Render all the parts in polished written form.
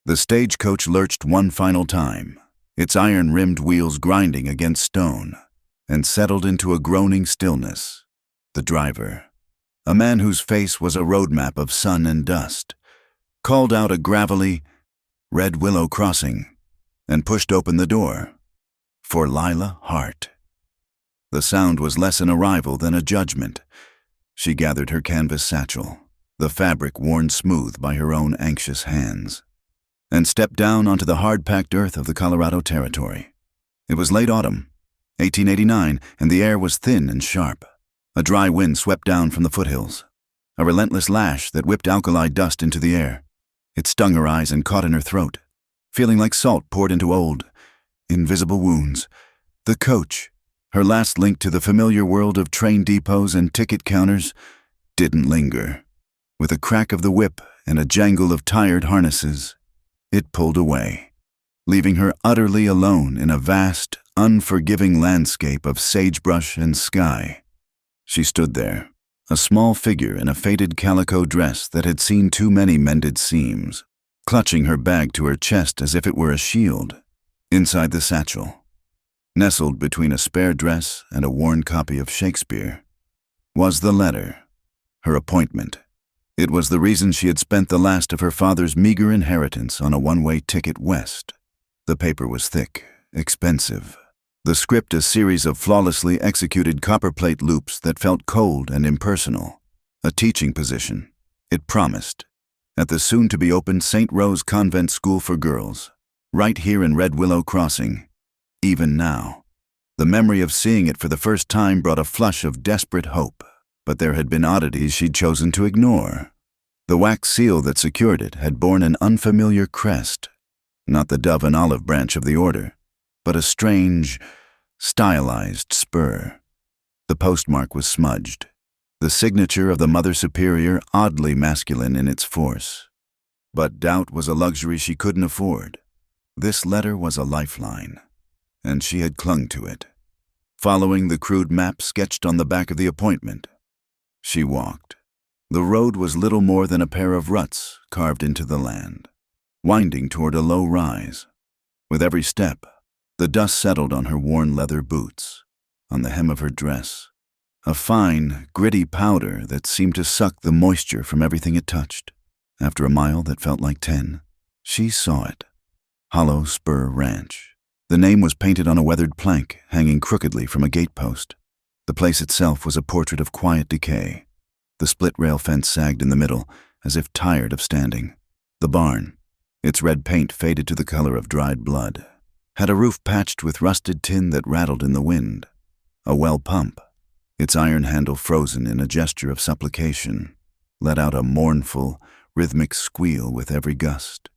The stagecoach lurched one final time, its iron-rimmed wheels grinding against stone, and settled into a groaning stillness. The driver, a man whose face was a road map of sun and dust, called out a gravelly, "Red Willow Crossing," and pushed open the door. For Lila Hart. The sound was less an arrival than a judgment. She gathered her canvas satchel, the fabric worn smooth by her own anxious hands, and stepped down onto the hard-packed earth of the Colorado Territory. It was late autumn, 1889, and the air was thin and sharp. A dry wind swept down from the foothills, a relentless lash that whipped alkali dust into the air. It stung her eyes and caught in her throat, feeling like salt poured into old, invisible wounds. The coach, her last link to the familiar world of train depots and ticket counters, didn't linger. With a crack of the whip and a jangle of tired harnesses, it pulled away, leaving her utterly alone in a vast, unforgiving landscape of sagebrush and sky. She stood there, a small figure in a faded calico dress that had seen too many mended seams, clutching her bag to her chest as if it were a shield. Inside the satchel, nestled between a spare dress and a worn copy of Shakespeare, was the letter, her appointment. It was the reason she had spent the last of her father's meager inheritance on a one-way ticket west. The paper was thick, expensive. The script a series of flawlessly executed copperplate loops that felt cold and impersonal. A teaching position, it promised, at the soon-to-be-opened St. Rose Convent School for Girls, right here in Red Willow Crossing. Even now, the memory of seeing it for the first time brought a flush of desperate hope. But there had been oddities she'd chosen to ignore. The wax seal that secured it had borne an unfamiliar crest, not the dove and olive branch of the order, but a strange, stylized spur. The postmark was smudged, the signature of the Mother Superior oddly masculine in its force. But doubt was a luxury she couldn't afford. This letter was a lifeline, and she had clung to it, following the crude map sketched on the back of the appointment. She walked. The road was little more than a pair of ruts carved into the land, winding toward a low rise. With every step, the dust settled on her worn leather boots, on the hem of her dress, a fine, gritty powder that seemed to suck the moisture from everything it touched. After a mile that felt like 10, she saw it. Hollow Spur Ranch. The name was painted on a weathered plank hanging crookedly from a gatepost. The place itself was a portrait of quiet decay. The split-rail fence sagged in the middle, as if tired of standing. The barn, its red paint faded to the color of dried blood, had a roof patched with rusted tin that rattled in the wind. A well pump, its iron handle frozen in a gesture of supplication, let out a mournful, rhythmic squeal with every gust.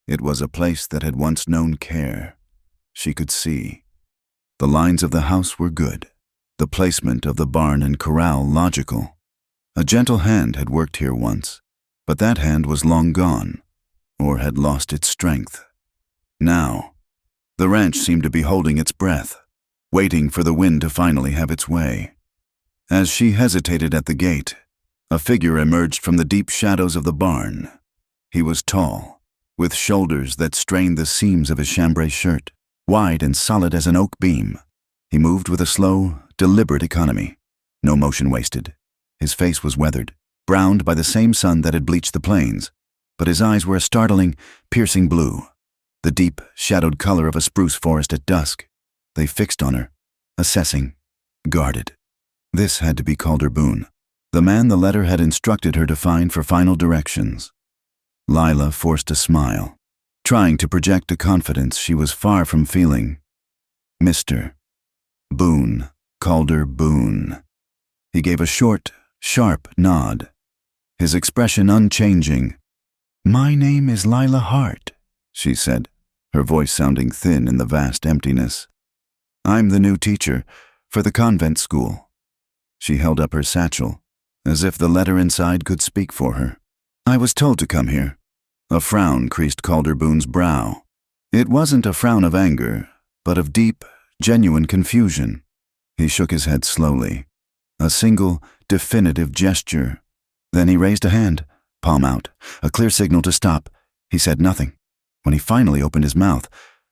It was a place that had once known care. She could see. The lines of the house were good. The placement of the barn and corral logical. A gentle hand had worked here once, but that hand was long gone, or had lost its strength. Now, the ranch seemed to be holding its breath, waiting for the wind to finally have its way. As she hesitated at the gate, a figure emerged from the deep shadows of the barn. He was tall, with shoulders that strained the seams of his chambray shirt, wide and solid as an oak beam. He moved with a slow, deliberate economy, no motion wasted. His face was weathered, browned by the same sun that had bleached the plains, but his eyes were a startling, piercing blue, the deep, shadowed color of a spruce forest at dusk. They fixed on her, assessing, guarded. This had to be Collarbone, the man the letter had instructed her to find for final directions. Lila forced a smile, trying to project a confidence she was far from feeling. Mr. Boone, Collarbone. He gave a short, sharp nod, his expression unchanging. "My name is Lila Hart," she said, her voice sounding thin in the vast emptiness. "I'm the new teacher for the convent school." She held up her satchel, as if the letter inside could speak for her. "I was told to come here." A frown creased Collarbone's brow. It wasn't a frown of anger, but of deep, genuine confusion. He shook his head slowly, a single, definitive gesture. Then he raised a hand, palm out, a clear signal to stop. He said nothing, When he finally opened his mouth,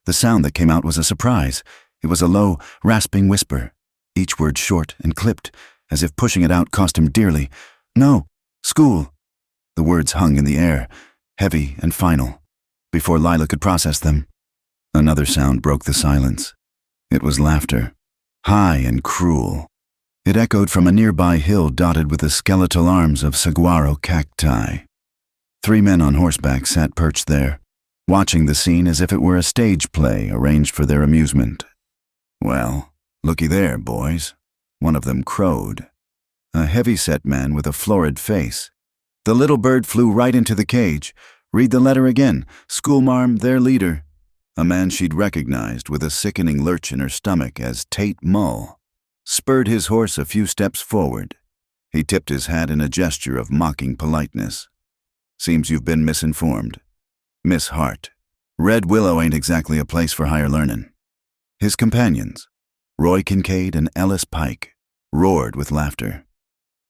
the sound that came out was a surprise. It was a low, rasping whisper, each word short and clipped, as if pushing it out cost him dearly. "No, school." The words hung in the air, heavy and final. Before Lila could process them, another sound broke the silence. It was laughter, high and cruel. It echoed from a nearby hill dotted with the skeletal arms of saguaro cacti. 3 men on horseback sat perched there, watching the scene as if it were a stage play arranged for their amusement. "Well, looky there, boys," one of them crowed. A heavy-set man with a florid face. "The little bird flew right into the cage. Read the letter again. Schoolmarm, their leader." A man she'd recognized with a sickening lurch in her stomach as Tate Mull spurred his horse a few steps forward. He tipped his hat in a gesture of mocking politeness. "Seems you've been misinformed. Miss Hart, Red Willow ain't exactly a place for higher learnin'." His companions, Roy Kincaid and Ellis Pike, roared with laughter,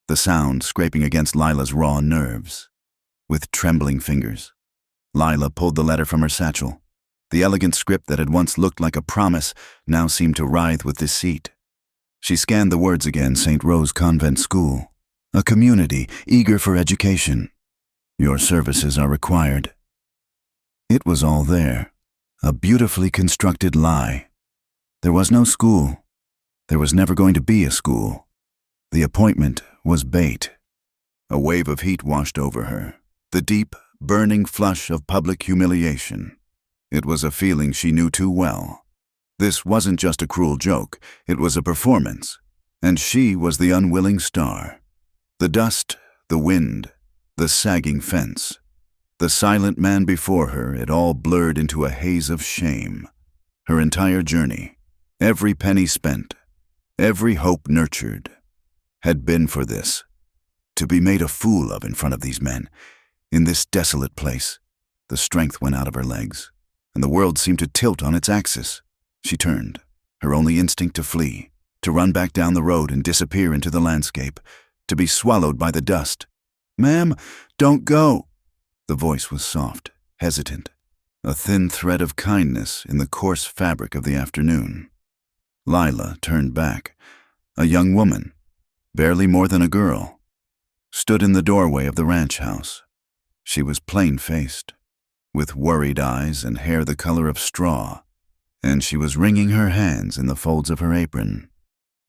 the sound scraping against Lila's raw nerves. With trembling fingers, Lila pulled the letter from her satchel. The elegant script that had once looked like a promise now seemed to writhe with deceit. She scanned the words again. St. Rose Convent School. A community eager for education. Your services are required. It was all there. A beautifully constructed lie. There was no school. There was never going to be a school. The appointment was bait. A wave of heat washed over her. The deep, burning flush of public humiliation. It was a feeling she knew too well. This wasn't just a cruel joke, it was a performance, and she was the unwilling star. The dust, the wind, the sagging fence, the silent man before her, it all blurred into a haze of shame. Her entire journey, every penny spent, every hope nurtured, had been for this, to be made a fool of in front of these men, in this desolate place. The strength went out of her legs, and the world seemed to tilt on its axis. She turned, her only instinct to flee, to run back down the road and disappear into the landscape, to be swallowed by the dust. "Ma'am, don't go." The voice was soft, hesitant, a thin thread of kindness in the coarse fabric of the afternoon. Lila turned back. A young woman, barely more than a girl, stood in the doorway of the ranch house. She was plain-faced, with worried eyes and hair the color of straw, and she was wringing her hands in the folds of her apron.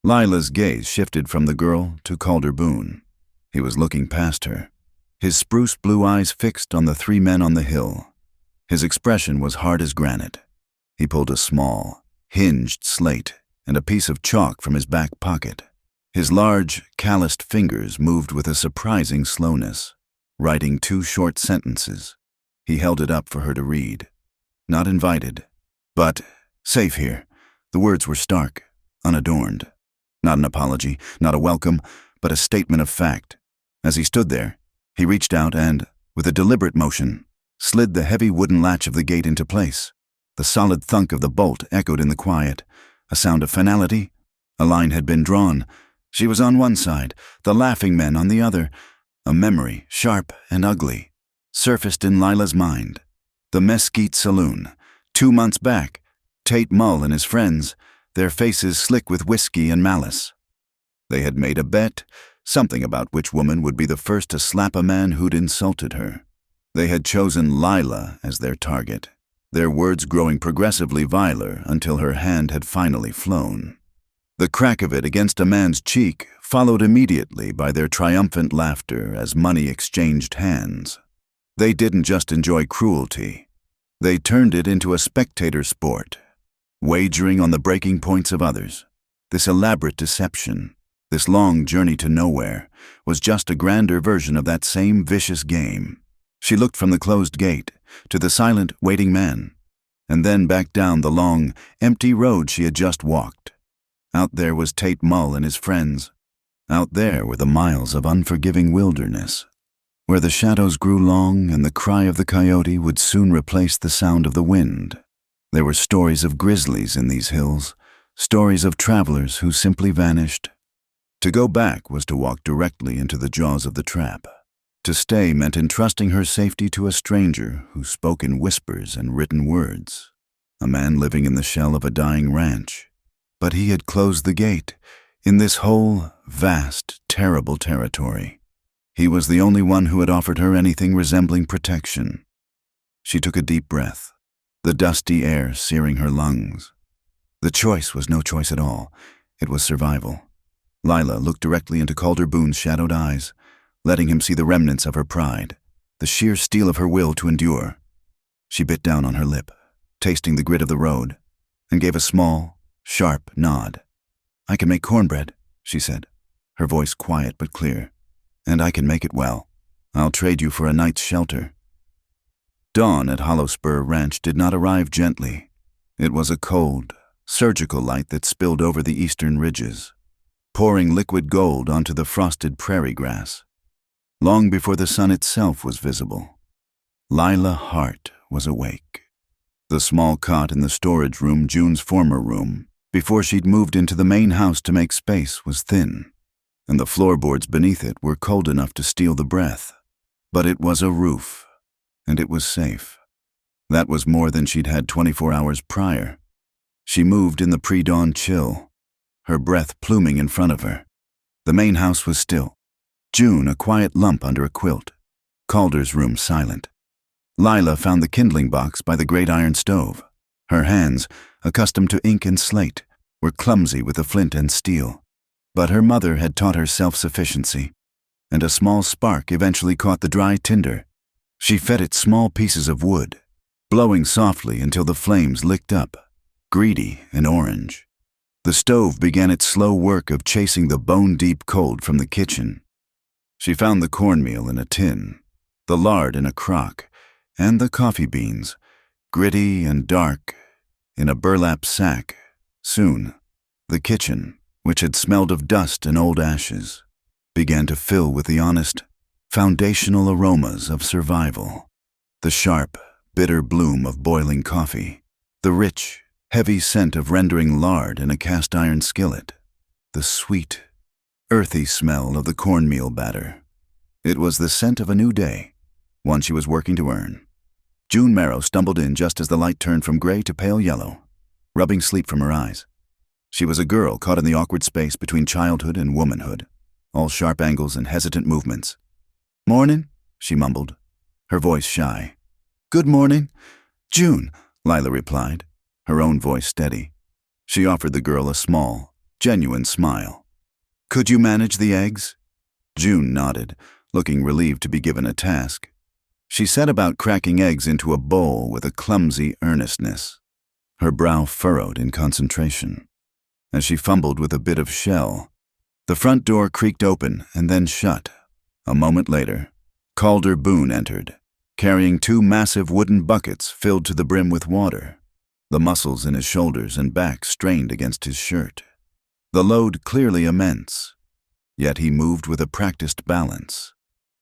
Lila's gaze shifted from the girl to Collarbone. He was looking past her, his spruce blue eyes fixed on the 3 men on the hill. His expression was hard as granite. He pulled a small, hinged slate and a piece of chalk from his back pocket. His large, calloused fingers moved with a surprising slowness, writing 2 short sentences. He held it up for her to read. Not invited, but safe here. The words were stark, unadorned. Not an apology, not a welcome, but a statement of fact. As he stood there, he reached out and, with a deliberate motion, slid the heavy wooden latch of the gate into place. The solid thunk of the bolt echoed in the quiet, a sound of finality. A line had been drawn. She was on one side, the laughing men on the other. A memory, sharp and ugly, surfaced in Lila's mind. The Mesquite Saloon, 2 months back. Tate Mull and his friends, their faces slick with whiskey and malice. They had made a bet, something about which woman would be the first to slap a man who'd insulted her. They had chosen Lila as their target, their words growing progressively viler until her hand had finally flown. The crack of it against a man's cheek followed immediately by their triumphant laughter as money exchanged hands. They didn't just enjoy cruelty. They turned it into a spectator sport, wagering on the breaking points of others. This elaborate deception, this long journey to nowhere, was just a grander version of that same vicious game. She looked from the closed gate to the silent, waiting man, and then back down the long, empty road she had just walked. Out there was Tate Mull and his friends. Out there were the miles of unforgiving wilderness, where the shadows grew long and the cry of the coyote would soon replace the sound of the wind. There were stories of grizzlies in these hills, stories of travelers who simply vanished. To go back was to walk directly into the jaws of the trap, To stay meant entrusting her safety to a stranger who spoke in whispers and written words, a man living in the shell of a dying ranch. But he had closed the gate in this whole, vast, terrible territory. He was the only one who had offered her anything resembling protection. She took a deep breath, the dusty air searing her lungs. The choice was no choice at all. It was survival. Lila looked directly into Collarboone's shadowed eyes, letting him see the remnants of her pride, the sheer steel of her will to endure. She bit down on her lip, tasting the grit of the road, and gave a small, sharp nod. "I can make cornbread," she said, her voice quiet but clear. "And I can make it well. I'll trade you for a night's shelter." Dawn at Hollow Spur Ranch did not arrive gently. It was a cold, surgical light that spilled over the eastern ridges, pouring liquid gold onto the frosted prairie grass. Long before the sun itself was visible, Lila Hart was awake. The small cot in the storage room, June's former room, before she'd moved into the main house to make space, was thin, and the floorboards beneath it were cold enough to steal the breath. But it was a roof, and it was safe. That was more than she'd had 24 hours prior. She moved in the pre-dawn chill, her breath pluming in front of her. The main house was still. June a quiet lump under a quilt. Calder's room silent. Lila found the kindling box by the great iron stove. Her hands, accustomed to ink and slate, were clumsy with the flint and steel. But her mother had taught her self-sufficiency, and a small spark eventually caught the dry tinder. She fed it small pieces of wood, blowing softly until the flames licked up, greedy and orange. The stove began its slow work of chasing the bone-deep cold from the kitchen. She found the cornmeal in a tin, the lard in a crock, and the coffee beans, gritty and dark, in a burlap sack. Soon, the kitchen, which had smelled of dust and old ashes, began to fill with the honest, foundational aromas of survival. The sharp, bitter bloom of boiling coffee, the rich, heavy scent of rendering lard in a cast-iron skillet, the sweet, earthy smell of the cornmeal batter. It was the scent of a new day, one she was working to earn. June Marrow stumbled in just as the light turned from gray to pale yellow, rubbing sleep from her eyes. She was a girl caught in the awkward space between childhood and womanhood, all sharp angles and hesitant movements. "Morning," she mumbled, her voice shy. "Good morning, June," Lila replied, her own voice steady. She offered the girl a small, genuine smile. "Could you manage the eggs?" June nodded, looking relieved to be given a task. She set about cracking eggs into a bowl with a clumsy earnestness, her brow furrowed in concentration. As she fumbled with a bit of shell, the front door creaked open and then shut. A moment later, Collarbone entered, carrying 2 massive wooden buckets filled to the brim with water. The muscles in his shoulders and back strained against his shirt. The load clearly immense, yet he moved with a practiced balance,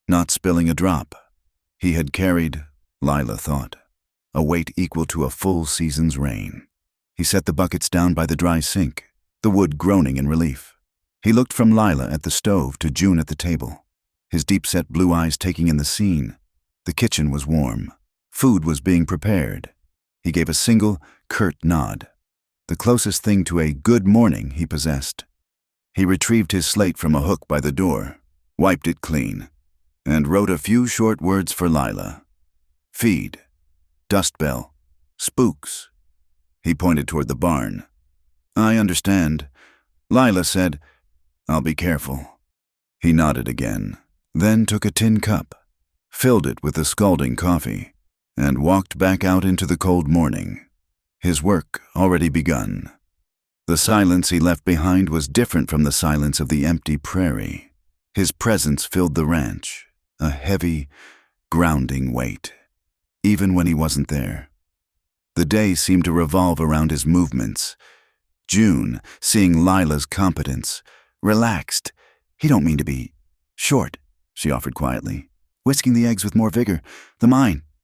not spilling a drop. He had carried, Lila thought, a weight equal to a full season's rain. He set the buckets down by the dry sink, the wood groaning in relief. He looked from Lila at the stove to June at the table, his deep-set blue eyes taking in the scene. The kitchen was warm. Food was being prepared. He gave a single, curt nod, the closest thing to a good morning he possessed. He retrieved his slate from a hook by the door, wiped it clean, and wrote a few short words for Lila. Feed, dust bell, spooks. He pointed toward the barn. "I understand." Lila said, "I'll be careful." He nodded again, then took a tin cup, filled it with the scalding coffee, and walked back out into the cold morning, his work already begun. The silence he left behind was different from the silence of the empty prairie. His presence filled the ranch, a heavy, grounding weight, even when he wasn't there. The day seemed to revolve around his movements. June, seeing Lila's competence, relaxed. "He don't mean to be short," she offered quietly, whisking the eggs with more vigor.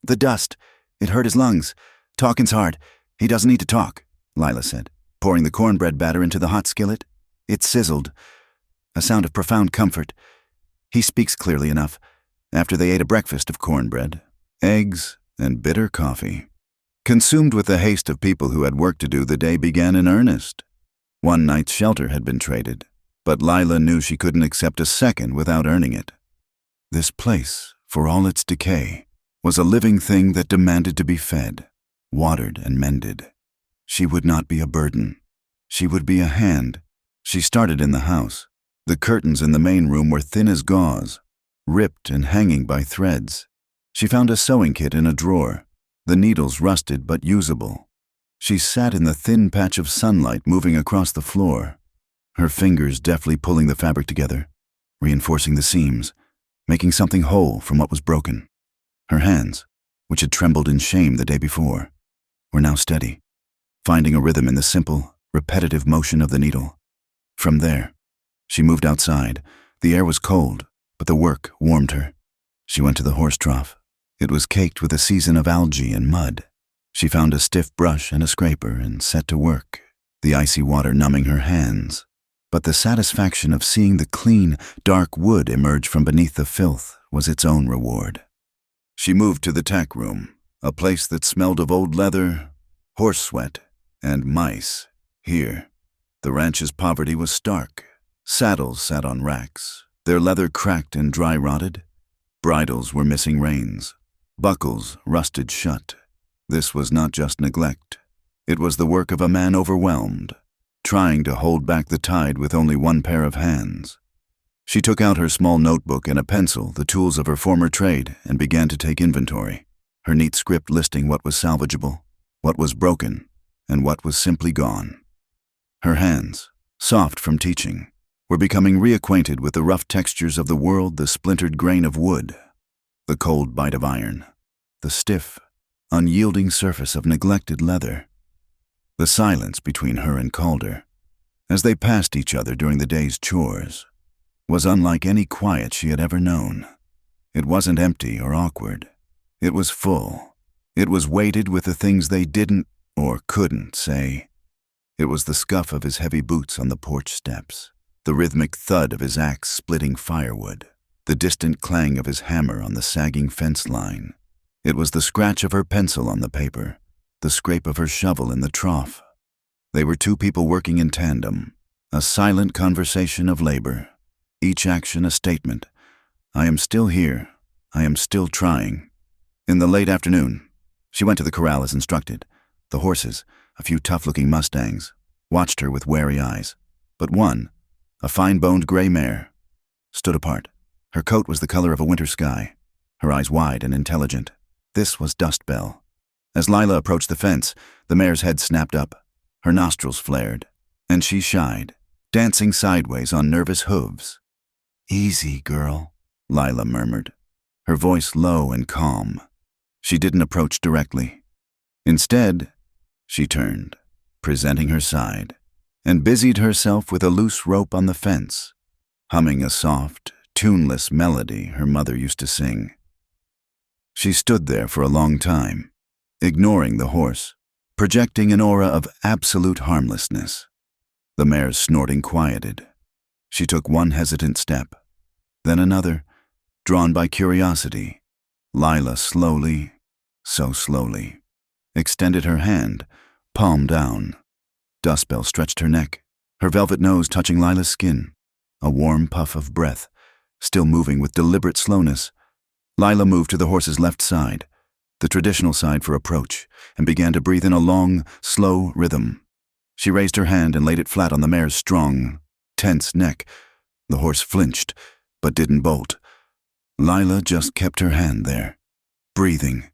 The dust, it hurt his lungs. Talking's hard. He doesn't need to talk," Lila said, pouring the cornbread batter into the hot skillet. It sizzled, a sound of profound comfort. "He speaks clearly enough. after they ate a breakfast of cornbread, eggs, and bitter coffee. Consumed with the haste of people who had work to do, the day began in earnest. One night's shelter had been traded, but Lila knew she couldn't accept a second without earning it. This place, for all its decay, was a living thing that demanded to be fed, watered, and mended. She would not be a burden. She would be a hand. She started in the house. The curtains in the main room were thin as gauze, ripped and hanging by threads. She found a sewing kit in a drawer, the needles rusted but usable. She sat in the thin patch of sunlight moving across the floor, her fingers deftly pulling the fabric together, reinforcing the seams, making something whole from what was broken. Her hands, which had trembled in shame the day before, were now steady, finding a rhythm in the simple, repetitive motion of the needle. From there, she moved outside. The air was cold, but the work warmed her. She went to the horse trough. It was caked with a season of algae and mud. She found a stiff brush and a scraper and set to work, the icy water numbing her hands. But the satisfaction of seeing the clean, dark wood emerge from beneath the filth was its own reward. She moved to the tack room, a place that smelled of old leather, horse sweat, and mice. Here, the ranch's poverty was stark. Saddles sat on racks, their leather cracked and dry-rotted. Bridles were missing reins, buckles rusted shut. This was not just neglect. It was the work of a man overwhelmed, trying to hold back the tide with only one pair of hands. She took out her small notebook and a pencil, the tools of her former trade, and began to take inventory, her neat script listing what was salvageable, what was broken, and what was simply gone. Her hands, soft from teaching, were becoming reacquainted with the rough textures of the world, the splintered grain of wood, the cold bite of iron, the stiff, unyielding surface of neglected leather. The silence between her and Calder, as they passed each other during the day's chores, was unlike any quiet she had ever known. It wasn't empty or awkward. It was full. It was weighted with the things they didn't or couldn't say. It was the scuff of his heavy boots on the porch steps, the rhythmic thud of his axe splitting firewood, the distant clang of his hammer on the sagging fence line. It was the scratch of her pencil on the paper, the scrape of her shovel in the trough. They were two people working in tandem, a silent conversation of labor, each action a statement. I am still here. I am still trying. In the late afternoon, she went to the corral as instructed. The horses, a few tough-looking mustangs, watched her with wary eyes. But one, a fine-boned gray mare, stood apart. Her coat was the color of a winter sky, her eyes wide and intelligent. This was Dust Bell. As Lila approached the fence, the mare's head snapped up, her nostrils flared, and she shied, dancing sideways on nervous hooves. "Easy, girl," Lila murmured, her voice low and calm. She didn't approach directly. Instead, she turned, presenting her side, and busied herself with a loose rope on the fence, humming a soft, tuneless melody her mother used to sing. She stood there for a long time, ignoring the horse, projecting an aura of absolute harmlessness. The mare's snorting quieted. She took one hesitant step, then another, drawn by curiosity. Lila slowly, so slowly, extended her hand, palm down. Dust Bell stretched her neck, her velvet nose touching Lila's skin, a warm puff of breath, still moving with deliberate slowness. Lila moved to the horse's left side, the traditional side for approach, and began to breathe in a long, slow rhythm. She raised her hand and laid it flat on the mare's strong, tense neck. The horse flinched, but didn't bolt. Lila just kept her hand there, breathing,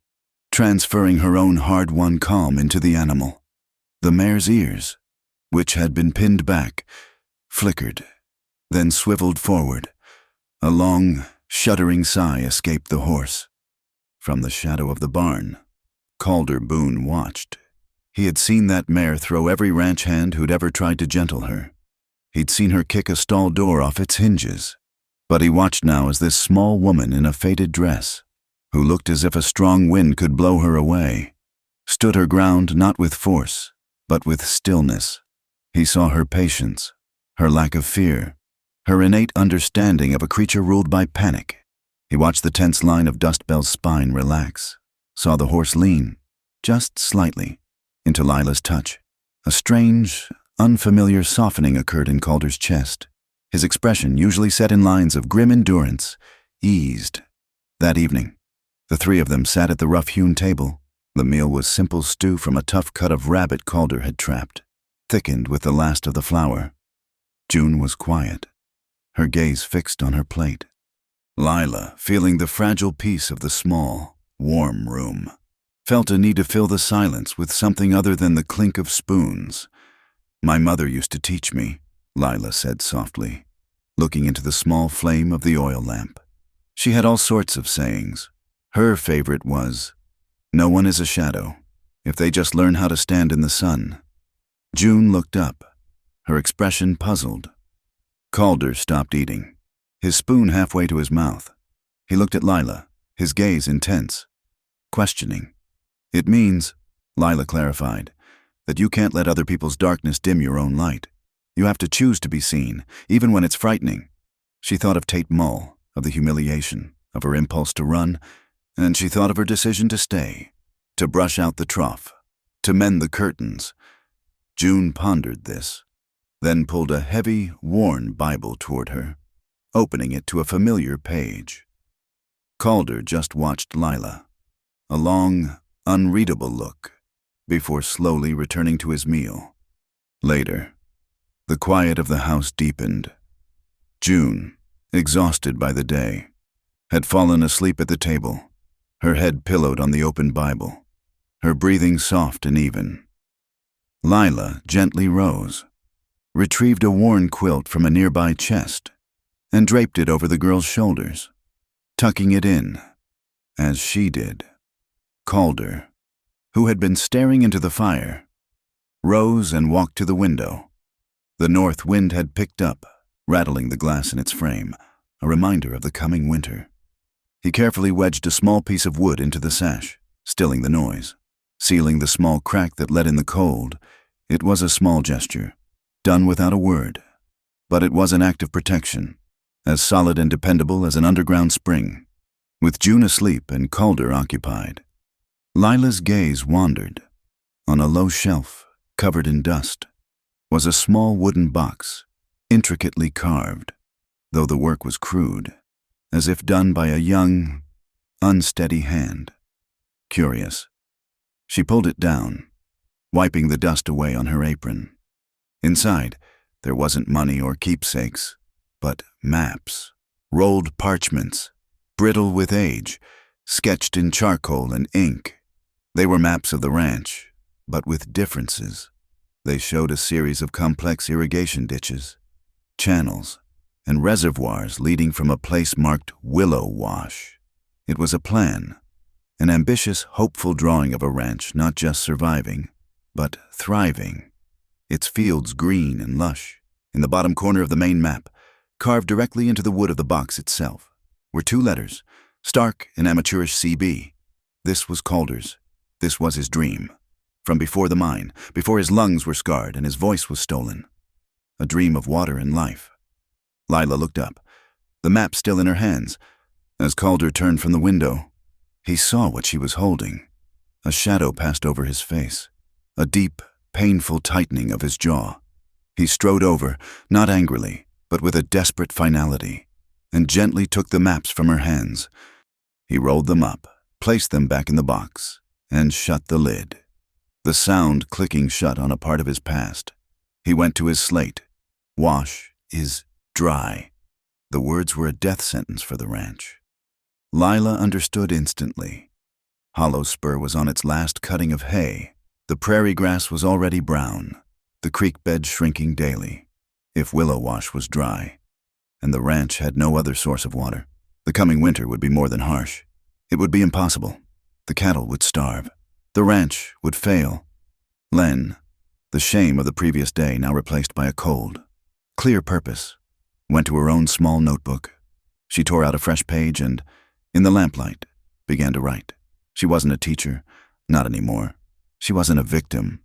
transferring her own hard-won calm into the animal. The mare's ears, which had been pinned back, flickered, then swiveled forward. A long, shuddering sigh escaped the horse. From the shadow of the barn, Calder Boone watched. He had seen that mare throw every ranch hand who'd ever tried to gentle her. He'd seen her kick a stall door off its hinges. But he watched now as this small woman in a faded dress, who looked as if a strong wind could blow her away, stood her ground not with force, but with stillness. He saw her patience, her lack of fear, her innate understanding of a creature ruled by panic. He watched the tense line of Dustbell's spine relax, saw the horse lean, just slightly, into Lila's touch. A strange, unfamiliar softening occurred in Calder's chest. His expression, usually set in lines of grim endurance, eased. That evening, the three of them sat at the rough-hewn table. The meal was simple stew from a tough cut of rabbit Calder had trapped, thickened with the last of the flour. June was quiet, her gaze fixed on her plate. Lila, feeling the fragile peace of the small, warm room, felt a need to fill the silence with something other than the clink of spoons. "My mother used to teach me," Lila said softly, looking into the small flame of the oil lamp. She had all sorts of sayings. Her favorite was, "No one is a shadow, if they just learn how to stand in the sun." June looked up, her expression puzzled. Calder stopped eating, his spoon halfway to his mouth. He looked at Lila, his gaze intense, questioning. "It means," Lila clarified, "that you can't let other people's darkness dim your own light. You have to choose to be seen, even when it's frightening." She thought of Tate Mull, of the humiliation, of her impulse to run, and she thought of her decision to stay, to brush out the trough, to mend the curtains. June pondered this, then pulled a heavy, worn Bible toward her, opening it to a familiar page. Calder just watched Lila, a long, unreadable look, before slowly returning to his meal. Later, the quiet of the house deepened. June, exhausted by the day, had fallen asleep at the table, her head pillowed on the open Bible, her breathing soft and even. Lila gently rose, retrieved a worn quilt from a nearby chest, and draped it over the girl's shoulders, tucking it in, as she did. Calder, who had been staring into the fire, rose and walked to the window. The north wind had picked up, rattling the glass in its frame, a reminder of the coming winter. He carefully wedged a small piece of wood into the sash, stilling the noise, sealing the small crack that let in the cold. It was a small gesture, done without a word, but it was an act of protection, as solid and dependable as an underground spring. With June asleep and Calder occupied, Lila's gaze wandered. On a low shelf, covered in dust, was a small wooden box, intricately carved, though the work was crude, as if done by a young, unsteady hand. Curious, she pulled it down, wiping the dust away on her apron. Inside, there wasn't money or keepsakes, but maps, rolled parchments, brittle with age, sketched in charcoal and ink. They were maps of the ranch, but with differences. They showed a series of complex irrigation ditches, channels, and reservoirs leading from a place marked Willow Wash. It was a plan, an ambitious, hopeful drawing of a ranch not just surviving, but thriving. Its fields green and lush. In the bottom corner of the main map, carved directly into the wood of the box itself, were two letters, stark and amateurish CB. This was Calder's. This was his dream. From before the mine, before his lungs were scarred and his voice was stolen. A dream of water and life. Lila looked up, the map still in her hands. As Calder turned from the window, he saw what she was holding. A shadow passed over his face, a deep, painful tightening of his jaw. He strode over, not angrily, but with a desperate finality, and gently took the maps from her hands. He rolled them up, placed them back in the box, and shut the lid. The sound clicking shut on a part of his past. He went to his slate. Wash is dry. The words were a death sentence for the ranch. Lila understood instantly. Hollow Spur was on its last cutting of hay. The prairie grass was already brown, the creek bed shrinking daily. If Willow Wash was dry, and the ranch had no other source of water, the coming winter would be more than harsh. It would be impossible. The cattle would starve. The ranch would fail. Len, the shame of the previous day now replaced by a cold, clear purpose, went to her own small notebook. She tore out a fresh page and, in the lamplight, began to write. She wasn't a teacher, not anymore. She wasn't a victim.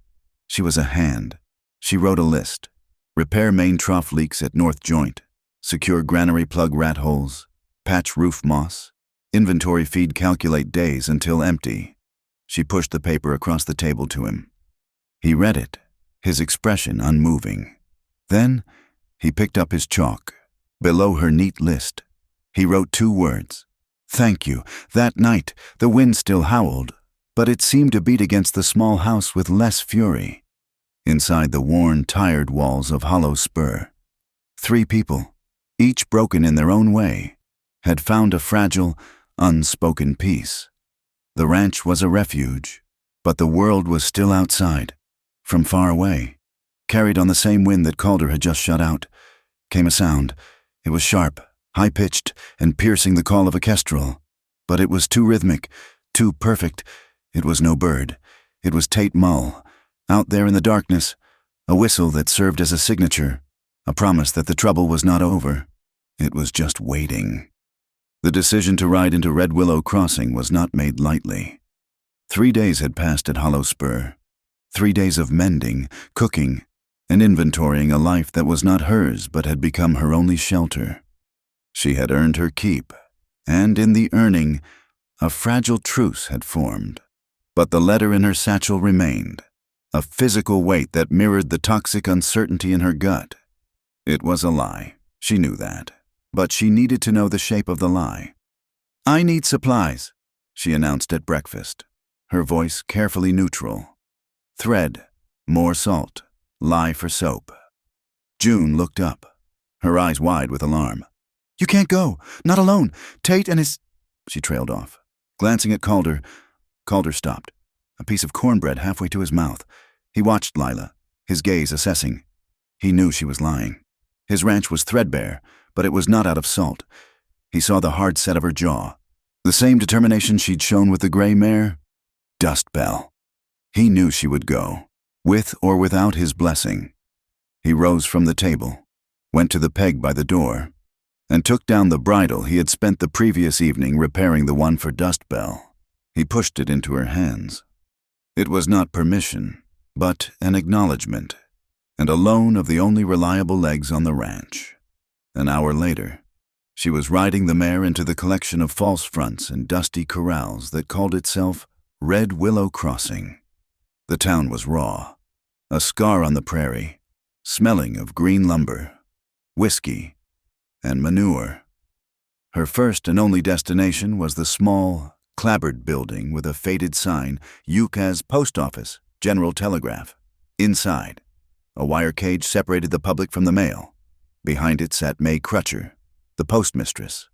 She was a hand. She wrote a list. Repair main trough leaks at north joint. Secure granary plug rat holes. Patch roof moss. Inventory feed calculate days until empty. She pushed the paper across the table to him. He read it, his expression unmoving. Then, he picked up his chalk. Below her neat list, he wrote 2 words. Thank you. That night, the wind still howled, but it seemed to beat against the small house with less fury. Inside the worn, tired walls of Hollow Spur, 3 people, each broken in their own way, had found a fragile, unspoken peace. The ranch was a refuge, but the world was still outside. From far away, carried on the same wind that Calder had just shut out, came a sound. It was sharp, high-pitched, and piercing the call of a kestrel. But it was too rhythmic, too perfect. It was no bird. It was Tate Mull, out there in the darkness, a whistle that served as a signature, a promise that the trouble was not over. It was just waiting. The decision to ride into Red Willow Crossing was not made lightly. 3 days had passed at Hollow Spur. 3 days of mending, cooking, and inventorying a life that was not hers but had become her only shelter. She had earned her keep, and in the earning, a fragile truce had formed. But the letter in her satchel remained, a physical weight that mirrored the toxic uncertainty in her gut. It was a lie, she knew that, but she needed to know the shape of the lie. I need supplies, she announced at breakfast, her voice carefully neutral. Thread, more salt, lye for soap. June looked up, her eyes wide with alarm. You can't go, not alone. Tate and his... She trailed off. Glancing at Calder stopped, a piece of cornbread halfway to his mouth. He watched Lila, his gaze assessing. He knew she was lying. His ranch was threadbare, but it was not out of salt. He saw the hard set of her jaw. The same determination she'd shown with the gray mare. Dust Bell. He knew she would go, with or without his blessing. He rose from the table, went to the peg by the door, and took down the bridle he had spent the previous evening repairing the one for Dust Bell. He pushed it into her hands. It was not permission, but an acknowledgement, and a loan of the only reliable legs on the ranch. An hour later, she was riding the mare into the collection of false fronts and dusty corrals that called itself Red Willow Crossing. The town was raw, a scar on the prairie, smelling of green lumber, whiskey, and manure. Her first and only destination was the small, clapboard building with a faded sign, Yucca's Post Office, General Telegraph. Inside, a wire cage separated the public from the mail. Behind it sat May Crutcher, the postmistress.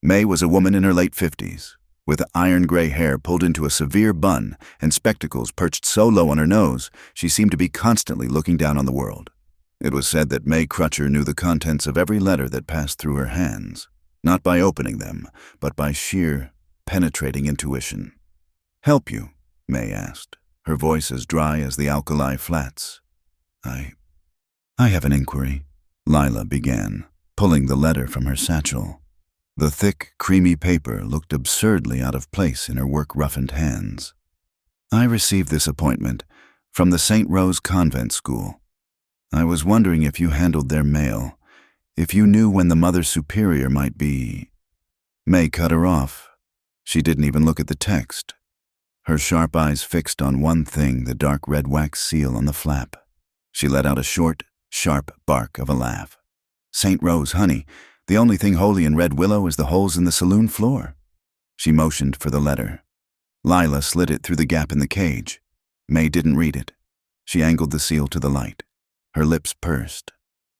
May was a woman in her late 50s, with iron-gray hair pulled into a severe bun and spectacles perched so low on her nose she seemed to be constantly looking down on the world. It was said that May Crutcher knew the contents of every letter that passed through her hands, not by opening them, but by sheer, penetrating intuition. Help you? May asked, her voice as dry as the alkali flats. I have an inquiry, Lila began, pulling the letter from her satchel. The thick, creamy paper looked absurdly out of place in her work-roughened hands. I received this appointment from the St. Rose Convent School. I was wondering if you handled their mail, if you knew when the Mother Superior might be... May cut her off. She didn't even look at the text, her sharp eyes fixed on one thing, the dark red wax seal on the flap. She let out a short, sharp bark of a laugh. St. Rose, honey, the only thing holy in Red Willow is the holes in the saloon floor. She motioned for the letter. Lila slid it through the gap in the cage. May didn't read it. She angled the seal to the light. Her lips pursed.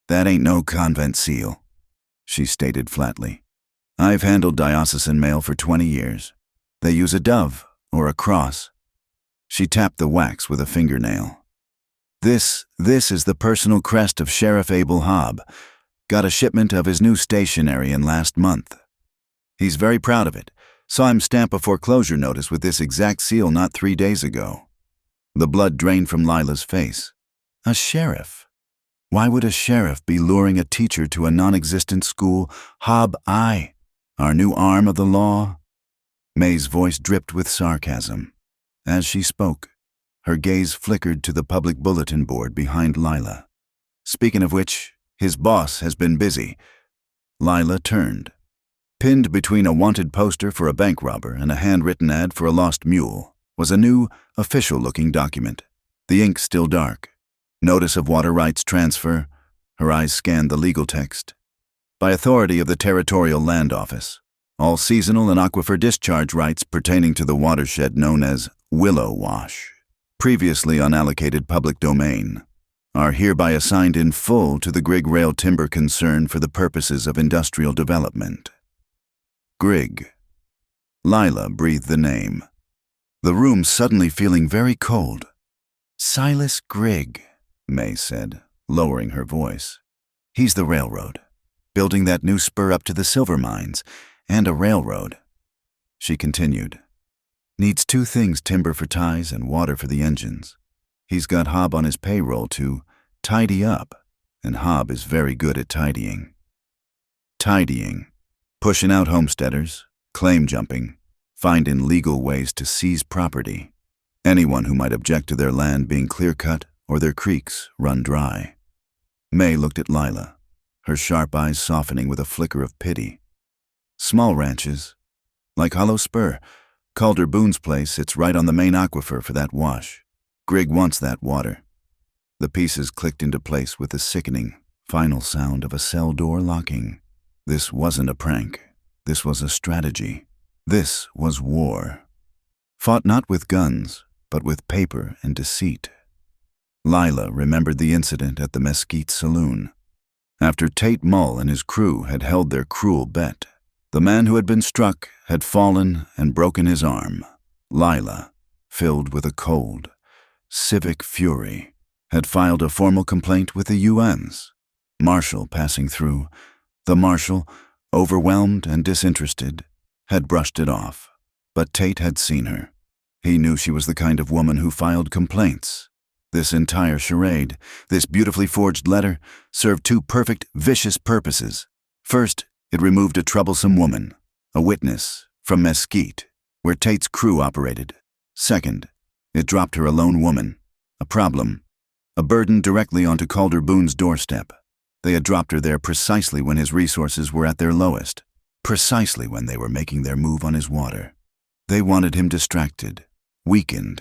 That ain't no convent seal, she stated flatly. I've handled diocesan mail for 20 years. They use a dove or a cross. She tapped the wax with a fingernail. This is the personal crest of Sheriff Abel Hobb. Got a shipment of his new stationery in last month. He's very proud of it. Saw him stamp a foreclosure notice with this exact seal not 3 days ago. The blood drained from Lila's face. A sheriff? Why would a sheriff be luring a teacher to a non-existent school? Hobb I, our new arm of the law? May's voice dripped with sarcasm. As she spoke, her gaze flickered to the public bulletin board behind Lila. Speaking of which, his boss has been busy. Lila turned. Pinned between a wanted poster for a bank robber and a handwritten ad for a lost mule was a new, official-looking document, the ink still dark. Notice of water rights transfer. Her eyes scanned the legal text. By authority of the Territorial Land Office, all seasonal and aquifer discharge rights pertaining to the watershed known as Willow Wash, previously unallocated public domain, are hereby assigned in full to the Grigg Rail Timber Concern for the purposes of industrial development. Grigg. Lila breathed the name, the room suddenly feeling very cold. Silas Grigg, May said, lowering her voice. He's the railroad, building that new spur up to the silver mines, and a railroad. She continued. Needs two things, timber for ties and water for the engines. He's got Hob on his payroll to tidy up, and Hob is very good at tidying. Tidying. Pushing out homesteaders, claim jumping, finding legal ways to seize property. Anyone who might object to their land being clear-cut or their creeks run dry. May looked at Lila, her sharp eyes softening with a flicker of pity. Small ranches, like Hollow Spur. Calder-Boone's place sits right on the main aquifer for that wash. Grigg wants that water. The pieces clicked into place with the sickening, final sound of a cell door locking. This wasn't a prank. This was a strategy. This was war. Fought not with guns, but with paper and deceit. Lila remembered the incident at the Mesquite Saloon. After Tate Mull and his crew had held their cruel bet, the man who had been struck had fallen and broken his arm. Lila, filled with a cold, civic fury, had filed a formal complaint with the UNs. Marshall passing through. The marshal, overwhelmed and disinterested, had brushed it off. But Tate had seen her. He knew she was the kind of woman who filed complaints. This entire charade, this beautifully forged letter, served two perfect, vicious purposes. First, it removed a troublesome woman, a witness, from Mesquite, where Tate's crew operated. Second, it dropped her a lone woman, a problem, a burden directly onto Calder-Boone's doorstep. They had dropped her there precisely when his resources were at their lowest, precisely when they were making their move on his water. They wanted him distracted, weakened,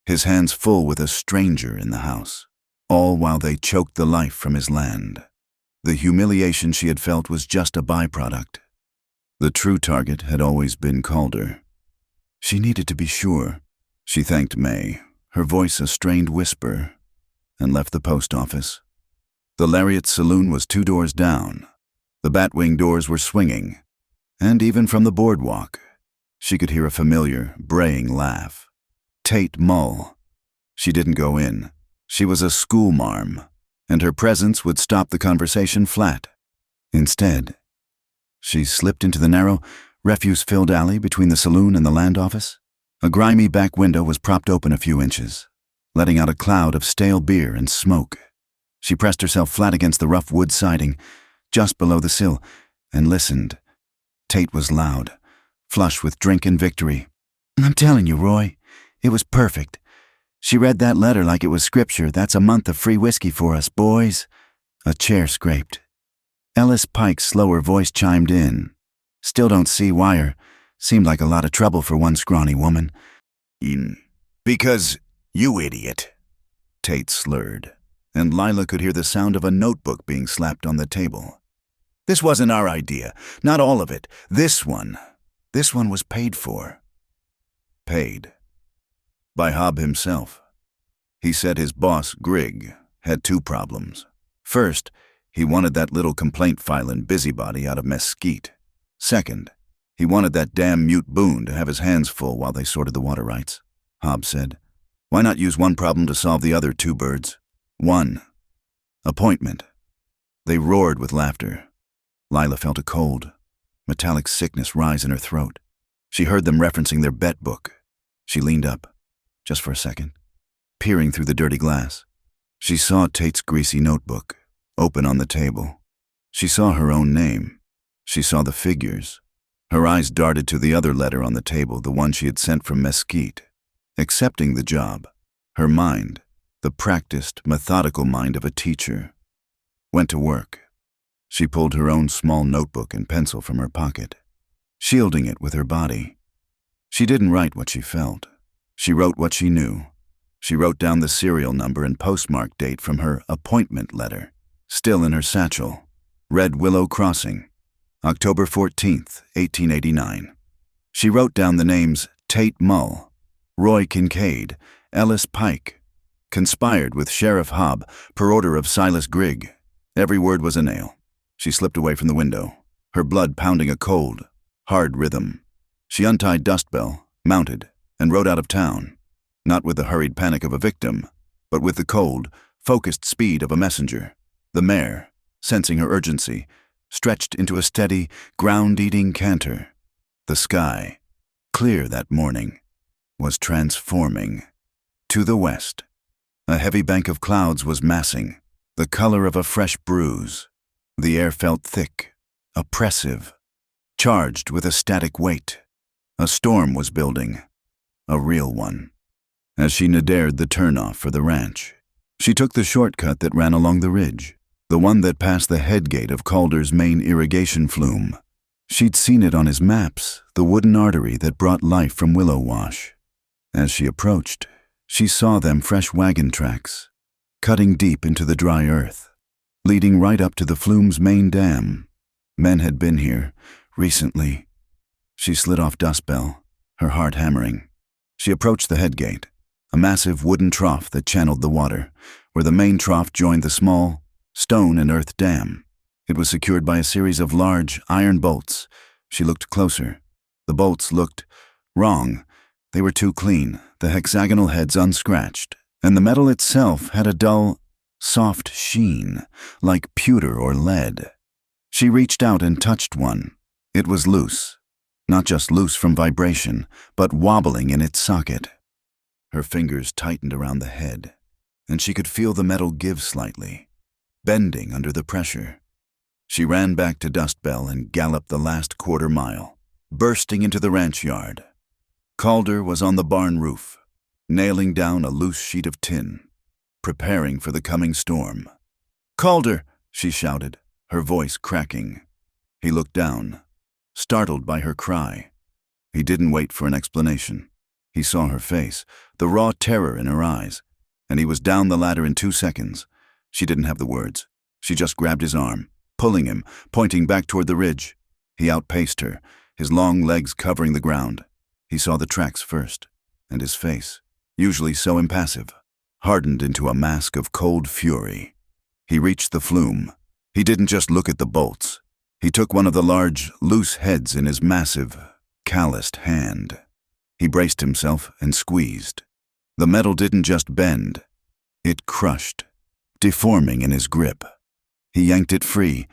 his hands full with a stranger in the house, all while they choked the life from his land. The humiliation she had felt was just a byproduct. The true target had always been Calder. She needed to be sure. She thanked May, her voice a strained whisper, and left the post office. The Lariat Saloon was 2 doors down. The Batwing doors were swinging, and even from the boardwalk, she could hear a familiar, braying laugh. Tate Mull. She didn't go in. She was a schoolmarm, and her presence would stop the conversation flat. Instead, she slipped into the narrow, refuse-filled alley between the saloon and the land office. A grimy back window was propped open a few inches, letting out a cloud of stale beer and smoke. She pressed herself flat against the rough wood siding, just below the sill, and listened. Tate was loud, flush with drink and victory. I'm telling you, Roy, it was perfect. She read that letter like it was scripture. That's a month of free whiskey for us, boys. A chair scraped. Ellis Pike's slower voice chimed in. Still don't see why her. Seemed like a lot of trouble for one scrawny woman. Because you idiot, Tate slurred, and Lila could hear the sound of a notebook being slapped on the table. This wasn't our idea, not all of it. This one was paid for. Paid. By Hob himself. He said his boss, Grigg, had 2 problems. First, he wanted that little complaint-filing busybody out of Mesquite. Second, he wanted that damn mute Boone to have his hands full while they sorted the water rights. Hob said, why not use one problem to solve the other 2 birds? 1. Appointment. They roared with laughter. Lila felt a cold, metallic sickness rise in her throat. She heard them referencing their bet book. She leaned up, just for a second, peering through the dirty glass. She saw Tate's greasy notebook, open on the table. She saw her own name. She saw the figures. Her eyes darted to the other letter on the table, the one she had sent from Mesquite. Accepting the job, her mind, the practiced, methodical mind of a teacher, went to work. She pulled her own small notebook and pencil from her pocket. shielding it with her body. She didn't write what she felt. She wrote what she knew. She wrote down the serial number and postmark date from her appointment letter, still in her satchel. Red Willow Crossing, October 14th, 1889. She wrote down the names Tate Mull, Roy Kincaid, Ellis Pike, conspired with Sheriff Hobb, per order of Silas Grigg. Every word was a nail. She slipped away from the window, her blood pounding a cold, hard rhythm. She untied Dustbell, mounted, and rode out of town, not with the hurried panic of a victim, but with the cold, focused speed of a messenger. The mare, sensing her urgency, stretched into a steady, ground-eating canter. The sky, clear that morning, was transforming. To the west, a heavy bank of clouds was massing, the color of a fresh bruise. The air felt thick, oppressive, charged with a static weight. A storm was building, a real one. As she nadared the turnoff for the ranch, she took the shortcut that ran along the ridge, the one that passed the headgate of Calder's main irrigation flume. She'd seen it on his maps, the wooden artery that brought life from Willow Wash. As she approached, she saw them fresh wagon tracks, cutting deep into the dry earth, leading right up to the flume's main dam. Men had been here, recently. She slid off Dustbell, her heart hammering. She approached the headgate, a massive wooden trough that channeled the water, where the main trough joined the small, stone and earth dam. It was secured by a series of large, iron bolts. She looked closer. The bolts looked wrong. They were too clean, the hexagonal heads unscratched, and the metal itself had a dull, soft sheen, like pewter or lead. She reached out and touched one. It was loose, not just loose from vibration, but wobbling in its socket. Her fingers tightened around the head, and she could feel the metal give slightly, bending under the pressure. She ran back to Dustbell and galloped the last quarter mile, bursting into the ranch yard. Calder was on the barn roof, nailing down a loose sheet of tin, preparing for the coming storm. "Calder!" she shouted, her voice cracking. He looked down, startled by her cry. He didn't wait for an explanation. He saw her face, the raw terror in her eyes, and he was down the ladder in 2 seconds. She didn't have the words. She just grabbed his arm, pulling him, pointing back toward the ridge. He outpaced her, his long legs covering the ground. He saw the tracks first, and his face, usually so impassive, hardened into a mask of cold fury. He reached the flume. He didn't just look at the bolts. He took one of the large, loose heads in his massive, calloused hand. He braced himself and squeezed. The metal didn't just bend. It crushed, deforming in his grip. He yanked it free.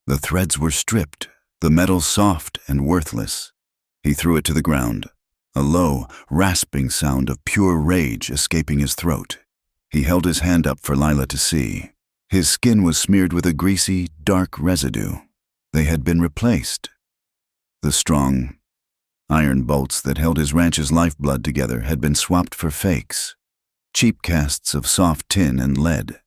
The threads were stripped, the metal soft and worthless. He threw it to the ground, a low, rasping sound of pure rage escaping his throat. He held his hand up for Lila to see. His skin was smeared with a greasy, dark residue. They had been replaced. The strong, iron bolts that held his ranch's lifeblood together had been swapped for fakes, cheap casts of soft tin and lead,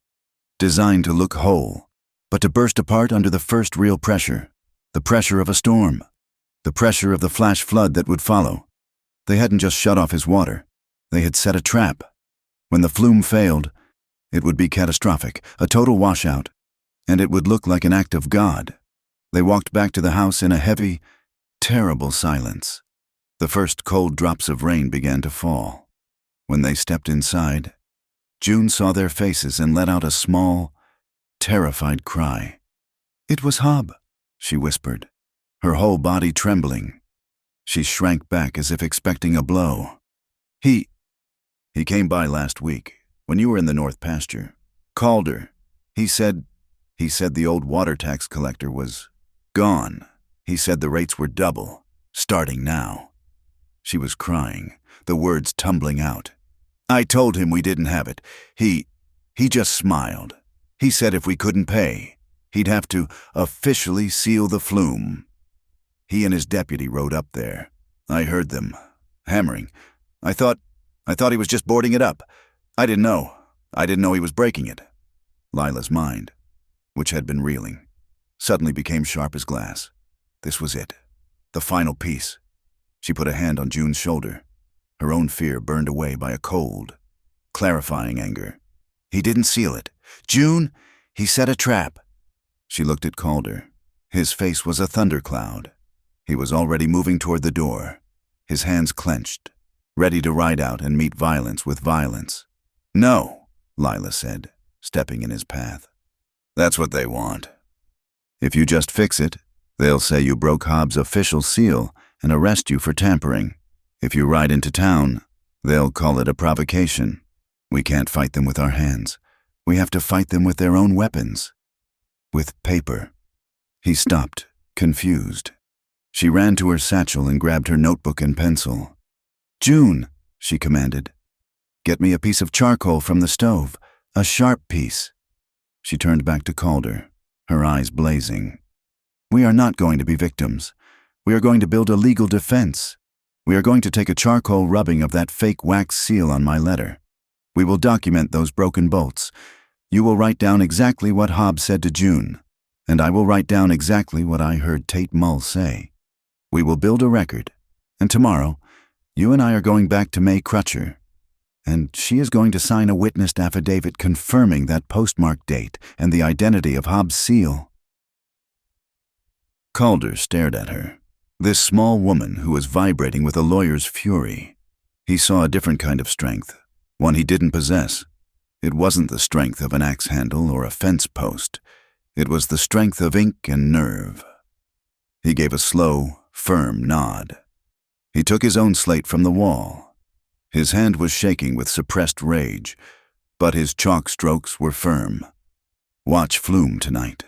designed to look whole, but to burst apart under the first real pressure, the pressure of a storm, the pressure of the flash flood that would follow. They hadn't just shut off his water. They had set a trap. When the flume failed, it would be catastrophic, a total washout, and it would look like an act of God. They walked back to the house in a heavy, terrible silence. The first cold drops of rain began to fall. When they stepped inside, June saw their faces and let out a small, terrified cry. "It was Hobb," she whispered, her whole body trembling. She shrank back as if expecting a blow. He came by last week, when you were in the north pasture. Calder. He said the old water tax collector was gone. He said the rates were double, starting now." She was crying, the words tumbling out. "I told him we didn't have it. He just smiled. He said if we couldn't pay, he'd have to officially seal the flume. He and his deputy rode up there. I heard them, hammering. I thought he was just boarding it up. I didn't know he was breaking it." Lila's mind, which had been reeling, suddenly became sharp as glass. This was it. The final piece. She put a hand on June's shoulder. Her own fear burned away by a cold, clarifying anger. He didn't seal it. June, he set a trap. She looked at Calder. His face was a thundercloud. He was already moving toward the door, his hands clenched, ready to ride out and meet violence with violence. No, Lila said, stepping in his path. That's what they want. If you just fix it, they'll say you broke Hobbs' official seal and arrest you for tampering. If you ride into town, they'll call it a provocation. We can't fight them with our hands. We have to fight them with their own weapons. With paper. He stopped, confused. She ran to her satchel and grabbed her notebook and pencil. June, she commanded. Get me a piece of charcoal from the stove, a sharp piece. She turned back to Calder, her eyes blazing. We are not going to be victims. We are going to build a legal defense. We are going to take a charcoal rubbing of that fake wax seal on my letter. We will document those broken bolts. You will write down exactly what Hobbs said to June, and I will write down exactly what I heard Tate Mull say. We will build a record, and tomorrow, you and I are going back to May Crutcher, and she is going to sign a witnessed affidavit confirming that postmark date and the identity of Hobbs' seal. Calder stared at her, this small woman who was vibrating with a lawyer's fury. He saw a different kind of strength, one he didn't possess. It wasn't the strength of an axe handle or a fence post. It was the strength of ink and nerve. He gave a slow, firm nod. He took his own slate from the wall. His hand was shaking with suppressed rage, but his chalk strokes were firm. Watch Flume tonight.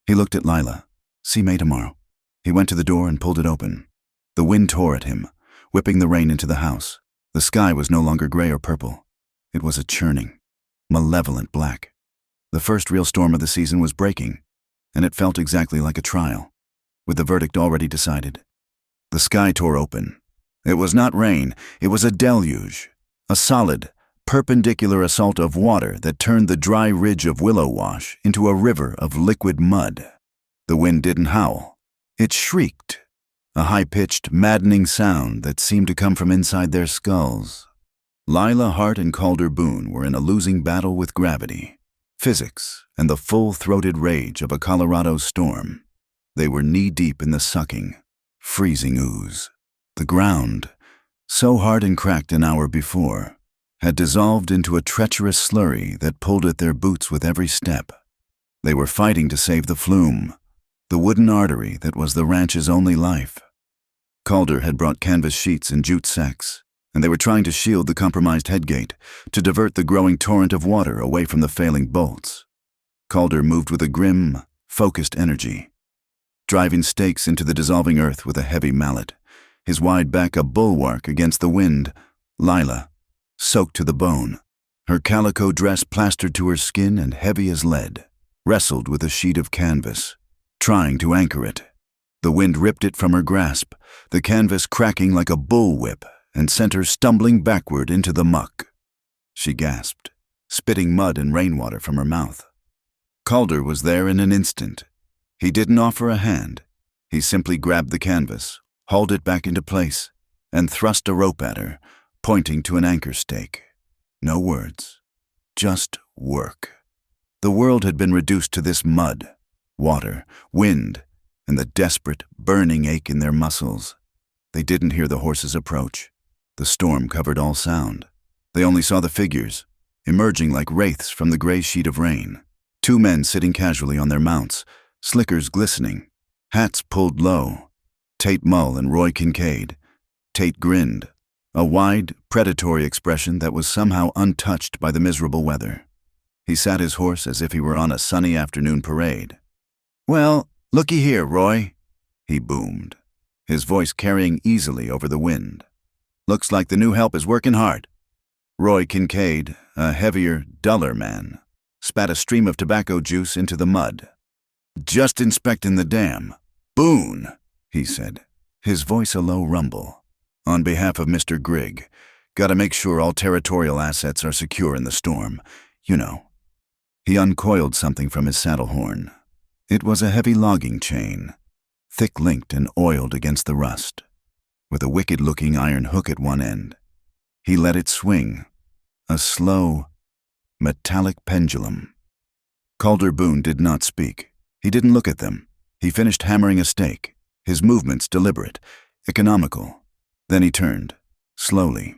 He looked at Lila. See May tomorrow. He went to the door and pulled it open. The wind tore at him, whipping the rain into the house. The sky was no longer gray or purple. It was a churning, malevolent black. The first real storm of the season was breaking, and it felt exactly like a trial, with the verdict already decided. The sky tore open. It was not rain, it was a deluge, a solid, perpendicular assault of water that turned the dry ridge of Willow Wash into a river of liquid mud. The wind didn't howl. It shrieked, a high-pitched, maddening sound that seemed to come from inside their skulls. Lila Hart and Calder Boone were in a losing battle with gravity, physics, and the full-throated rage of a Colorado storm. They were knee-deep in the sucking, freezing ooze. The ground, so hard and cracked an hour before, had dissolved into a treacherous slurry that pulled at their boots with every step. They were fighting to save the flume, the wooden artery that was the ranch's only life. Calder had brought canvas sheets and jute sacks, and they were trying to shield the compromised headgate, to divert the growing torrent of water away from the failing bolts. Calder moved with a grim, focused energy, driving stakes into the dissolving earth with a heavy mallet, his wide back a bulwark against the wind. Lila, soaked to the bone, her calico dress plastered to her skin and heavy as lead, wrestled with a sheet of canvas, trying to anchor it. The wind ripped it from her grasp, the canvas cracking like a bullwhip, and sent her stumbling backward into the muck. She gasped, spitting mud and rainwater from her mouth. Calder was there in an instant. He didn't offer a hand. He simply grabbed the canvas, hauled it back into place, and thrust a rope at her, pointing to an anchor stake. No words, just work. The world had been reduced to this mud, water, wind, and the desperate, burning ache in their muscles. They didn't hear the horses approach. The storm covered all sound. They only saw the figures, emerging like wraiths from the gray sheet of rain. Two men sitting casually on their mounts, slickers glistening, hats pulled low. Tate Mull and Roy Kincaid. Tate grinned, a wide, predatory expression that was somehow untouched by the miserable weather. He sat his horse as if he were on a sunny afternoon parade. "Well, looky here, Roy," he boomed, his voice carrying easily over the wind. "Looks like the new help is working hard." Roy Kincaid, a heavier, duller man, spat a stream of tobacco juice into the mud. "Just inspecting the dam. Boone," he said, his voice a low rumble. "On behalf of Mr. Grigg, gotta make sure all territorial assets are secure in the storm. You know." He uncoiled something from his saddle horn. It was a heavy logging chain, thick-linked and oiled against the rust, with a wicked-looking iron hook at one end. He let it swing, a slow, metallic pendulum. Collarbone did not speak. He didn't look at them. He finished hammering a stake, his movements deliberate, economical. Then he turned, slowly.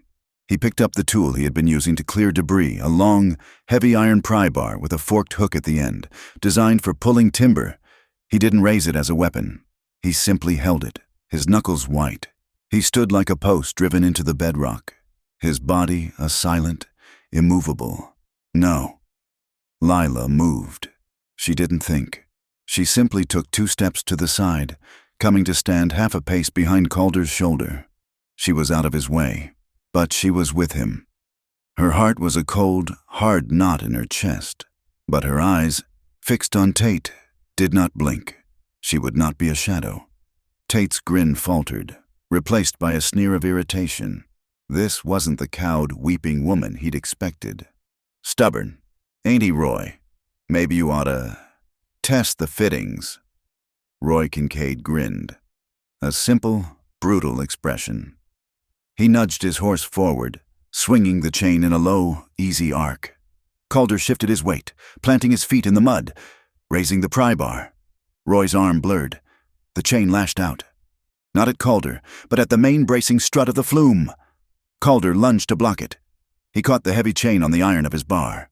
He picked up the tool he had been using to clear debris, a long, heavy iron pry bar with a forked hook at the end, designed for pulling timber. He didn't raise it as a weapon. He simply held it, his knuckles white. He stood like a post driven into the bedrock, his body a silent, immovable no. Lila moved. She didn't think. She simply took 2 steps to the side, coming to stand half a pace behind Calder's shoulder. She was out of his way, but she was with him. Her heart was a cold, hard knot in her chest, but her eyes, fixed on Tate, did not blink. She would not be a shadow. Tate's grin faltered, replaced by a sneer of irritation. This wasn't the cowed, weeping woman he'd expected. Stubborn, ain't he, Roy? Maybe you oughta test the fittings. Roy Kincaid grinned. A simple, brutal expression. He nudged his horse forward, swinging the chain in a low, easy arc. Calder shifted his weight, planting his feet in the mud, raising the pry bar. Roy's arm blurred. The chain lashed out. Not at Calder, but at the main bracing strut of the flume. Calder lunged to block it. He caught the heavy chain on the iron of his bar.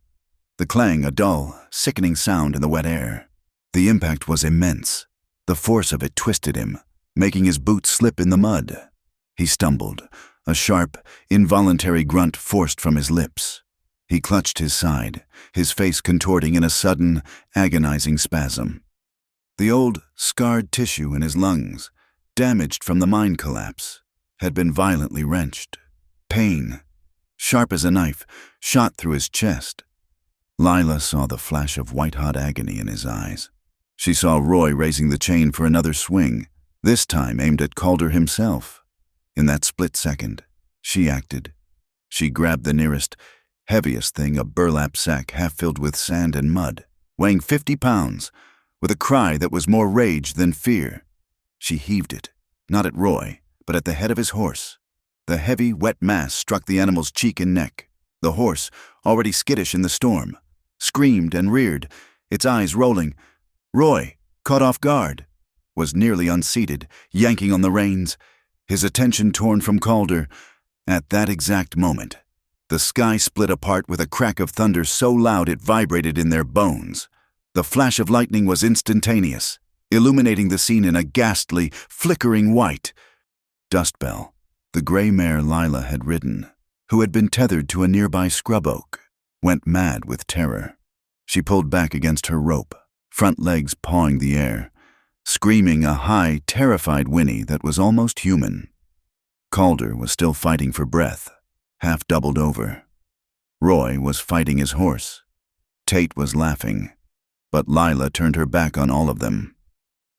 The clang, a dull, sickening sound in the wet air. The impact was immense. The force of it twisted him, making his boots slip in the mud. He stumbled, a sharp, involuntary grunt forced from his lips. He clutched his side, his face contorting in a sudden, agonizing spasm. The old, scarred tissue in his lungs, damaged from the mine collapse, had been violently wrenched. Pain, sharp as a knife, shot through his chest. Lila saw the flash of white-hot agony in his eyes. She saw Roy raising the chain for another swing, this time aimed at Calder himself. In that split second, she acted. She grabbed the nearest, heaviest thing, a burlap sack half filled with sand and mud, weighing 50 pounds, with a cry that was more rage than fear. She heaved it, not at Roy, but at the head of his horse. The heavy, wet mass struck the animal's cheek and neck. The horse, already skittish in the storm, screamed and reared, its eyes rolling. Roy, caught off guard, was nearly unseated, yanking on the reins, his attention torn from Calder. At that exact moment, the sky split apart with a crack of thunder so loud it vibrated in their bones. The flash of lightning was instantaneous, illuminating the scene in a ghastly, flickering white. Dustbell, the gray mare Lila had ridden, who had been tethered to a nearby scrub oak, went mad with terror. She pulled back against her rope, front legs pawing the air, screaming a high, terrified whinny that was almost human. Calder was still fighting for breath, half doubled over. Roy was fighting his horse. Tate was laughing, but Lila turned her back on all of them.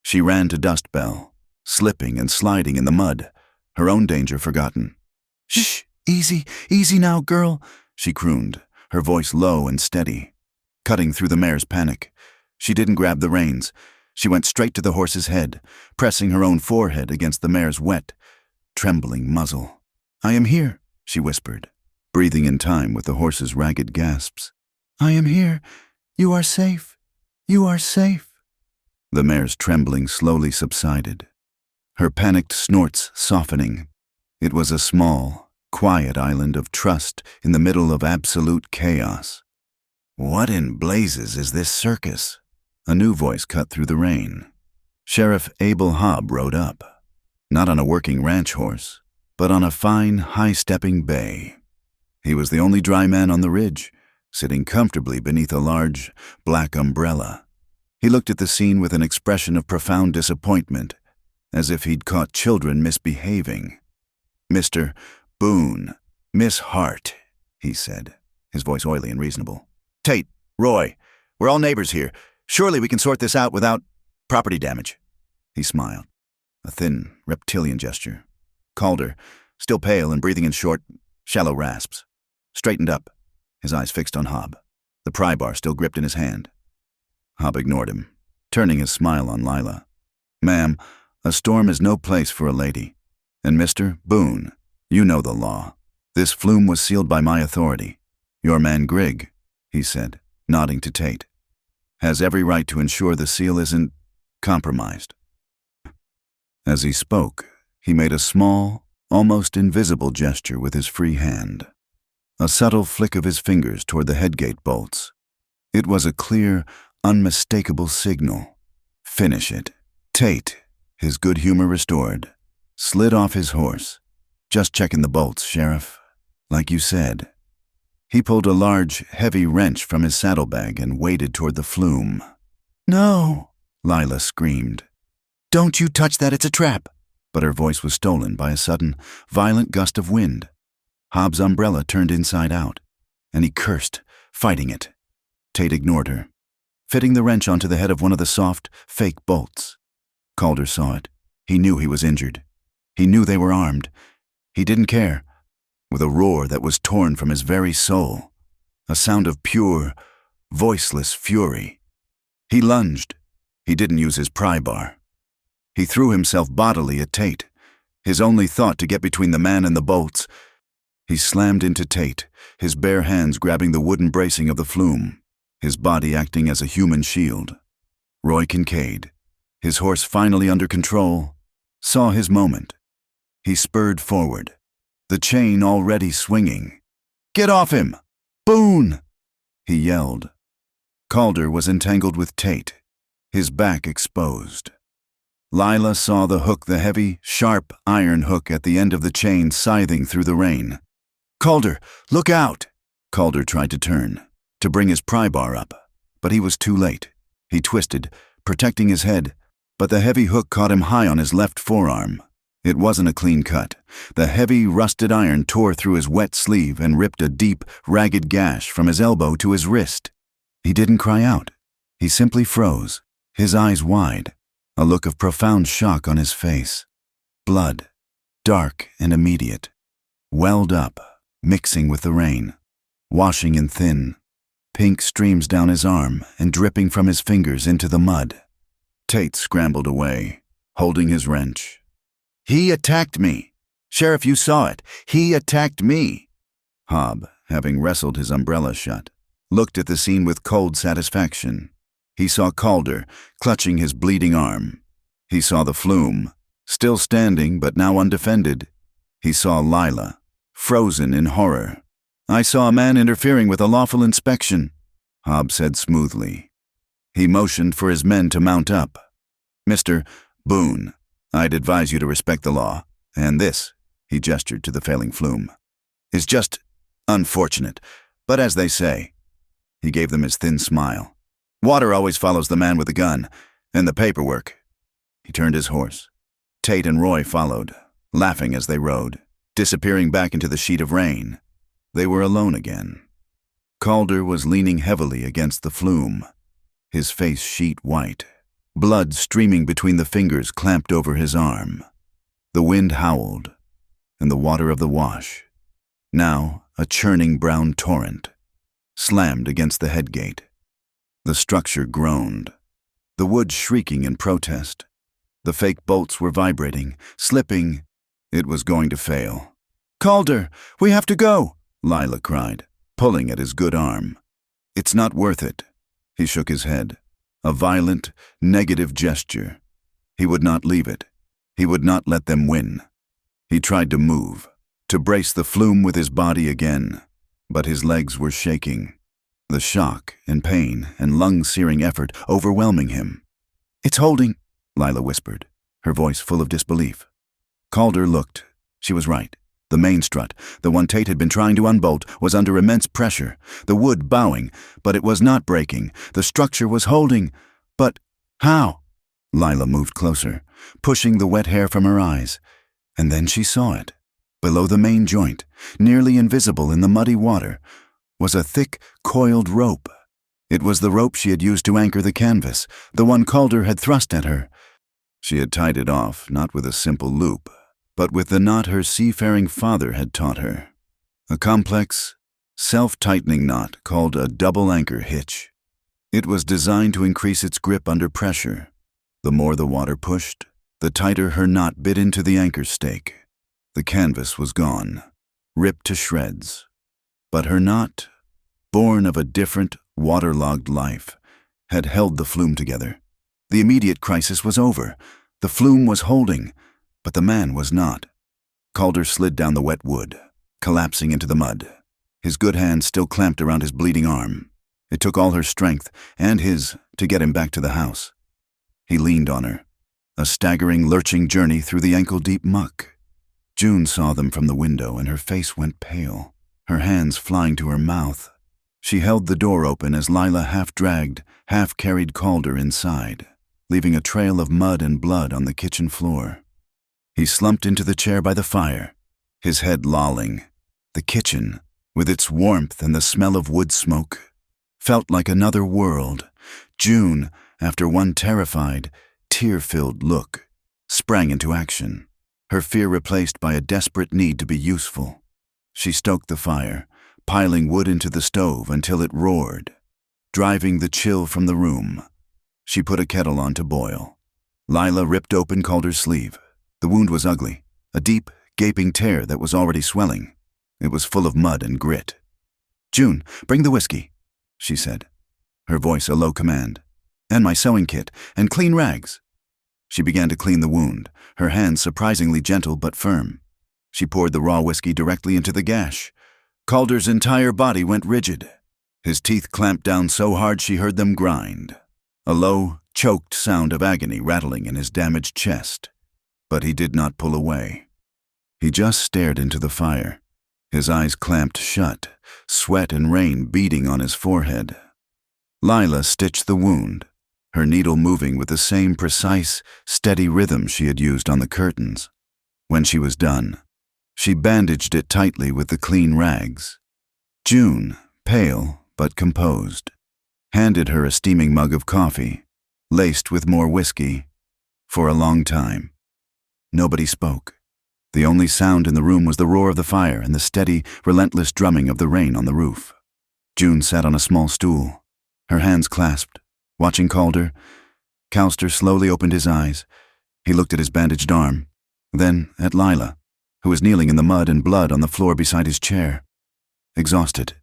She ran to Dustbell, slipping and sliding in the mud, her own danger forgotten. "Shh, easy now, girl," she crooned, her voice low and steady, cutting through the mare's panic. She didn't grab the reins. She went straight to the horse's head, pressing her own forehead against the mare's wet, trembling muzzle. "I am here," she whispered, breathing in time with the horse's ragged gasps. "I am here. You are safe. You are safe." The mare's trembling slowly subsided, her panicked snorts softening. It was a small, quiet island of trust in the middle of absolute chaos. "What in blazes is this circus?" A new voice cut through the rain. Sheriff Abel Hobb rode up, not on a working ranch horse, but on a fine, high-stepping bay. He was the only dry man on the ridge, sitting comfortably beneath a large, black umbrella. He looked at the scene with an expression of profound disappointment, as if he'd caught children misbehaving. "Mr. Boone, Miss Hart," he said, his voice oily and reasonable. "Tate, Roy, we're all neighbors here. Surely we can sort this out without property damage." He smiled, a thin, reptilian gesture. Calder, still pale and breathing in short, shallow rasps, straightened up, his eyes fixed on Hobb, the pry bar still gripped in his hand. Hobb ignored him, turning his smile on Lila. "Ma'am, A storm is no place for a lady. And Mr. Boone, you know the law. This flume was sealed by my authority. Your man Grigg, he said, nodding to Tate, has every right to ensure the seal isn't compromised. As he spoke, he made a small, almost invisible gesture with his free hand. A subtle flick of his fingers toward the headgate bolts. It was a clear, unmistakable signal. Finish it. Tate, his good humor restored, slid off his horse. Just checking the bolts, Sheriff. Like you said. He pulled a large, heavy wrench from his saddlebag and waded toward the flume. No, Lila screamed. Don't you touch that, it's a trap. But her voice was stolen by a sudden, violent gust of wind. Hobbs' umbrella turned inside out, and he cursed, fighting it. Tate ignored her, fitting the wrench onto the head of one of the soft, fake bolts. Calder saw it. He knew he was injured. He knew they were armed. He didn't care. With a roar that was torn from his very soul, a sound of pure, voiceless fury. He lunged. He didn't use his pry bar. He threw himself bodily at Tate, his only thought to get between the man and the bolts. He slammed into Tate, his bare hands grabbing the wooden bracing of the flume, his body acting as a human shield. Roy Kincaid, his horse finally under control, saw his moment. He spurred forward, the chain already swinging. Get off him! Boone! He yelled. Calder was entangled with Tate, his back exposed. Lila saw the hook, the heavy, sharp iron hook at the end of the chain scything through the rain. Calder, look out! Calder tried to turn, to bring his pry bar up, but he was too late. He twisted, protecting his head, but the heavy hook caught him high on his left forearm. It wasn't a clean cut. The heavy, rusted iron tore through his wet sleeve and ripped a deep, ragged gash from his elbow to his wrist. He didn't cry out. He simply froze, his eyes wide, a look of profound shock on his face. Blood, dark and immediate, welled up, mixing with the rain, washing in thin, pink streams down his arm and dripping from his fingers into the mud. Tate scrambled away, holding his wrench. He attacked me. Sheriff, you saw it. He attacked me. Hobb, having wrestled his umbrella shut, looked at the scene with cold satisfaction. He saw Calder, clutching his bleeding arm. He saw the flume, still standing but now undefended. He saw Lila, frozen in horror. I saw a man interfering with a lawful inspection, Hobb said smoothly. He motioned for his men to mount up. Mr. Boone, I'd advise you to respect the law, and this, he gestured to the failing flume, is just unfortunate, but as they say. He gave them his thin smile. Water always follows the man with the gun, and the paperwork. He turned his horse. Tate and Roy followed, laughing as they rode, disappearing back into the sheet of rain. They were alone again. Calder was leaning heavily against the flume, his face sheet white, blood streaming between the fingers clamped over his arm. The wind howled, and the water of the wash, now a churning brown torrent, slammed against the headgate. The structure groaned, the wood shrieking in protest. The fake bolts were vibrating, slipping. It was going to fail. Calder, we have to go, Lila cried, pulling at his good arm. It's not worth it. He shook his head, a violent, negative gesture. He would not leave it. He would not let them win. He tried to move, to brace the flume with his body again, but his legs were shaking, the shock and pain and lung-searing effort overwhelming him. It's holding, Lila whispered, her voice full of disbelief. Calder looked. She was right. The main strut, the one Tate had been trying to unbolt, was under immense pressure, the wood bowing, but it was not breaking. The structure was holding. But how? Lila moved closer, pushing the wet hair from her eyes, and then she saw it. Below the main joint, nearly invisible in the muddy water, was a thick, coiled rope. It was the rope she had used to anchor the canvas, the one Calder had thrust at her. She had tied it off, not with a simple loop, but with the knot her seafaring father had taught her. A complex, self-tightening knot called a double anchor hitch. It was designed to increase its grip under pressure. The more the water pushed, The tighter her knot bit into the anchor stake. The canvas was gone, ripped to shreds. But her knot, born of a different, waterlogged life, had held the flume together. The immediate crisis was over. The flume was holding, but the man was not. Calder slid down the wet wood, collapsing into the mud, his good hand still clamped around his bleeding arm. It took all her strength, and his, to get him back to the house. He leaned on her, a staggering, lurching journey through the ankle-deep muck. June saw them from the window, and her face went pale, her hands flying to her mouth. She held the door open as Lila half-dragged, half-carried Calder inside, leaving a trail of mud and blood on the kitchen floor. He slumped into the chair by the fire, his head lolling. The kitchen, with its warmth and the smell of wood smoke, felt like another world. June, after one terrified, tear-filled look, sprang into action, her fear replaced by a desperate need to be useful. She stoked the fire, piling wood into the stove until it roared, driving the chill from the room. She put a kettle on to boil. Lila ripped open Calder's sleeve. The wound was ugly, a deep, gaping tear that was already swelling. It was full of mud and grit. "June, bring the whiskey," she said, her voice a low command. "And my sewing kit, and clean rags." She began to clean the wound, her hands surprisingly gentle but firm. She poured the raw whiskey directly into the gash. Calder's entire body went rigid. His teeth clamped down so hard she heard them grind, a low, choked sound of agony rattling in his damaged chest. But he did not pull away. He just stared into the fire, his eyes clamped shut, sweat and rain beading on his forehead. Lila stitched the wound, her needle moving with the same precise, steady rhythm she had used on the curtains. When she was done, she bandaged it tightly with the clean rags. June, pale but composed, handed her a steaming mug of coffee, laced with more whiskey. For a long time, nobody spoke. The only sound in the room was the roar of the fire and the steady, relentless drumming of the rain on the roof. June sat on a small stool, her hands clasped, watching Calder. Calster slowly opened his eyes. He looked at his bandaged arm, then at Lila, who was kneeling in the mud and blood on the floor beside his chair. Exhausted,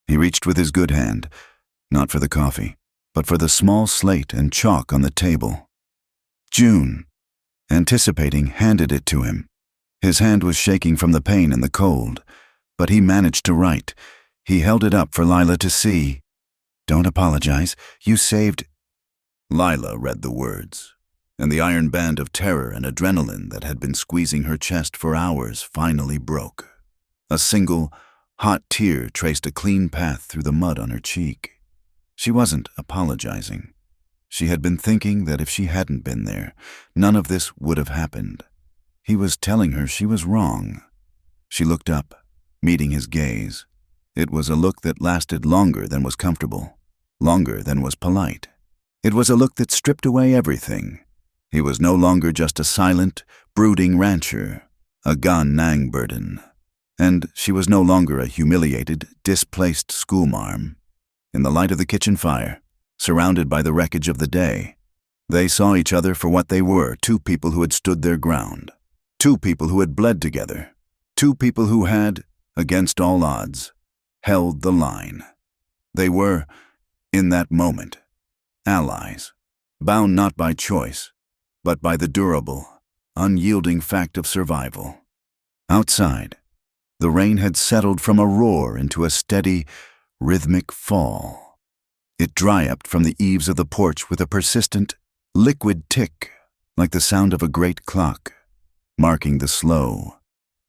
he reached with his good hand, not for the coffee, but for the small slate and chalk on the table. June, anticipating, handed it to him. His hand was shaking from the pain and the cold, but he managed to write. He held it up for Lila to see. "Don't apologize. You saved—" Lila read the words, and the iron band of terror and adrenaline that had been squeezing her chest for hours finally broke. A single, hot tear traced a clean path through the mud on her cheek. She wasn't apologizing. She had been thinking that if she hadn't been there, none of this would have happened. He was telling her she was wrong. She looked up, meeting his gaze. It was a look that lasted longer than was comfortable, longer than was polite. It was a look that stripped away everything. He was no longer just a silent, brooding rancher, a Gan Nang burden. And she was no longer a humiliated, displaced schoolmarm. In the light of the kitchen fire, surrounded by the wreckage of the day, they saw each other for what they were, two people who had stood their ground, two people who had bled together, two people who had, against all odds, held the line. They were, in that moment, allies, bound not by choice, but by the durable, unyielding fact of survival. Outside, the rain had settled from a roar into a steady, rhythmic fall. It dry-upped from the eaves of the porch with a persistent, liquid tick, like the sound of a great clock, marking the slow,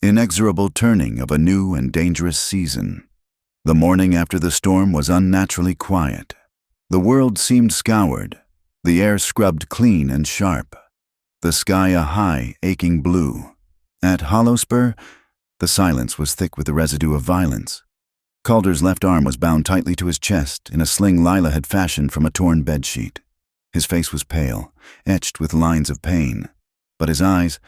inexorable turning of a new and dangerous season. The morning after the storm was unnaturally quiet. The world seemed scoured, the air scrubbed clean and sharp, the sky a high, aching blue. At Hollowspur, the silence was thick with the residue of violence. Calder's left arm was bound tightly to his chest in a sling Lila had fashioned from a torn bedsheet. His face was pale, etched with lines of pain, but his eyes,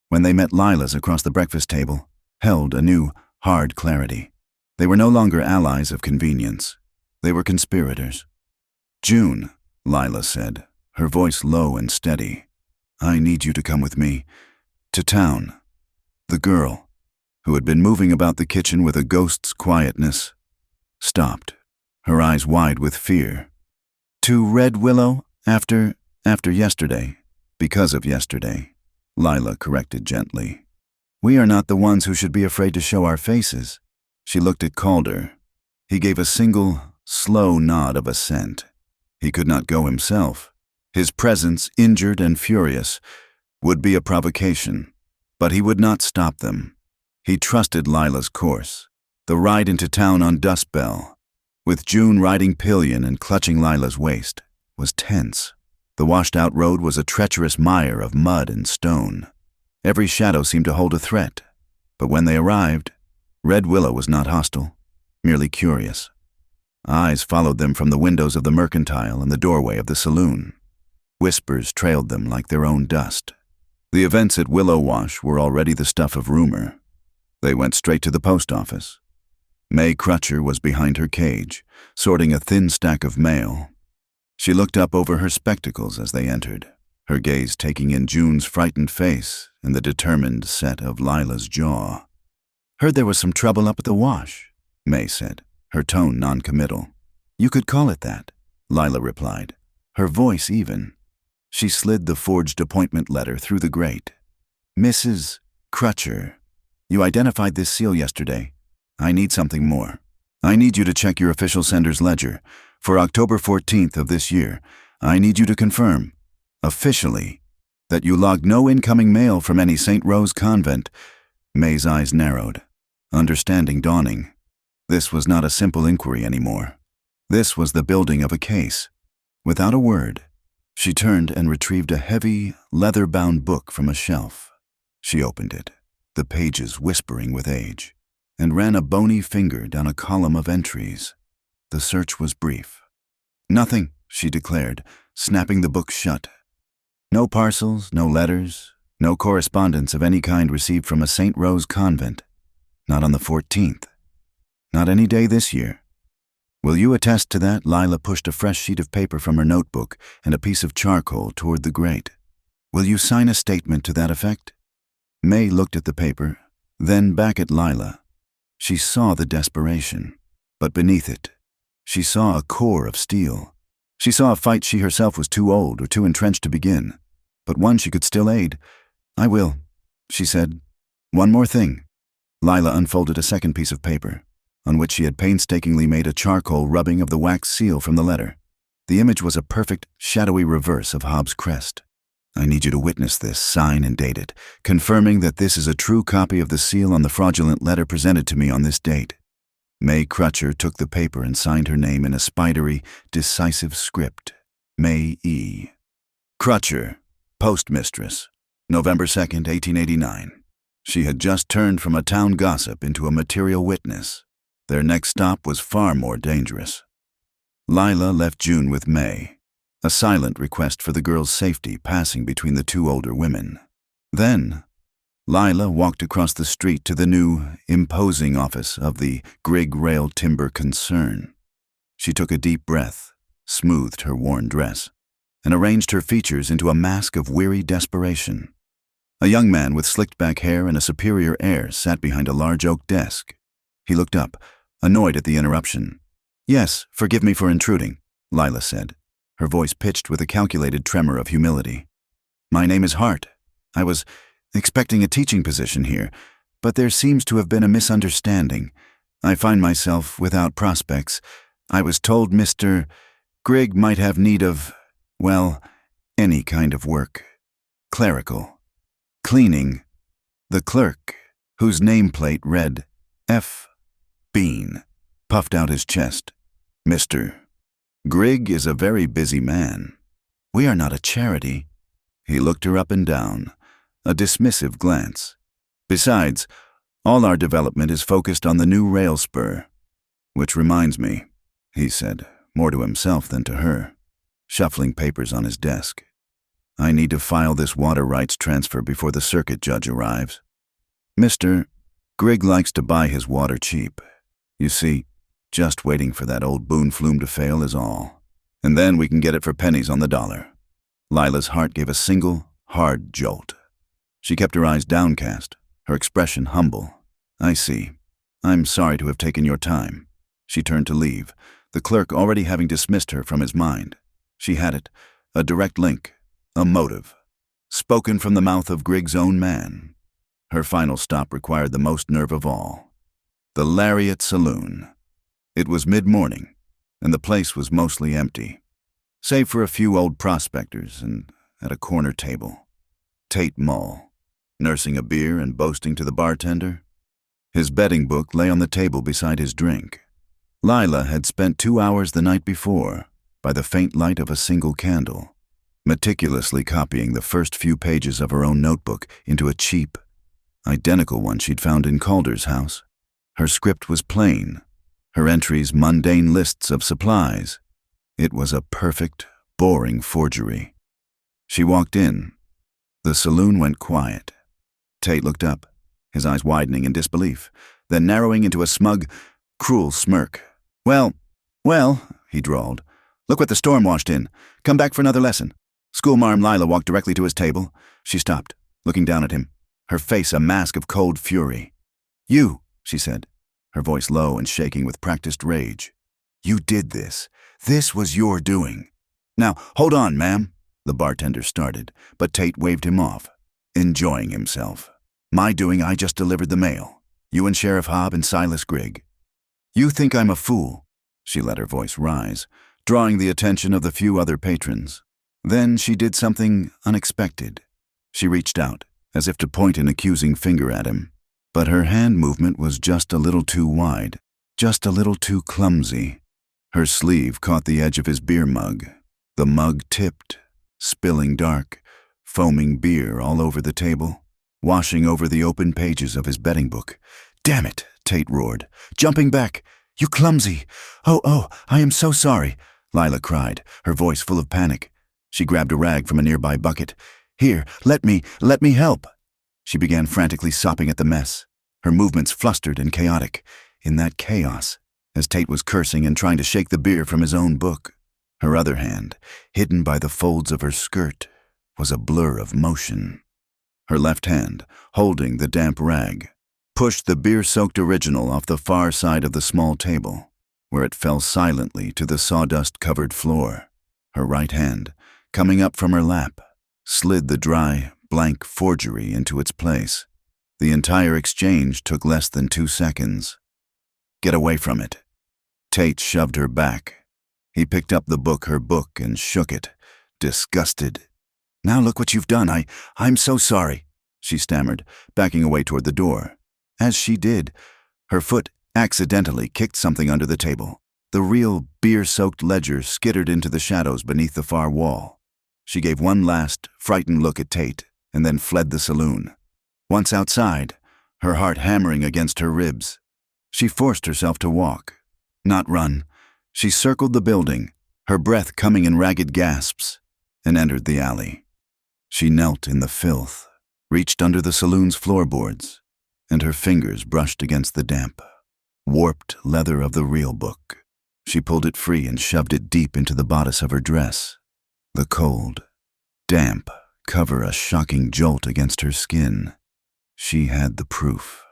when they met Lila's across the breakfast table, held a new, hard clarity. They were no longer allies of convenience. They were conspirators. "June," Lila said, her voice low and steady, I need you to come with me. To town. The girl, who had been moving about the kitchen with a ghost's quietness, stopped, her eyes wide with fear. To Red Willow after yesterday. Because of yesterday, Lila corrected gently. We are not the ones who should be afraid to show our faces. She looked at Calder. He gave a single, slow nod of assent. He could not go himself. His presence, injured and furious, would be a provocation, but he would not stop them. He trusted Lila's course. The ride into town on Dust Bell, with June riding pillion and clutching Lila's waist, was tense. The washed-out road was a treacherous mire of mud and stone. Every shadow seemed to hold a threat, but when they arrived, Red Willow was not hostile, merely curious. Eyes followed them from the windows of the mercantile and the doorway of the saloon. Whispers trailed them like their own dust. The events at Willow Wash were already the stuff of rumor. They went straight to the post office. May Crutcher was behind her cage, sorting a thin stack of mail. She looked up over her spectacles as they entered, her gaze taking in June's frightened face and the determined set of Lila's jaw. Heard there was some trouble up at the wash, May said, her tone non-committal. You could call it that, Lila replied, her voice even. She slid the forged appointment letter through the grate. Mrs. Crutcher, you identified this seal yesterday. I need something more. I need you to check your official sender's ledger. For October 14th of this year, I need you to confirm, officially, that you logged no incoming mail from any St. Rose convent. May's eyes narrowed, understanding dawning. This was not a simple inquiry anymore. This was the building of a case. Without a word, she turned and retrieved a heavy, leather-bound book from a shelf. She opened it, the pages whispering with age, and ran a bony finger down a column of entries. The search was brief. Nothing, she declared, snapping the book shut. No parcels, no letters, no correspondence of any kind received from a St. Rose convent. Not on the 14th. Not any day this year. Will you attest to that? Lila pushed a fresh sheet of paper from her notebook and a piece of charcoal toward the grate. Will you sign a statement to that effect? May looked at the paper, then back at Lila. She saw the desperation, but beneath it, she saw a core of steel. She saw a fight she herself was too old or too entrenched to begin, but one she could still aid. I will, she said. One more thing. Lila unfolded a second piece of paper, on which she had painstakingly made a charcoal rubbing of the wax seal from the letter. The image was a perfect, shadowy reverse of Hobbs' crest. I need you to witness this, sign and date it, confirming that this is a true copy of the seal on the fraudulent letter presented to me on this date. May Crutcher took the paper and signed her name in a spidery, decisive script. May E. Crutcher, postmistress, November 2nd, 1889. She had just turned from a town gossip into a material witness. Their next stop was far more dangerous. Lila left June with May, a silent request for the girl's safety passing between the two older women. Then, Lila walked across the street to the new, imposing office of the Grigg Rail Timber Concern. She took a deep breath, smoothed her worn dress, and arranged her features into a mask of weary desperation. A young man with slicked-back hair and a superior air sat behind a large oak desk. He looked up, annoyed at the interruption. Yes, forgive me for intruding, Lila said, her voice pitched with a calculated tremor of humility. My name is Hart. I was expecting a teaching position here, but there seems to have been a misunderstanding. I find myself without prospects. I was told Mr. Grigg might have need of, well, any kind of work. Clerical. Cleaning. The clerk, whose nameplate read F. Bean, puffed out his chest. Mr. Grigg is a very busy man. We are not a charity. He looked her up and down, a dismissive glance. Besides, all our development is focused on the new rail spur. Which reminds me, he said, more to himself than to her, shuffling papers on his desk. I need to file this water rights transfer before the circuit judge arrives. Mr. Grigg likes to buy his water cheap. You see, just waiting for that old Boone flume to fail is all. And then we can get it for pennies on the dollar. Lila's heart gave a single, hard jolt. She kept her eyes downcast, her expression humble. "I see. I'm sorry to have taken your time." She turned to leave, the clerk already having dismissed her from his mind. She had it, a direct link, a motive. Spoken from the mouth of Grigg's own man. Her final stop required the most nerve of all. The Lariat Saloon. It was mid-morning, and the place was mostly empty, save for a few old prospectors and at a corner table. Tate Mull, nursing a beer and boasting to the bartender. His betting book lay on the table beside his drink. Lila had spent 2 hours the night before, by the faint light of a single candle, meticulously copying the first few pages of her own notebook into a cheap, identical one she'd found in Calder's house. Her script was plain, her entries mundane lists of supplies. It was a perfect, boring forgery. She walked in. The saloon went quiet. Tate looked up, his eyes widening in disbelief, then narrowing into a smug, cruel smirk. Well, he drawled. "Look what the storm washed in. Come back for another lesson." Schoolmarm Lila walked directly to his table. She stopped, looking down at him, her face a mask of cold fury. "You," she said, her voice low and shaking with practiced rage. "You did this. This was your doing." "Now, hold on, ma'am," the bartender started, but Tate waved him off, enjoying himself. "My doing, I just delivered the mail. You and Sheriff Hobb and Silas Grigg. You think I'm a fool?" She let her voice rise, drawing the attention of the few other patrons. Then she did something unexpected. She reached out, as if to point an accusing finger at him. But her hand movement was just a little too wide, just a little too clumsy. Her sleeve caught the edge of his beer mug. The mug tipped, spilling dark, foaming beer all over the table, washing over the open pages of his betting book. "Damn it," Tate roared, jumping back. "You clumsy! Oh, I am so sorry," Lila cried, her voice full of panic. She grabbed a rag from a nearby bucket. "Here, let me help." She began frantically sopping at the mess, her movements flustered and chaotic. In that chaos, as Tate was cursing and trying to shake the beer from his own book, her other hand, hidden by the folds of her skirt, was a blur of motion. Her left hand, holding the damp rag, pushed the beer-soaked original off the far side of the small table, where it fell silently to the sawdust-covered floor. Her right hand, coming up from her lap, slid the dry, blank forgery into its place. The entire exchange took less than 2 seconds. "Get away from it." Tate shoved her back. He picked up her book, and shook it, disgusted. "Now look what you've done. I'm so sorry," she stammered, backing away toward the door. As she did, her foot accidentally kicked something under the table. The real beer-soaked ledger skittered into the shadows beneath the far wall. She gave one last, frightened look at Tate, and then fled the saloon. Once outside, her heart hammering against her ribs, she forced herself to walk, not run. She circled the building, her breath coming in ragged gasps, and entered the alley. She knelt in the filth, reached under the saloon's floorboards, and her fingers brushed against the damp, warped leather of the real book. She pulled it free and shoved it deep into the bodice of her dress. The cold, damp cover a shocking jolt against her skin. She had the proof.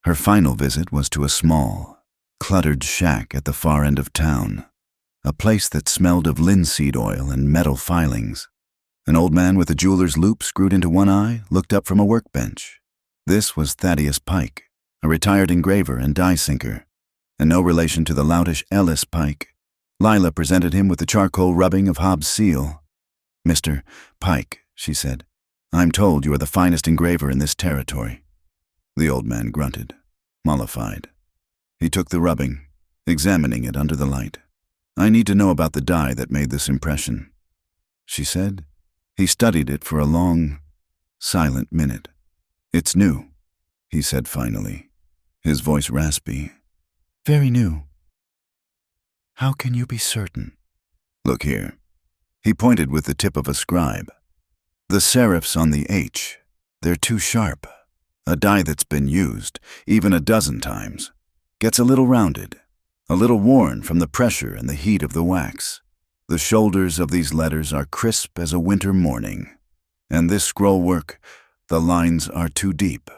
Her final visit was to a small, cluttered shack at the far end of town, a place that smelled of linseed oil and metal filings. An old man with a jeweler's loop screwed into one eye looked up from a workbench. This was Thaddeus Pike, a retired engraver and die sinker, and no relation to the loutish Ellis Pike. Lila presented him with the charcoal rubbing of Hobbs' seal. "Mr. Pike," she said, "I'm told you are the finest engraver in this territory." The old man grunted, mollified. He took the rubbing, examining it under the light. "I need to know about the die that made this impression," she said. He studied it for a long, silent minute. "It's new," he said finally, his voice raspy. "Very new. How can you be certain?" "Look here." He pointed with the tip of a scribe. "The serifs on the H, they're too sharp. A die that's been used, even a dozen times, gets a little rounded, a little worn from the pressure and the heat of the wax. The shoulders of these letters are crisp as a winter morning. And this scroll work, the lines are too deep.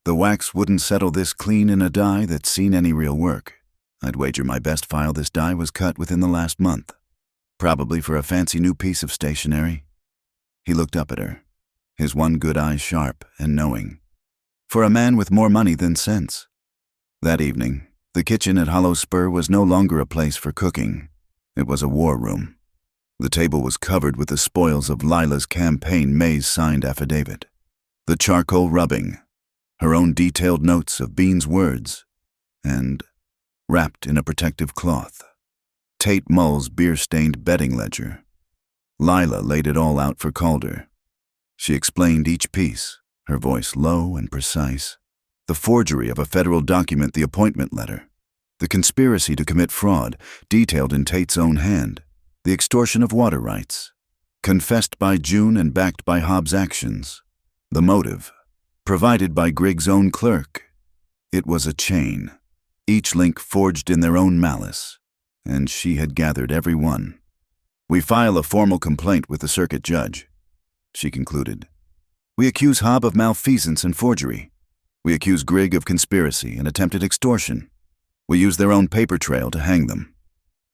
The wax wouldn't settle this clean in a die that's seen any real work. I'd wager my best file this die was cut within the last month. Probably for a fancy new piece of stationery. He looked up at her, his one good eye sharp and knowing. For a man with more money than sense. That evening, the kitchen at Hollow Spur was no longer a place for cooking. It was a war room. The table was covered with the spoils of Lila's campaign May's signed affidavit. The charcoal rubbing, her own detailed notes of Bean's words, and, wrapped in a protective cloth, Tate Mull's beer-stained betting ledger. Lila laid it all out for Calder. She explained each piece, her voice low and precise. The forgery of a federal document, the appointment letter. The conspiracy to commit fraud, detailed in Tate's own hand. The extortion of water rights, confessed by June and backed by Hobbs' actions. The motive, provided by Griggs' own clerk. It was a chain, each link forged in their own malice, and she had gathered every one. We file a formal complaint with the circuit judge, she concluded. We accuse Hobb of malfeasance and forgery. We accuse Grigg of conspiracy and attempted extortion. We use their own paper trail to hang them.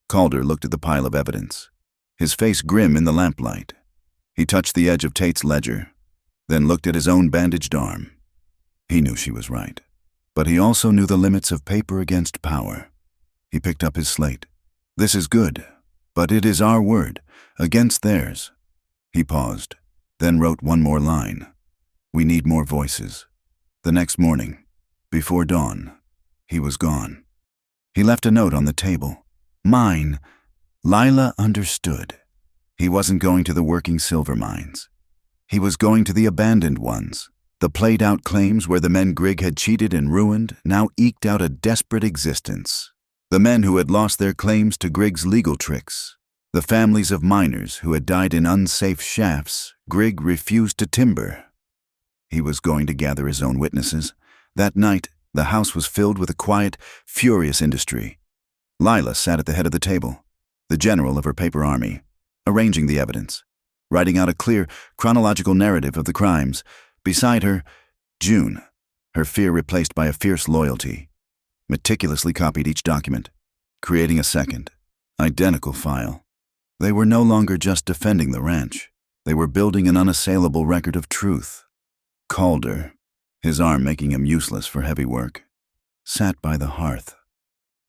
Calder looked at the pile of evidence, his face grim in the lamplight. He touched the edge of Tate's ledger, then looked at his own bandaged arm. He knew she was right, but he also knew the limits of paper against power. He picked up his slate. This is good, but it is our word, against theirs. He paused, then wrote one more line. We need more voices. The next morning, before dawn, he was gone. He left a note on the table. Mine. Lila understood. He wasn't going to the working silver mines. He was going to the abandoned ones, the played-out claims where the men Grigg had cheated and ruined now eked out a desperate existence. The men who had lost their claims to Grigg's legal tricks. The families of miners who had died in unsafe shafts Grigg refused to timber. He was going to gather his own witnesses. That night, the house was filled with a quiet, furious industry. Lila sat at the head of the table, the general of her paper army, arranging the evidence, writing out a clear, chronological narrative of the crimes. Beside her, June, her fear replaced by a fierce loyalty, meticulously copied each document, creating a second, identical file. They were no longer just defending the ranch. They were building an unassailable record of truth. Calder, his arm making him useless for heavy work, sat by the hearth.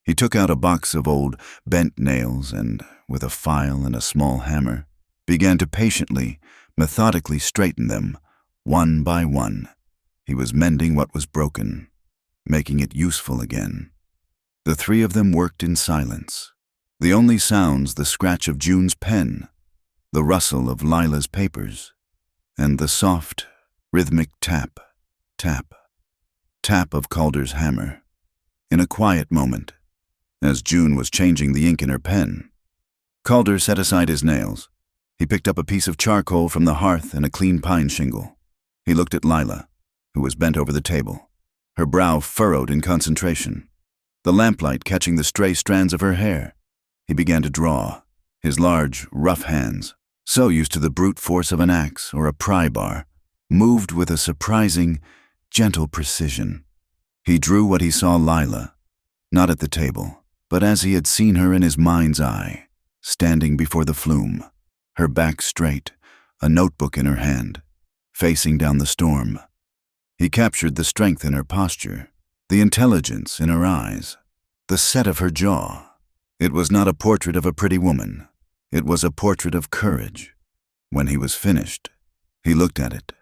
He took out a box of old, bent nails and, with a file and a small hammer, began to patiently, methodically straighten them, one by one. He was mending what was broken, making it useful again. The three of them worked in silence. The only sounds the scratch of June's pen, the rustle of Lila's papers, and the soft, rhythmic tap, tap, tap of Calder's hammer. In a quiet moment, as June was changing the ink in her pen, Calder set aside his nails. He picked up a piece of charcoal from the hearth and a clean pine shingle. He looked at Lila, who was bent over the table, her brow furrowed in concentration, the lamplight catching the stray strands of her hair. He began to draw, his large, rough hands, so used to the brute force of an axe or a pry bar, moved with a surprising, gentle precision. He drew what he saw Lila, not at the table, but as he had seen her in his mind's eye, standing before the flume, her back straight, a notebook in her hand, facing down the storm. He captured the strength in her posture, the intelligence in her eyes, the set of her jaw. It was not a portrait of a pretty woman. It was a portrait of courage. When he was finished, he looked at it,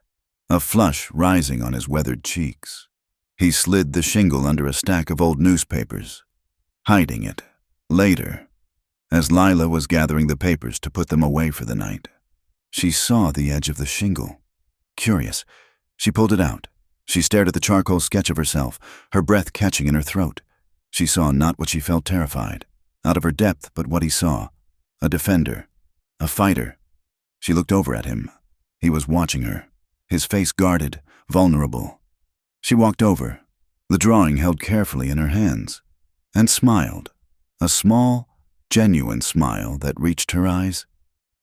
a flush rising on his weathered cheeks. He slid the shingle under a stack of old newspapers, hiding it. Later, as Lila was gathering the papers to put them away for the night, she saw the edge of the shingle. Curious, she pulled it out. She stared at the charcoal sketch of herself, her breath catching in her throat. She saw not what she felt terrified, out of her depth, but what he saw. A defender, a fighter. She looked over at him. He was watching her, his face guarded, vulnerable. She walked over, the drawing held carefully in her hands, and smiled, a small, genuine smile that reached her eyes.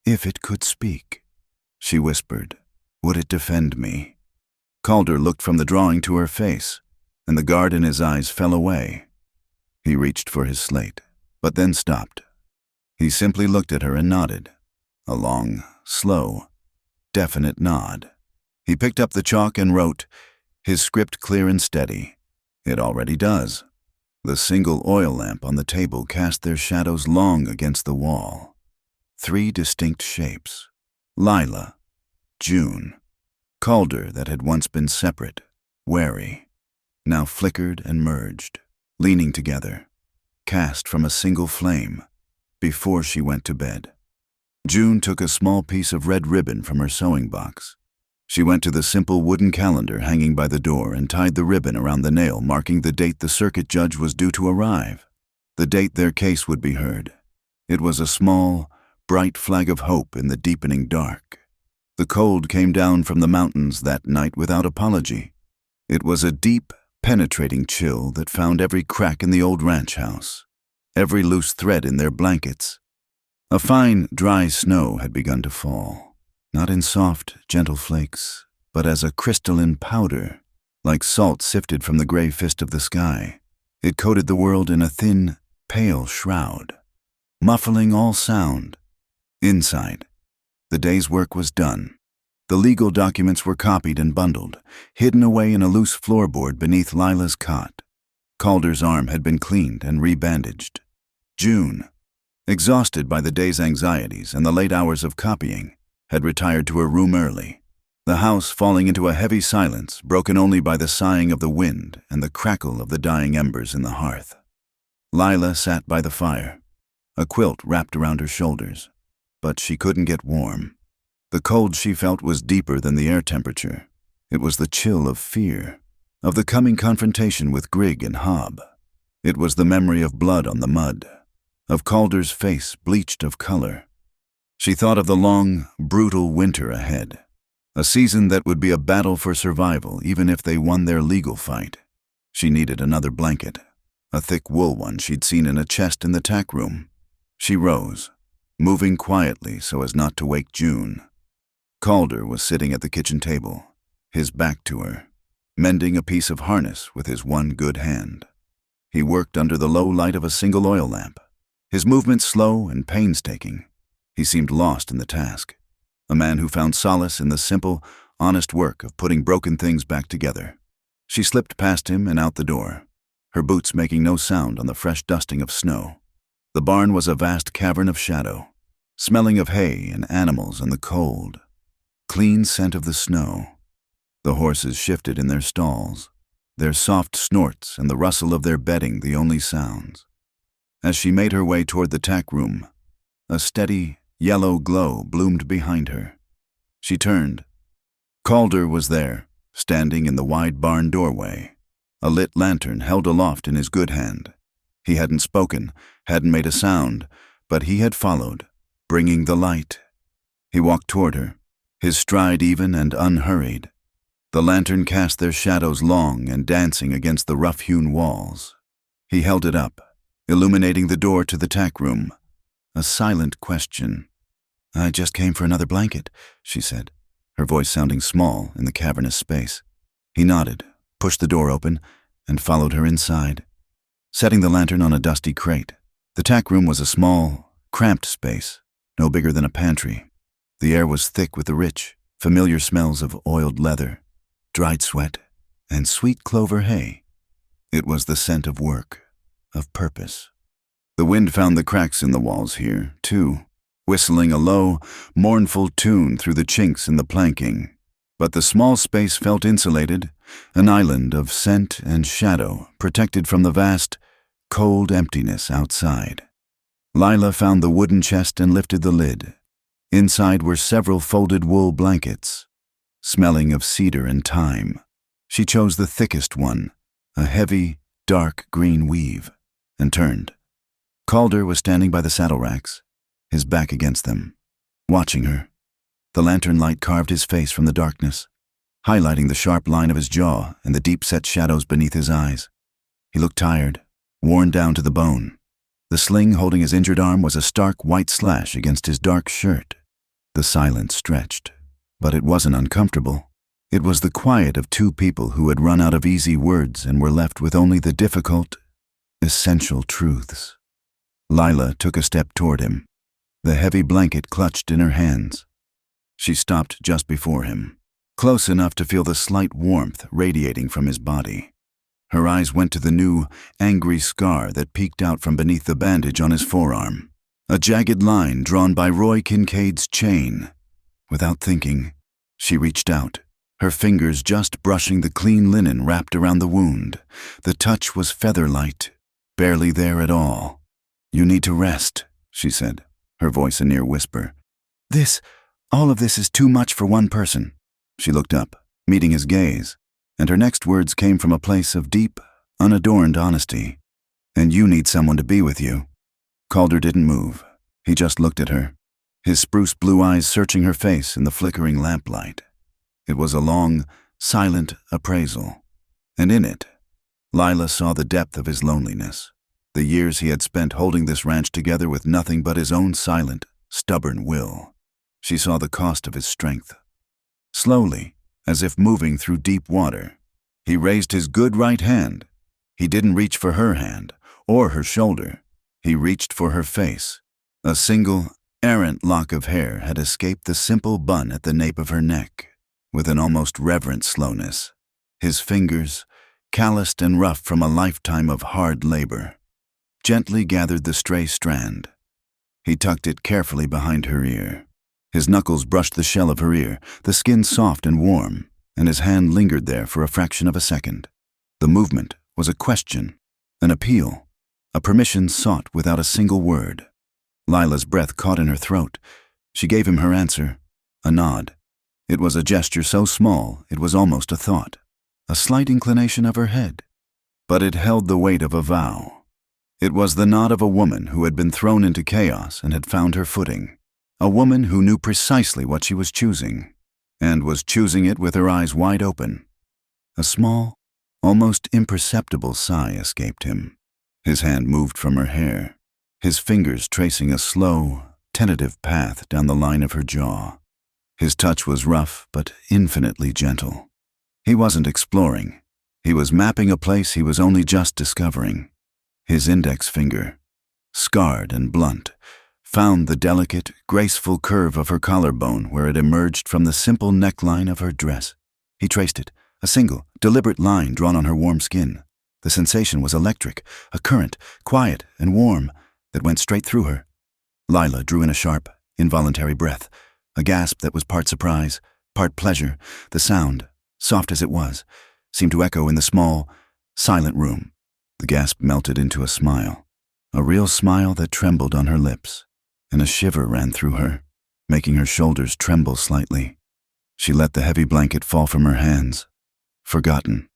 If it could speak, she whispered. Would it defend me? Calder looked from the drawing to her face, and the guard in his eyes fell away. He reached for his slate, but then stopped. He simply looked at her and nodded. A long, slow, definite nod. He picked up the chalk and wrote, his script clear and steady. It already does. The single oil lamp on the table cast their shadows long against the wall. 3 distinct shapes. Lila, June, Calder that had once been separate, wary, now flickered and merged, leaning together, cast from a single flame, before she went to bed. June took a small piece of red ribbon from her sewing box. She went to the simple wooden calendar hanging by the door and tied the ribbon around the nail marking the date the circuit judge was due to arrive, the date their case would be heard. It was a small, bright flag of hope in the deepening dark. The cold came down from the mountains that night without apology. It was a deep, penetrating chill that found every crack in the old ranch house, every loose thread in their blankets. A fine, dry snow had begun to fall, not in soft, gentle flakes, but as a crystalline powder, like salt sifted from the gray fist of the sky. It coated the world in a thin, pale shroud, muffling all sound. Inside, the day's work was done. The legal documents were copied and bundled, hidden away in a loose floorboard beneath Lila's cot. Calder's arm had been cleaned and rebandaged. June, exhausted by the day's anxieties and the late hours of copying, had retired to her room early, the house falling into a heavy silence broken only by the sighing of the wind and the crackle of the dying embers in the hearth. Lila sat by the fire, a quilt wrapped around her shoulders, but she couldn't get warm. The cold she felt was deeper than the air temperature. It was the chill of fear, of the coming confrontation with Grigg and Hob. It was the memory of blood on the mud, of Calder's face bleached of color. She thought of the long, brutal winter ahead, a season that would be a battle for survival even if they won their legal fight. She needed another blanket, a thick wool one she'd seen in a chest in the tack room. She rose, moving quietly so as not to wake June. Calder was sitting at the kitchen table, his back to her, mending a piece of harness with his one good hand. He worked under the low light of a single oil lamp, his movements slow and painstaking. He seemed lost in the task, a man who found solace in the simple, honest work of putting broken things back together. She slipped past him and out the door, her boots making no sound on the fresh dusting of snow. The barn was a vast cavern of shadow, smelling of hay and animals and the cold, clean scent of the snow. The horses shifted in their stalls, their soft snorts and the rustle of their bedding the only sounds. As she made her way toward the tack room, a steady, yellow glow bloomed behind her. She turned. Calder was there, standing in the wide barn doorway, a lit lantern held aloft in his good hand. He hadn't spoken, hadn't made a sound, but he had followed, bringing the light. He walked toward her, his stride even and unhurried. The lantern cast their shadows long and dancing against the rough-hewn walls. He held it up, illuminating the door to the tack room. A silent question. "I just came for another blanket," she said, her voice sounding small in the cavernous space. He nodded, pushed the door open, and followed her inside. Setting the lantern on a dusty crate, the tack room was a small, cramped space, no bigger than a pantry. The air was thick with the rich, familiar smells of oiled leather, dried sweat, and sweet clover hay. It was the scent of work, of purpose. The wind found the cracks in the walls here, too, whistling a low, mournful tune through the chinks in the planking. But the small space felt insulated, an island of scent and shadow protected from the vast, cold emptiness outside. Lila found the wooden chest and lifted the lid. Inside were several folded wool blankets, smelling of cedar and thyme. She chose the thickest one, a heavy, dark green weave, and turned. Calder was standing by the saddle racks, his back against them, watching her. The lantern light carved his face from the darkness, highlighting the sharp line of his jaw and the deep-set shadows beneath his eyes. He looked tired, worn down to the bone. The sling holding his injured arm was a stark white slash against his dark shirt. The silence stretched, But it wasn't uncomfortable. It was the quiet of two people who had run out of easy words and were left with only the difficult, essential truths. Lila took a step toward him, the heavy blanket clutched in her hands. She stopped just before him, close enough to feel the slight warmth radiating from his body. Her eyes went to the new, angry scar that peeked out from beneath the bandage on his forearm, a jagged line drawn by Roy Kincaid's chain. Without thinking, she reached out, her fingers just brushing the clean linen wrapped around the wound. The touch was feather-light, barely there at all. "You need to rest," she said, her voice a near whisper. All of this is too much for one person." She looked up, meeting his gaze, and her next words came from a place of deep, unadorned honesty. "And you need someone to be with you." Calder didn't move. He just looked at her, his spruce blue eyes searching her face in the flickering lamplight. It was a long, silent appraisal, and in it, Lila saw the depth of his loneliness, the years he had spent holding this ranch together with nothing but his own silent, stubborn will. She saw the cost of his strength. Slowly, as if moving through deep water, he raised his good right hand. He didn't reach for her hand or her shoulder. He reached for her face. A single, errant lock of hair had escaped the simple bun at the nape of her neck. With an almost reverent slowness, his fingers, calloused and rough from a lifetime of hard labor, gently gathered the stray strand. He tucked it carefully behind her ear. His knuckles brushed the shell of her ear, the skin soft and warm, and his hand lingered there for a fraction of a second. The movement was a question, an appeal, a permission sought without a single word. Lila's breath caught in her throat. She gave him her answer, a nod. It was a gesture so small it was almost a thought, a slight inclination of her head. But it held the weight of a vow. It was the nod of a woman who had been thrown into chaos and had found her footing. A woman who knew precisely what she was choosing, and was choosing it with her eyes wide open. A small, almost imperceptible sigh escaped him. His hand moved from her hair, his fingers tracing a slow, tentative path down the line of her jaw. His touch was rough but infinitely gentle. He wasn't exploring. He was mapping a place he was only just discovering. His index finger, scarred and blunt, found the delicate, graceful curve of her collarbone where it emerged from the simple neckline of her dress. He traced it, a single, deliberate line drawn on her warm skin. The sensation was electric, a current, quiet and warm, that went straight through her. Lila drew in a sharp, involuntary breath, a gasp that was part surprise, part pleasure. The sound, soft as it was, seemed to echo in the small, silent room. The gasp melted into a smile, a real smile that trembled on her lips, and a shiver ran through her, making her shoulders tremble slightly. She let the heavy blanket fall from her hands, forgotten,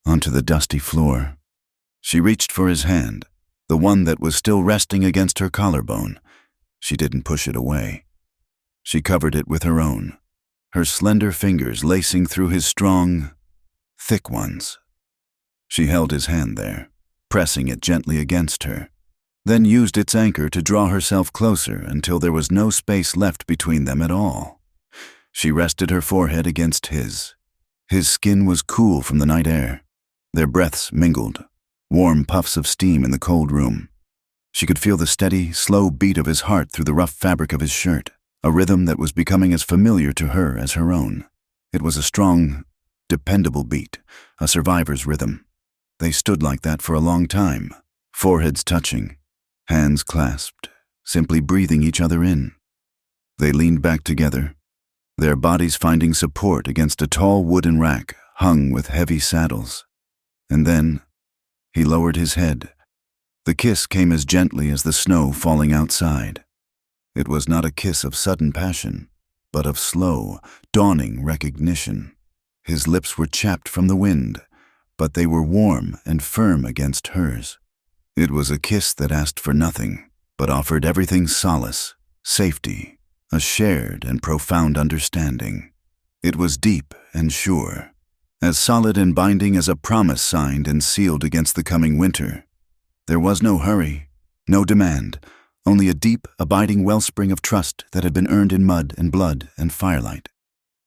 onto the dusty floor. She reached for his hand, the one that was still resting against her collarbone. She didn't push it away. She covered it with her own, her slender fingers lacing through his strong, thick ones. She held his hand there, pressing it gently against her, then used its anchor to draw herself closer until there was no space left between them at all. She rested her forehead against his. His skin was cool from the night air. Their breaths mingled, warm puffs of steam in the cold room. She could feel the steady, slow beat of his heart through the rough fabric of his shirt, a rhythm that was becoming as familiar to her as her own. It was a strong, dependable beat, a survivor's rhythm. They stood like that for a long time, foreheads touching, hands clasped, simply breathing each other in. They leaned back together, their bodies finding support against a tall wooden rack hung with heavy saddles. And then, he lowered his head. The kiss came as gently as the snow falling outside. It was not a kiss of sudden passion, but of slow, dawning recognition. His lips were chapped from the wind, but they were warm and firm against hers. It was a kiss that asked for nothing, but offered everything: solace, safety, a shared and profound understanding. It was deep and sure, as solid and binding as a promise signed and sealed against the coming winter. There was no hurry, no demand, only a deep, abiding wellspring of trust that had been earned in mud and blood and firelight.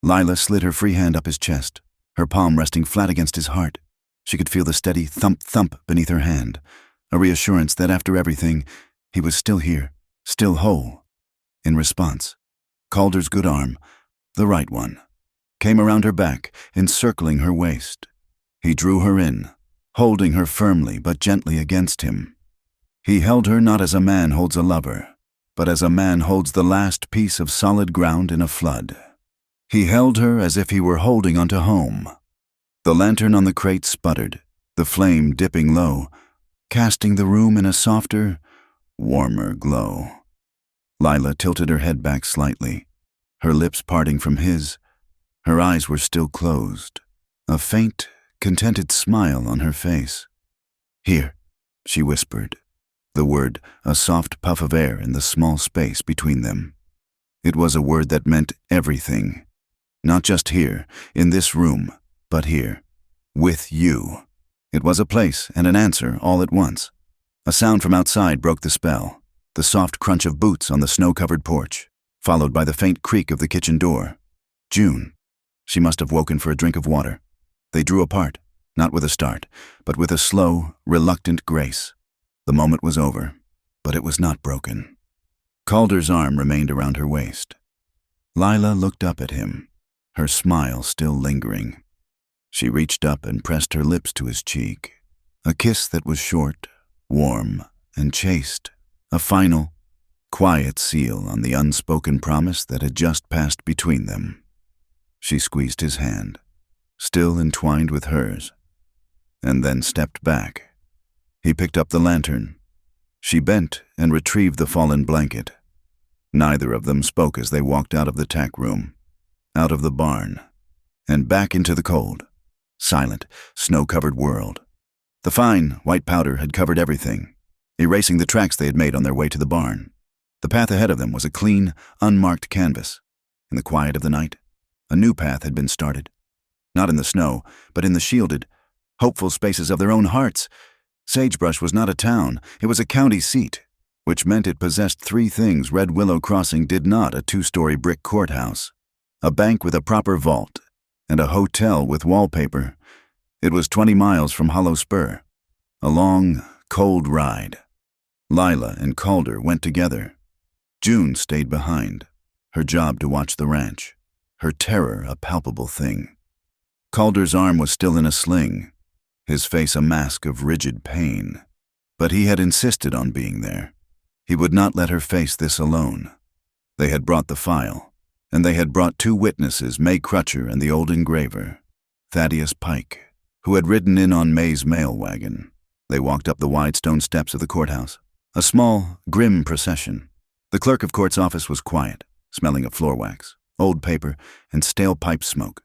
Lila slid her free hand up his chest, her palm resting flat against his heart. She could feel the steady thump-thump beneath her hand, a reassurance that after everything, he was still here, still whole. In response, Calder's good arm, the right one, came around her back, encircling her waist. He drew her in, holding her firmly but gently against him. He held her not as a man holds a lover, but as a man holds the last piece of solid ground in a flood. He held her as if he were holding onto home. The lantern on the crate sputtered, the flame dipping low, casting the room in a softer, warmer glow. Lila tilted her head back slightly, her lips parting from his. Her eyes were still closed, a faint, contented smile on her face. "Here," she whispered, the word a soft puff of air in the small space between them. It was a word that meant everything. Not just here, in this room, but here, with you. It was a place and an answer all at once. A sound from outside broke the spell, the soft crunch of boots on the snow-covered porch, followed by the faint creak of the kitchen door. June. She must have woken for a drink of water. They drew apart, not with a start, but with a slow, reluctant grace. The moment was over, but it was not broken. Calder's arm remained around her waist. Lila looked up at him, her smile still lingering. She reached up and pressed her lips to his cheek, a kiss that was short, warm, and chaste, a final, quiet seal on the unspoken promise that had just passed between them. She squeezed his hand, still entwined with hers, and then stepped back. He picked up the lantern. She bent and retrieved the fallen blanket. Neither of them spoke as they walked out of the tack room, out of the barn, and back into the cold, silent, snow-covered world. The fine, white powder had covered everything, erasing the tracks they had made on their way to the barn. The path ahead of them was a clean, unmarked canvas. In the quiet of the night, a new path had been started. Not in the snow, but in the shielded, hopeful spaces of their own hearts. Sagebrush was not a town, it was a county seat, which meant it possessed three things Red Willow Crossing did not: a 2-story brick courthouse, a bank with a proper vault, and a hotel with wallpaper. It was 20 miles from Hollow Spur, a long, cold ride. Lila and Calder went together. June stayed behind, her job to watch the ranch, her terror a palpable thing. Calder's arm was still in a sling, his face a mask of rigid pain. But he had insisted on being there. He would not let her face this alone. They had brought the file, and they had brought 2 witnesses, May Crutcher and the old engraver, Thaddeus Pike, who had ridden in on May's mail wagon. They walked up the wide stone steps of the courthouse, a small, grim procession. The clerk of court's office was quiet, smelling of floor wax, old paper, and stale pipe smoke.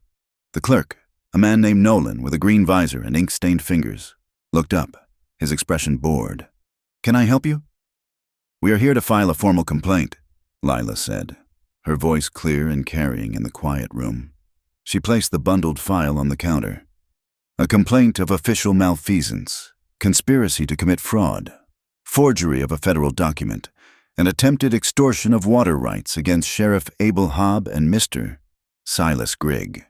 The clerk, a man named Nolan with a green visor and ink-stained fingers, looked up, his expression bored. "Can I help you?" "We are here to file a formal complaint," Lila said, her voice clear and carrying in the quiet room. She placed the bundled file on the counter. "A complaint of official malfeasance, conspiracy to commit fraud, forgery of a federal document, and attempted extortion of water rights against Sheriff Abel Hobb and Mr. Silas Grigg."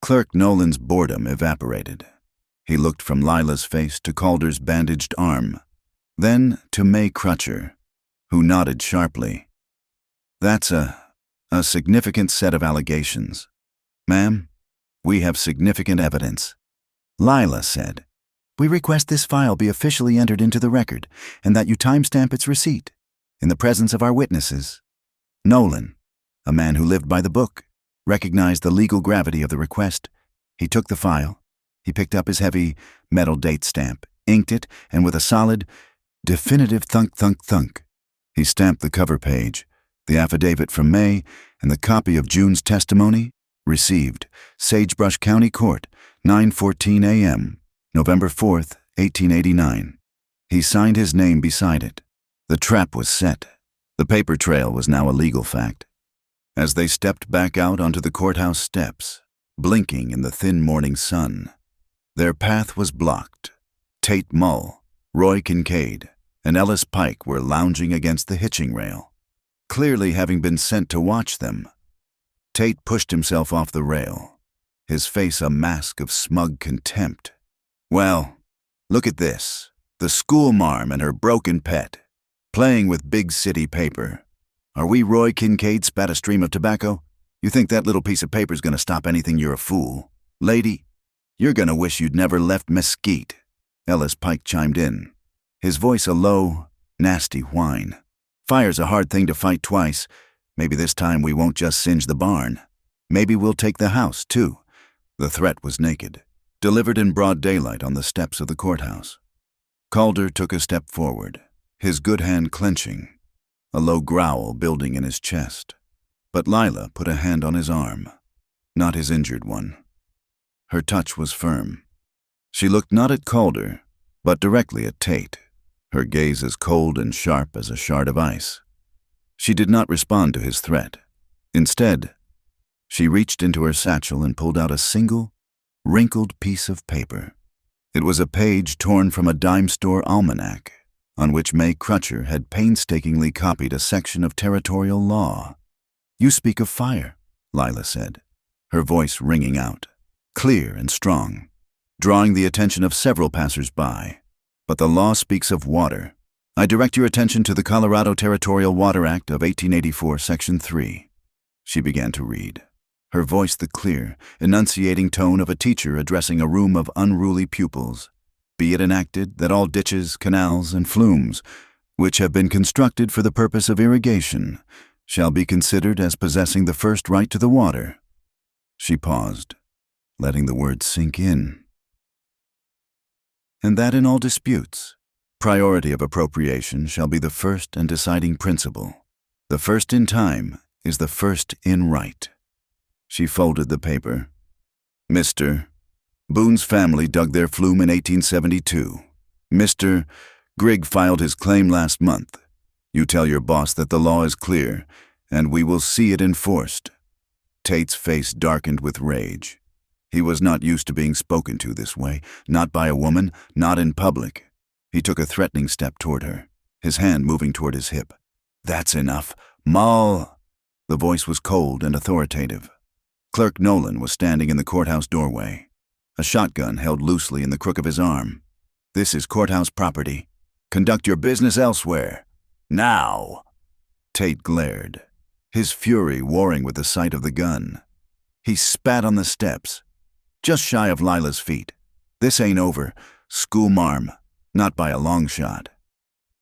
Clerk Nolan's boredom evaporated. He looked from Lila's face to Calder's bandaged arm, then to May Crutcher, who nodded sharply. "That's a significant set of allegations. Ma'am, we have significant evidence." Lila said, "We request this file be officially entered into the record and that you timestamp its receipt, in the presence of our witnesses." Nolan, a man who lived by the book, recognized the legal gravity of the request. He took the file. He picked up his heavy metal date stamp, inked it, and with a solid, definitive thunk, he stamped the cover page, the affidavit from May, and the copy of June's testimony, received, Sagebrush County Court, 9:14 a.m., November 4th, 1889. He signed his name beside it. The trap was set. The paper trail was now a legal fact. As they stepped back out onto the courthouse steps, blinking in the thin morning sun, their path was blocked. Tate Mull, Roy Kincaid, and Ellis Pike were lounging against the hitching rail, clearly having been sent to watch them. Tate pushed himself off the rail, his face a mask of smug contempt. Well, look at this. The school marm and her broken pet, playing with big city paper. Are we Roy Kincaid spat a stream of tobacco? You think that little piece of paper's gonna stop anything? You're a fool. Lady, you're gonna wish you'd never left Mesquite. Ellis Pike chimed in, his voice a low, nasty whine. Fire's a hard thing to fight twice. Maybe this time we won't just singe the barn. Maybe we'll take the house, too. The threat was naked, delivered in broad daylight on the steps of the courthouse. Calder took a step forward, his good hand clenching, a low growl building in his chest. But Lila put a hand on his arm, not his injured one. Her touch was firm. She looked not at Calder, but directly at Tate, her gaze as cold and sharp as a shard of ice. She did not respond to his threat. Instead, she reached into her satchel and pulled out a single, wrinkled piece of paper. It was a page torn from a dime store almanac, on which May Crutcher had painstakingly copied a section of territorial law. "You speak of fire," Lila said, her voice ringing out, clear and strong, drawing the attention of several passers-by. "But the law speaks of water. I direct your attention to the Colorado Territorial Water Act of 1884, Section 3. She began to read, her voice the clear, enunciating tone of a teacher addressing a room of unruly pupils. "Be it enacted that all ditches, canals, and flumes, which have been constructed for the purpose of irrigation, shall be considered as possessing the first right to the water." She paused, letting the words sink in. "And that in all disputes, priority of appropriation shall be the first and deciding principle. The first in time is the first in right." She folded the paper. "Mr. Boone's family dug their flume in 1872. Mr. Grigg filed his claim last month. You tell your boss that the law is clear, and we will see it enforced." Tate's face darkened with rage. He was not used to being spoken to this way, not by a woman, not in public. He took a threatening step toward her, his hand moving toward his hip. "That's enough. Mull!" The voice was cold and authoritative. Clerk Nolan was standing in the courthouse doorway, a shotgun held loosely in the crook of his arm. "This is courthouse property. Conduct your business elsewhere. Now!" Tate glared, his fury warring with the sight of the gun. He spat on the steps, just shy of Lila's feet. "This ain't over, school marm, not by a long shot."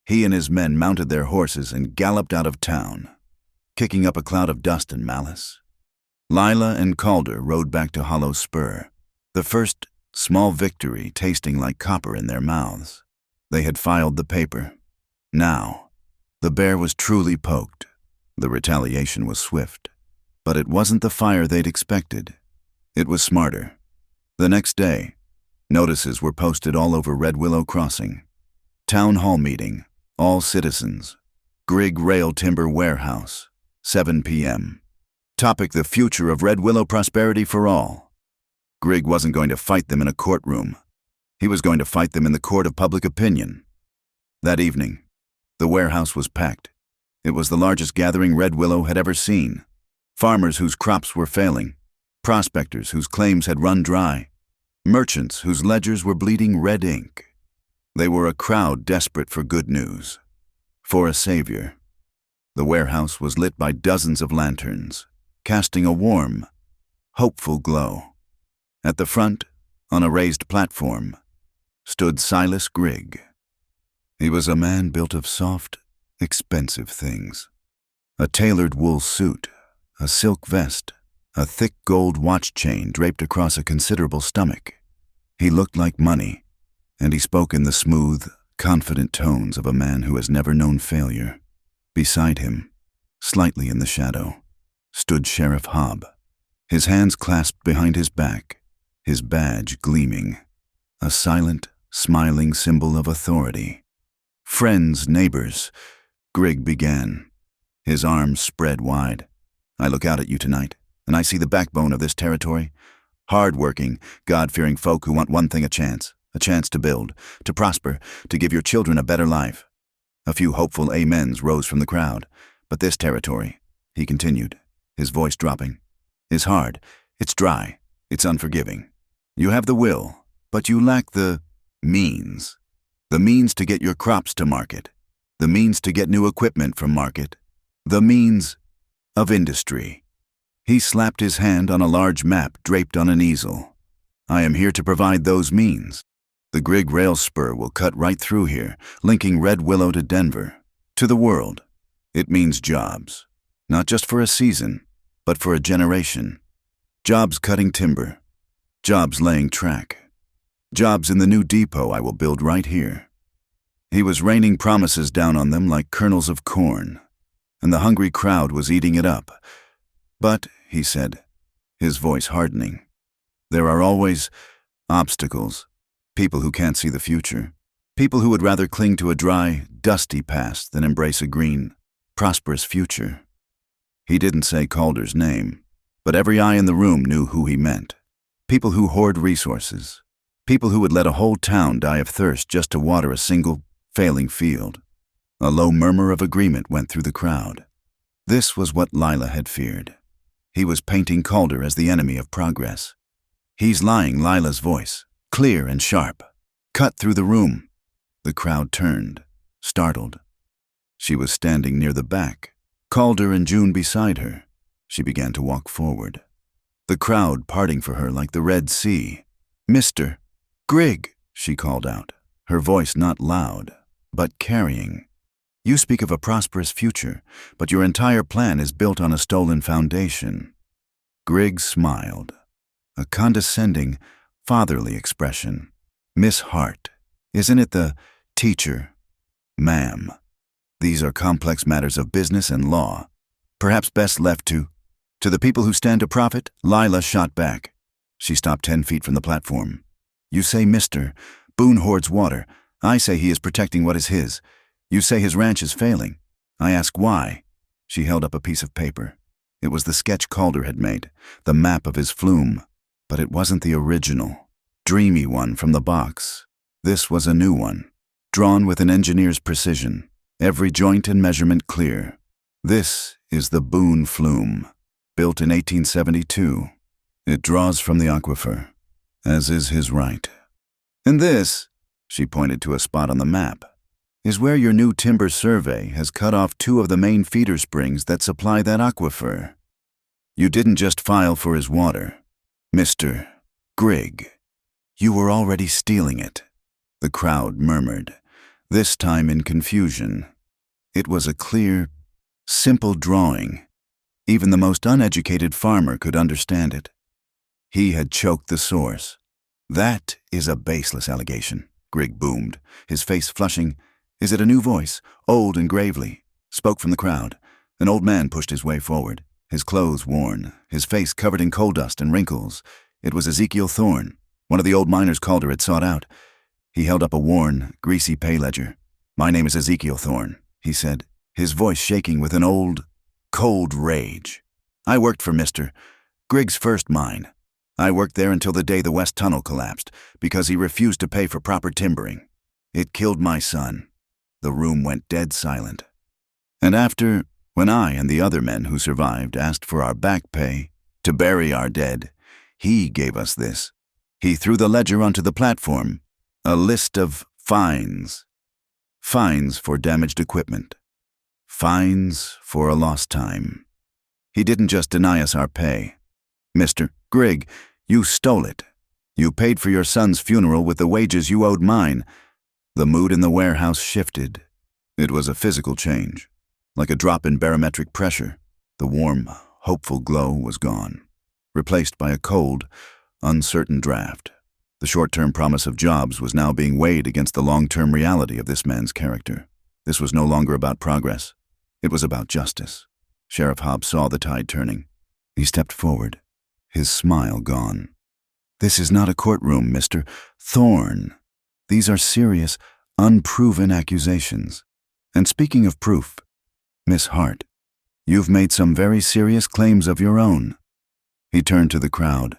He and his men mounted their horses and galloped out of town, kicking up a cloud of dust and malice. Lila and Calder rode back to Hollow Spur, the first small victory tasting like copper in their mouths. They had filed the paper. Now, the bear was truly poked. The retaliation was swift, but it wasn't the fire they'd expected. It was smarter. The next day, notices were posted all over Red Willow Crossing. Town hall meeting, all citizens. Grigg Rail Timber Warehouse, 7 p.m. Topic: the future of Red Willow prosperity for all. Grigg wasn't going to fight them in a courtroom. He was going to fight them in the court of public opinion. That evening, the warehouse was packed. It was the largest gathering Red Willow had ever seen. Farmers whose crops were failing, prospectors whose claims had run dry, merchants whose ledgers were bleeding red ink. They were a crowd desperate for good news, for a savior. The warehouse was lit by dozens of lanterns, casting a warm, hopeful glow. At the front, on a raised platform, stood Silas Grigg. He was a man built of soft, expensive things. A tailored wool suit, a silk vest, a thick gold watch chain draped across a considerable stomach. He looked like money, and he spoke in the smooth, confident tones of a man who has never known failure. Beside him, slightly in the shadow, stood Sheriff Hobb, his hands clasped behind his back, his badge gleaming, a silent, smiling symbol of authority. "Friends, neighbors," Grigg began, his arms spread wide. "I look out at you tonight, and I see the backbone of this territory. Hard-working, God-fearing folk who want one thing: a chance to build, to prosper, to give your children a better life." A few hopeful amens rose from the crowd. "But this territory," he continued, his voice dropping, is hard. It's dry. It's unforgiving. You have the will, but you lack the means. The means to get your crops to market. The means to get new equipment from market. The means of industry. He slapped his hand on a large map draped on an easel. I am here to provide those means. The Grig rail spur will cut right through here, linking Red Willow to Denver, to the world. It means jobs, not just for a season, but for a generation. Jobs cutting timber. Jobs laying track. Jobs in the new depot I will build right here. He was raining promises down on them like kernels of corn, and the hungry crowd was eating it up. But, he said, his voice hardening, there are always obstacles, people who can't see the future, people who would rather cling to a dry, dusty past than embrace a green, prosperous future. He didn't say Calder's name, but every eye in the room knew who he meant. People who hoard resources, people who would let a whole town die of thirst just to water a single, failing field. A low murmur of agreement went through the crowd. This was what Lila had feared. He was painting Calder as the enemy of progress. He's lying, Lila's voice, clear and sharp, cut through the room. The crowd turned, startled. She was standing near the back, Calder and June beside her. She began to walk forward. The crowd parting for her like the Red Sea. "Mr. Grig," she called out, her voice not loud, but carrying. "You speak of a prosperous future, but your entire plan is built on a stolen foundation." Grig smiled, a condescending, fatherly expression. "Miss Hart, isn't it the teacher?" "Ma'am, these are complex matters of business and law, perhaps best left to the people who stand to profit." Lila shot back. She stopped 10 feet from the platform. "You say Mr. Boone hoards water. I say he is protecting what is his. You say his ranch is failing. I ask why." She held up a piece of paper. It was the sketch Calder had made, the map of his flume. But it wasn't the original, dreamy one from the box. This was a new one, drawn with an engineer's precision, every joint and measurement clear. This is the Boone flume, built in 1872. It draws from the aquifer, as is his right. "And this," she pointed to a spot on the map, "is where your new timber survey has cut off 2 of the main feeder springs that supply that aquifer. You didn't just file for his water, Mr. Grig. You were already stealing it." The crowd murmured, this time in confusion. It was a clear, simple drawing. Even the most uneducated farmer could understand it. He had choked the source. "That is a baseless allegation," Grig boomed, his face flushing. "Is it a new voice, old and gravely?" Spoke from the crowd. An old man pushed his way forward, his clothes worn, his face covered in coal dust and wrinkles. It was Ezekiel Thorne, one of the old miners Calder had sought out. He held up a worn, greasy pay ledger. "My name is Ezekiel Thorne," he said, his voice shaking with an old, cold rage. "I worked for Mr. Grig's first mine. I worked there until the day the West Tunnel collapsed because he refused to pay for proper timbering. It killed my son." The room went dead silent. "And after, when I and the other men who survived asked for our back pay, to bury our dead, he gave us this." He threw the ledger onto the platform, a list of fines. Fines for damaged equipment. Fines for a lost time. He didn't just deny us our pay. "Mr. Grig, you stole it. You paid for your son's funeral with the wages you owed mine." The mood in the warehouse shifted. It was a physical change. Like a drop in barometric pressure, the warm, hopeful glow was gone, replaced by a cold, uncertain draft. The short-term promise of jobs was now being weighed against the long-term reality of this man's character. This was no longer about progress. It was about justice. Sheriff Hobbs saw the tide turning. He stepped forward, his smile gone. "This is not a courtroom, Mr. Thorne. These are serious, unproven accusations. And speaking of proof, Miss Hart, you've made some very serious claims of your own." He turned to the crowd.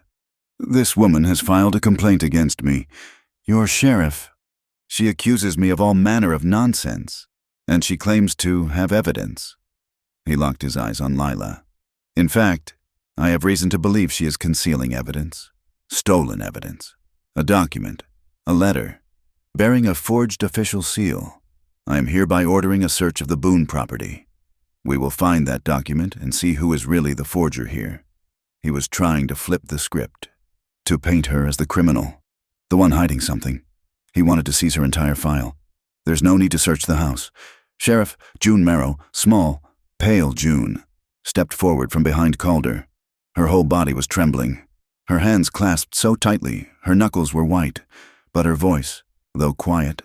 "This woman has filed a complaint against me. Your sheriff. She accuses me of all manner of nonsense, and she claims to have evidence." He locked his eyes on Lila. "In fact, I have reason to believe she is concealing evidence. Stolen evidence. A document. A letter. Bearing a forged official seal. I am hereby ordering a search of the Boone property. We will find that document and see who is really the forger here. He was trying to flip the script. To paint her as the criminal. The one hiding something. He wanted to seize her entire file. There's no need to search the house. Sheriff June Merrow, small, pale June, stepped forward from behind Calder. Her whole body was trembling. Her hands clasped so tightly, her knuckles were white, but her voice, though quiet,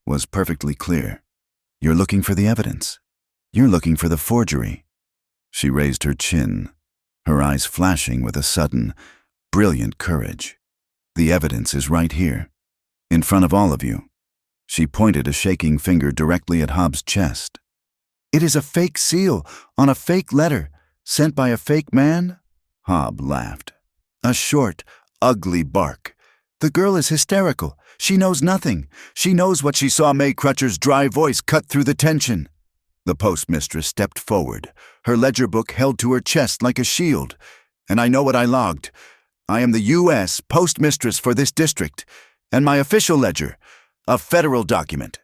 was perfectly clear. You're looking for the evidence. You're looking for the forgery. She raised her chin, her eyes flashing with a sudden, brilliant courage. The evidence is right here, in front of all of you. She pointed a shaking finger directly at Hobbs' chest. It is a fake seal on a fake letter, sent by a fake man? Hobb laughed. A short, ugly bark. The girl is hysterical. She knows nothing. She knows what she saw May Crutcher's dry voice cut through the tension. The postmistress stepped forward, her ledger book held to her chest like a shield. And I know what I logged. I am the U.S. postmistress for this district, and my official ledger, a federal document,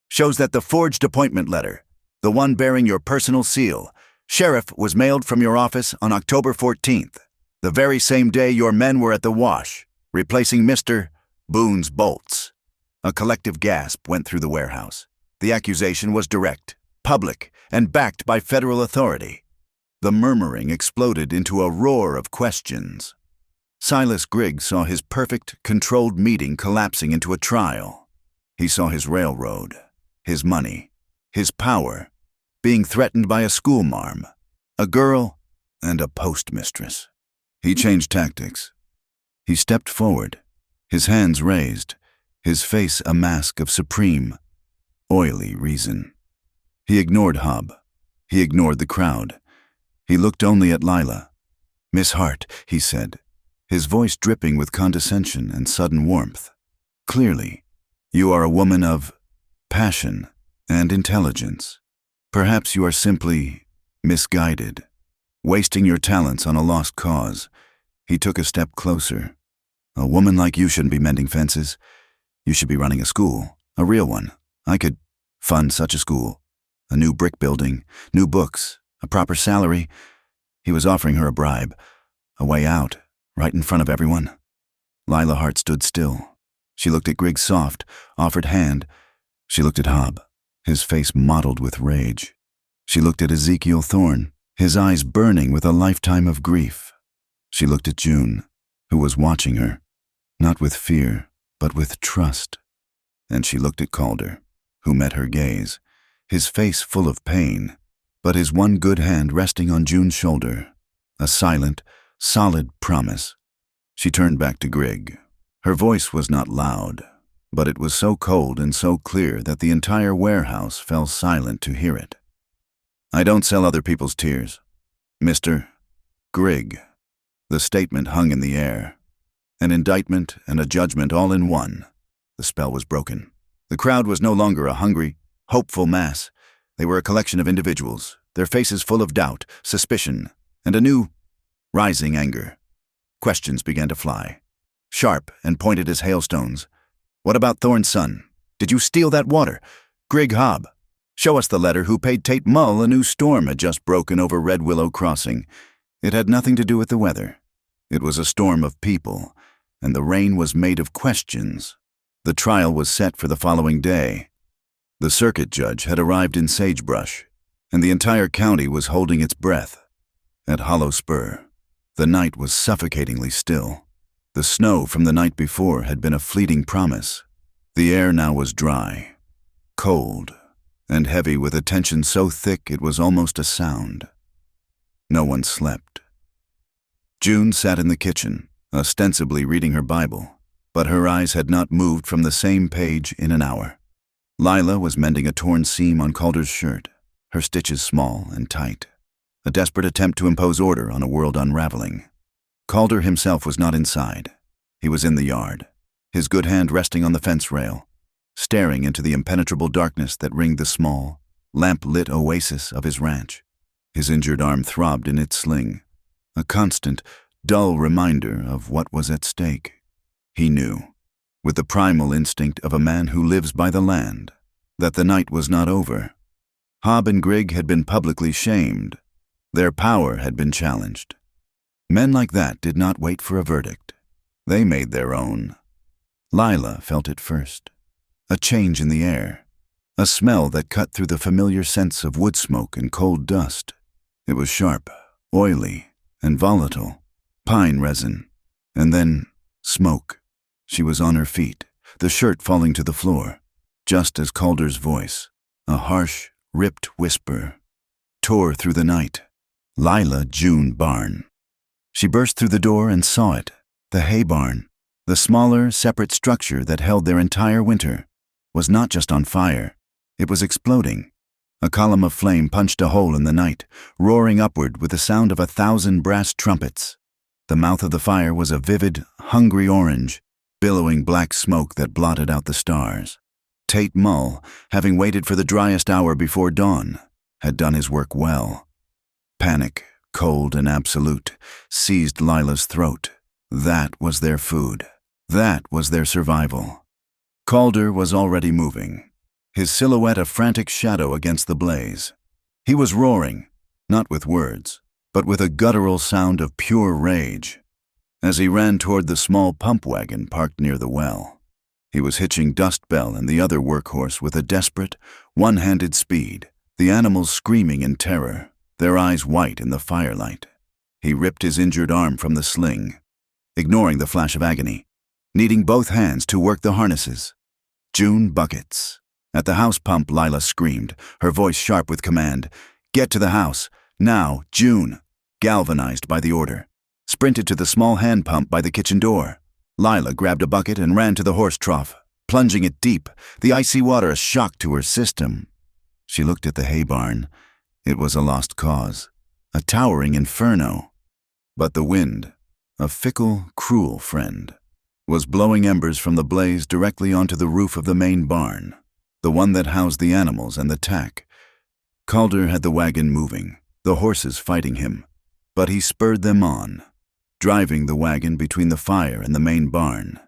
shows that the forged appointment letter, the one bearing your personal seal, Sheriff, was mailed from your office on October 14th, the very same day your men were at the wash, replacing Mr. Boone's bolts. A collective gasp went through the warehouse. The accusation was direct, public, and backed by federal authority. The murmuring exploded into a roar of questions. Silas Grigg saw his perfect, controlled meeting collapsing into a trial. He saw his railroad, his money, his power, being threatened by a schoolmarm, a girl, and a postmistress. He changed tactics. He stepped forward, his hands raised, his face a mask of supreme, oily reason. He ignored Hobb. He ignored the crowd. He looked only at Lila. "Miss Hart," he said, his voice dripping with condescension and sudden warmth. "Clearly, you are a woman of passion and intelligence. Perhaps you are simply misguided, wasting your talents on a lost cause." He took a step closer. "A woman like you shouldn't be mending fences. You should be running a school, a real one. I could fund such a school. A new brick building, new books, a proper salary." He was offering her a bribe, a way out, right in front of everyone. Lila Hart stood still. She looked at Grigg's soft, offered hand. She looked at Hobb, his face mottled with rage. She looked at Ezekiel Thorne, his eyes burning with a lifetime of grief. She looked at June, who was watching her, not with fear, but with trust. And she looked at Calder, who met her gaze, his face full of pain, but his one good hand resting on June's shoulder, a silent, solid promise. She turned back to Grigg. Her voice was not loud, but it was so cold and so clear that the entire warehouse fell silent to hear it. "I don't sell other people's tears. Mr. Grigg." The statement hung in the air. An indictment and a judgment all in one. The spell was broken. The crowd was no longer a hungry, hopeful mass. They were a collection of individuals, their faces full of doubt, suspicion, and a new, rising anger. Questions began to fly, sharp and pointed as hailstones. "What about Thorne's son? Did you steal that water? Grigg Hobb, show us the letter who paid Tate Mull. A new storm had just broken over Red Willow Crossing. It had nothing to do with the weather. It was a storm of people, and the rain was made of questions." The trial was set for the following day. The circuit judge had arrived in Sagebrush, and the entire county was holding its breath. At Hollow Spur, the night was suffocatingly still. The snow from the night before had been a fleeting promise. The air now was dry, cold, and heavy with a tension so thick it was almost a sound. No one slept. June sat in the kitchen, ostensibly reading her Bible, but her eyes had not moved from the same page in an hour. Lila was mending a torn seam on Calder's shirt, her stitches small and tight, a desperate attempt to impose order on a world unraveling. Calder himself was not inside. He was in the yard, his good hand resting on the fence rail, staring into the impenetrable darkness that ringed the small, lamp-lit oasis of his ranch. His injured arm throbbed in its sling. a constant, dull reminder of what was at stake. He knew, with the primal instinct of a man who lives by the land, that the night was not over. Hob and Grigg had been publicly shamed. Their power had been challenged. Men like that did not wait for a verdict. They made their own. Lila felt it first. A change in the air. A smell that cut through the familiar scents of wood smoke and cold dust. It was sharp, oily, and volatile. Pine resin. And then smoke. She was on her feet, the shirt falling to the floor, just as Calder's voice, a harsh, ripped whisper, tore through the night. Lila June Barn. She burst through the door and saw it, the hay barn. The smaller, separate structure that held their entire winter was not just on fire, it was exploding. A column of flame punched a hole in the night, roaring upward with the sound of 1,000 brass trumpets. The mouth of the fire was a vivid, hungry orange, billowing black smoke that blotted out the stars. Tate Mull, having waited for the driest hour before dawn, had done his work well. Panic, cold and absolute, seized Lila's throat. That was their food. That was their survival. Calder was already moving, his silhouette a frantic shadow against the blaze. He was roaring, not with words, but with a guttural sound of pure rage. As he ran toward the small pump wagon parked near the well, he was hitching Dust Bell and the other workhorse with a desperate, one-handed speed, the animals screaming in terror, their eyes white in the firelight. He ripped his injured arm from the sling, ignoring the flash of agony, needing both hands to work the harnesses. June buckets. At the house pump, Lila screamed, her voice sharp with command. Get to the house. Now, June. Galvanized by the order. Sprinted to the small hand pump by the kitchen door. Lila grabbed a bucket and ran to the horse trough, plunging it deep, the icy water a shock to her system. She looked at the hay barn. It was a lost cause, a towering inferno. But the wind, a fickle, cruel friend, was blowing embers from the blaze directly onto the roof of the main barn, the one that housed the animals and the tack. Calder had the wagon moving, the horses fighting him, but he spurred them on, driving the wagon between the fire and the main barn.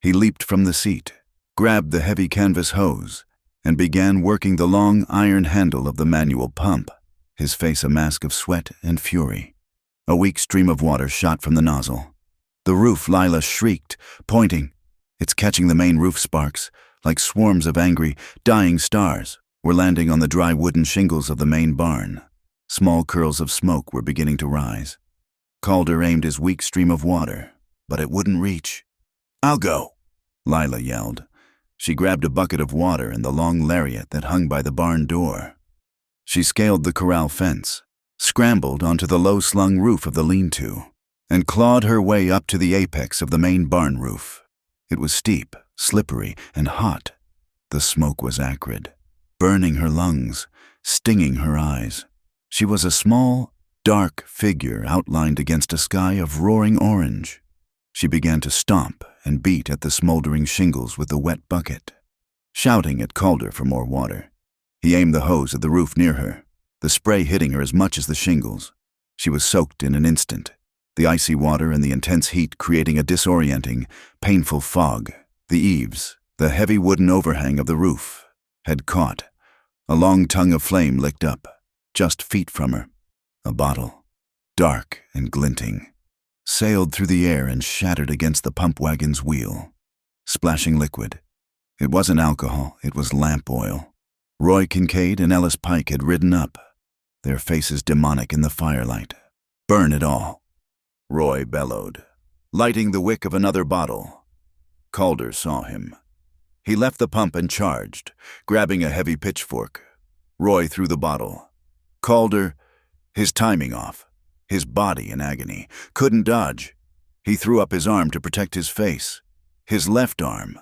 He leaped from the seat, grabbed the heavy canvas hose, and began working the long iron handle of the manual pump, his face a mask of sweat and fury. A weak stream of water shot from the nozzle. The roof, Lila shrieked, pointing. It's catching the main roof sparks, like swarms of angry, dying stars, were landing on the dry wooden shingles of the main barn. Small curls of smoke were beginning to rise. Calder aimed his weak stream of water, but it wouldn't reach. I'll go, Lila yelled. She grabbed a bucket of water and the long lariat that hung by the barn door. She scaled the corral fence, scrambled onto the low-slung roof of the lean-to, and clawed her way up to the apex of the main barn roof. It was steep, slippery, and hot. The smoke was acrid, burning her lungs, stinging her eyes. She was a small, dark figure outlined against a sky of roaring orange. She began to stomp and beat at the smoldering shingles with the wet bucket, shouting at Calder for more water. He aimed the hose at the roof near her, the spray hitting her as much as the shingles. She was soaked in an instant, the icy water and the intense heat creating a disorienting, painful fog. The eaves, the heavy wooden overhang of the roof, had caught. A long tongue of flame licked up, just feet from her. A bottle, dark and glinting, sailed through the air and shattered against the pump wagon's wheel, splashing liquid. It wasn't alcohol, it was lamp oil. Roy Kincaid and Ellis Pike had ridden up, their faces demonic in the firelight. Burn it all, Roy bellowed, lighting the wick of another bottle. Calder saw him. He left the pump and charged, grabbing a heavy pitchfork. Roy threw the bottle. Calder, his timing off, his body in agony, couldn't dodge. He threw up his arm to protect his face, his left arm,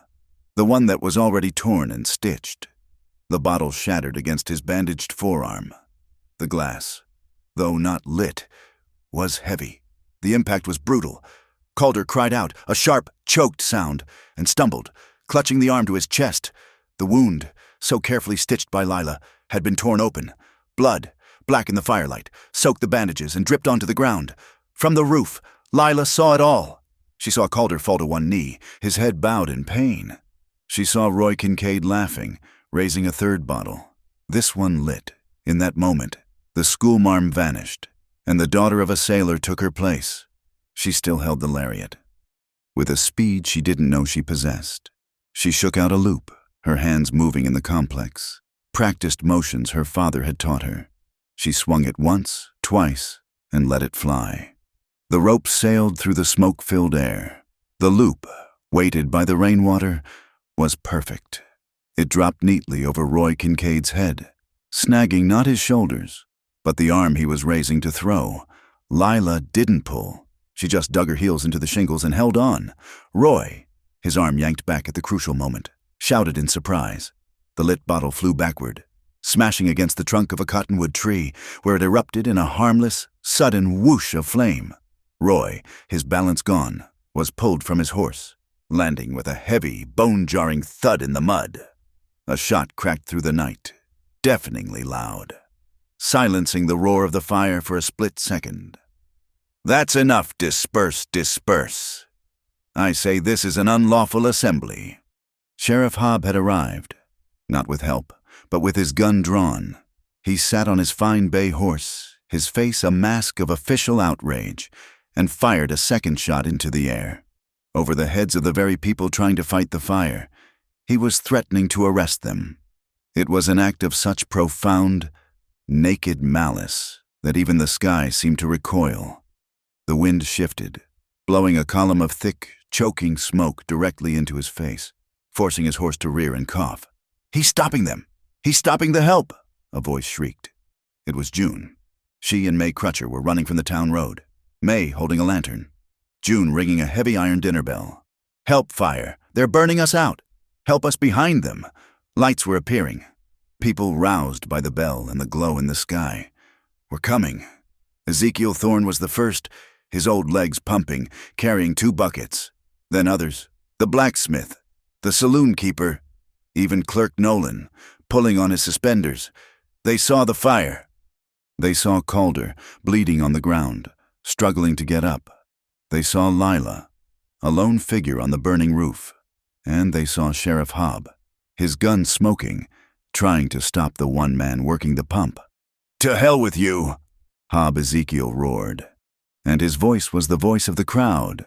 the one that was already torn and stitched. The bottle shattered against his bandaged forearm. The glass, though not lit, was heavy. The impact was brutal. Calder cried out, a sharp, choked sound, and stumbled, clutching the arm to his chest. The wound, so carefully stitched by Lila, had been torn open. Blood, black in the firelight, soaked the bandages and dripped onto the ground. From the roof, Lila saw it all. She saw Calder fall to one knee, his head bowed in pain. She saw Roy Kincaid laughing, raising a third bottle. This one lit. In that moment, the schoolmarm vanished, and the daughter of a sailor took her place. She still held the lariat. With a speed she didn't know she possessed, she shook out a loop, her hands moving in the complex, practiced motions her father had taught her. She swung it once, twice, and let it fly. The rope sailed through the smoke-filled air. The loop, weighted by the rainwater, was perfect. It dropped neatly over Roy Kincaid's head, snagging not his shoulders, but the arm he was raising to throw. Lila didn't pull. She just dug her heels into the shingles and held on. Roy, his arm yanked back at the crucial moment, shouted in surprise. The lit bottle flew backward, smashing against the trunk of a cottonwood tree, where it erupted in a harmless, sudden whoosh of flame. Roy, his balance gone, was pulled from his horse, landing with a heavy, bone-jarring thud in the mud. A shot cracked through the night, deafeningly loud, silencing the roar of the fire for a split second. "That's enough, disperse, disperse. I say this is an unlawful assembly." Sheriff Hobb had arrived, not with help, but with his gun drawn. He sat on his fine bay horse, his face a mask of official outrage, and fired a second shot into the air. Over the heads of the very people trying to fight the fire, he was threatening to arrest them. It was an act of such profound, naked malice that even the sky seemed to recoil. The wind shifted, blowing a column of thick, choking smoke directly into his face, forcing his horse to rear and cough. "He's stopping them! He's stopping the help!" a voice shrieked. It was June. She and May Crutcher were running from the town road, May holding a lantern, June ringing a heavy iron dinner bell. "Help, fire! They're burning us out! Help us behind them!" Lights were appearing. People roused by the bell and the glow in the sky were coming. Ezekiel Thorne was the first, his old legs pumping, carrying 2 buckets. Then others, the blacksmith, the saloon keeper, even Clerk Nolan, pulling on his suspenders. They saw the fire. They saw Calder, bleeding on the ground, struggling to get up. They saw Lila, a lone figure on the burning roof. And they saw Sheriff Hobb, his gun smoking, trying to stop the one man working the pump. "To hell with you!" Hobb Ezekiel roared. And his voice was the voice of the crowd.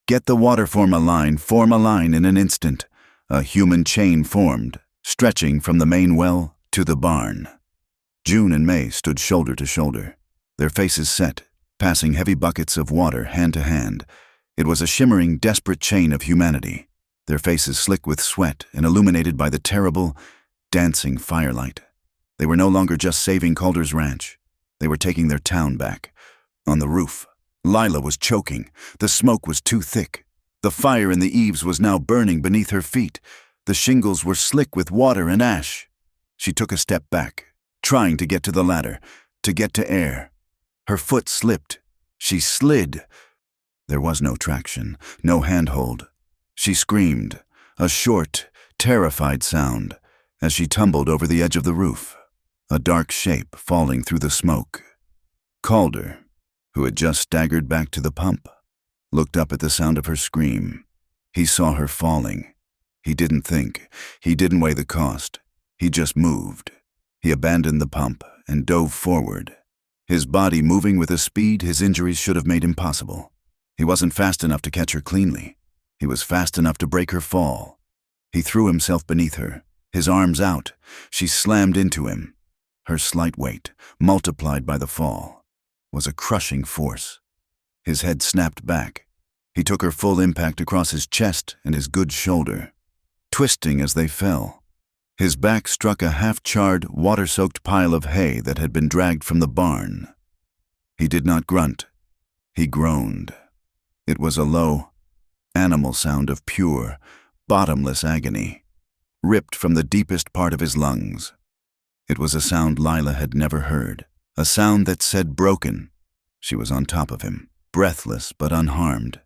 "Get the water form a line in an instant." A human chain formed, stretching from the main well to the barn. June and May stood shoulder to shoulder, their faces set, passing heavy buckets of water hand to hand. It was a shimmering, desperate chain of humanity, their faces slick with sweat and illuminated by the terrible, dancing firelight. They were no longer just saving Calder's ranch. They were taking their town back. On the roof, Lila was choking. The smoke was too thick. The fire in the eaves was now burning beneath her feet. The shingles were slick with water and ash. She took a step back, trying to get to the ladder, to get to air. Her foot slipped. She slid. There was no traction, no handhold. She screamed, a short, terrified sound, as she tumbled over the edge of the roof, a dark shape falling through the smoke. Calder, who had just staggered back to the pump, looked up at the sound of her scream. He saw her falling. He didn't think. He didn't weigh the cost. He just moved. He abandoned the pump and dove forward, his body moving with a speed his injuries should have made impossible. He wasn't fast enough to catch her cleanly. He was fast enough to break her fall. He threw himself beneath her, his arms out. She slammed into him. Her slight weight, multiplied by the fall, was a crushing force. His head snapped back. He took her full impact across his chest and his good shoulder, twisting as they fell. His back struck a half-charred, water-soaked pile of hay that had been dragged from the barn. He did not grunt. He groaned. It was a low, animal sound of pure, bottomless agony, ripped from the deepest part of his lungs. It was a sound Lila had never heard, a sound that said broken. She was on top of him, breathless but unharmed.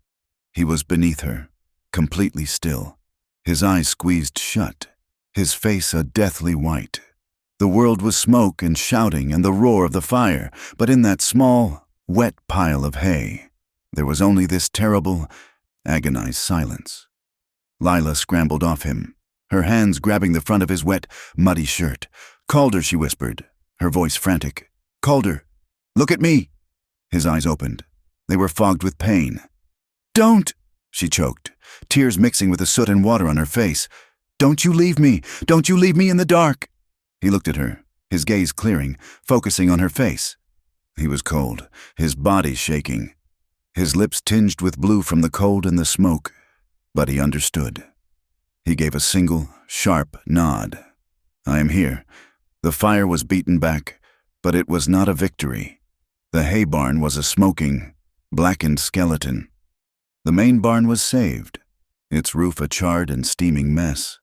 He was beneath her, completely still, his eyes squeezed shut, his face a deathly white. The world was smoke and shouting and the roar of the fire, but in that small, wet pile of hay. There was only this terrible, agonized silence. Lila scrambled off him, her hands grabbing the front of his wet, muddy shirt. "Calder," she whispered, her voice frantic. "Calder, look at me!" His eyes opened. They were fogged with pain. "Don't!" she choked, tears mixing with the soot and water on her face. "Don't you leave me! Don't you leave me in the dark!" He looked at her, his gaze clearing, focusing on her face. He was cold, his body shaking, his lips tinged with blue from the cold and the smoke, but he understood. He gave a single, sharp nod. "I am here." The fire was beaten back, but it was not a victory. The hay barn was a smoking, blackened skeleton. The main barn was saved, its roof a charred and steaming mess.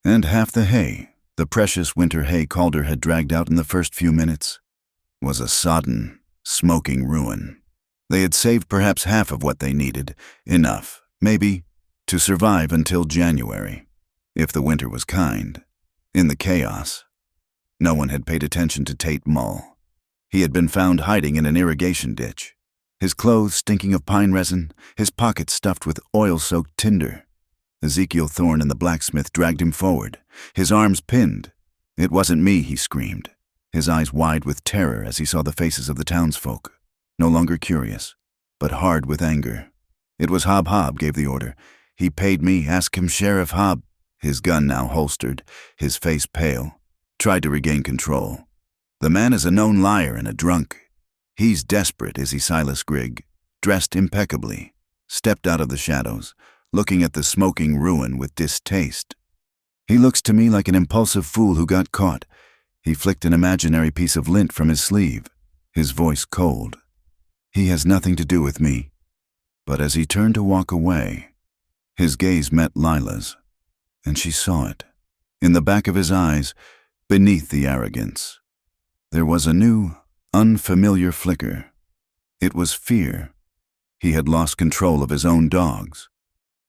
And half the hay, the precious winter hay Calder had dragged out in the first few minutes, was a sodden, smoking ruin. They had saved perhaps half of what they needed, enough, maybe, to survive until January, if the winter was kind. In the chaos, no one had paid attention to Tate Mull. He had been found hiding in an irrigation ditch, his clothes stinking of pine resin, his pockets stuffed with oil-soaked tinder. Ezekiel Thorne and the blacksmith dragged him forward, his arms pinned. "It wasn't me," he screamed, his eyes wide with terror as he saw the faces of the townsfolk, no longer curious, but hard with anger. "It was Hob gave the order. He paid me, ask him Sheriff Hob." His gun now holstered, his face pale, tried to regain control. "The man is a known liar and a drunk. He's desperate, is he, Silas Grigg?" Dressed impeccably, stepped out of the shadows, looking at the smoking ruin with distaste. "He looks to me like an impulsive fool who got caught." He flicked an imaginary piece of lint from his sleeve, his voice cold. "He has nothing to do with me." But as he turned to walk away, his gaze met Lila's, and she saw it. In the back of his eyes, beneath the arrogance, there was a new, unfamiliar flicker. It was fear. He had lost control of his own dogs.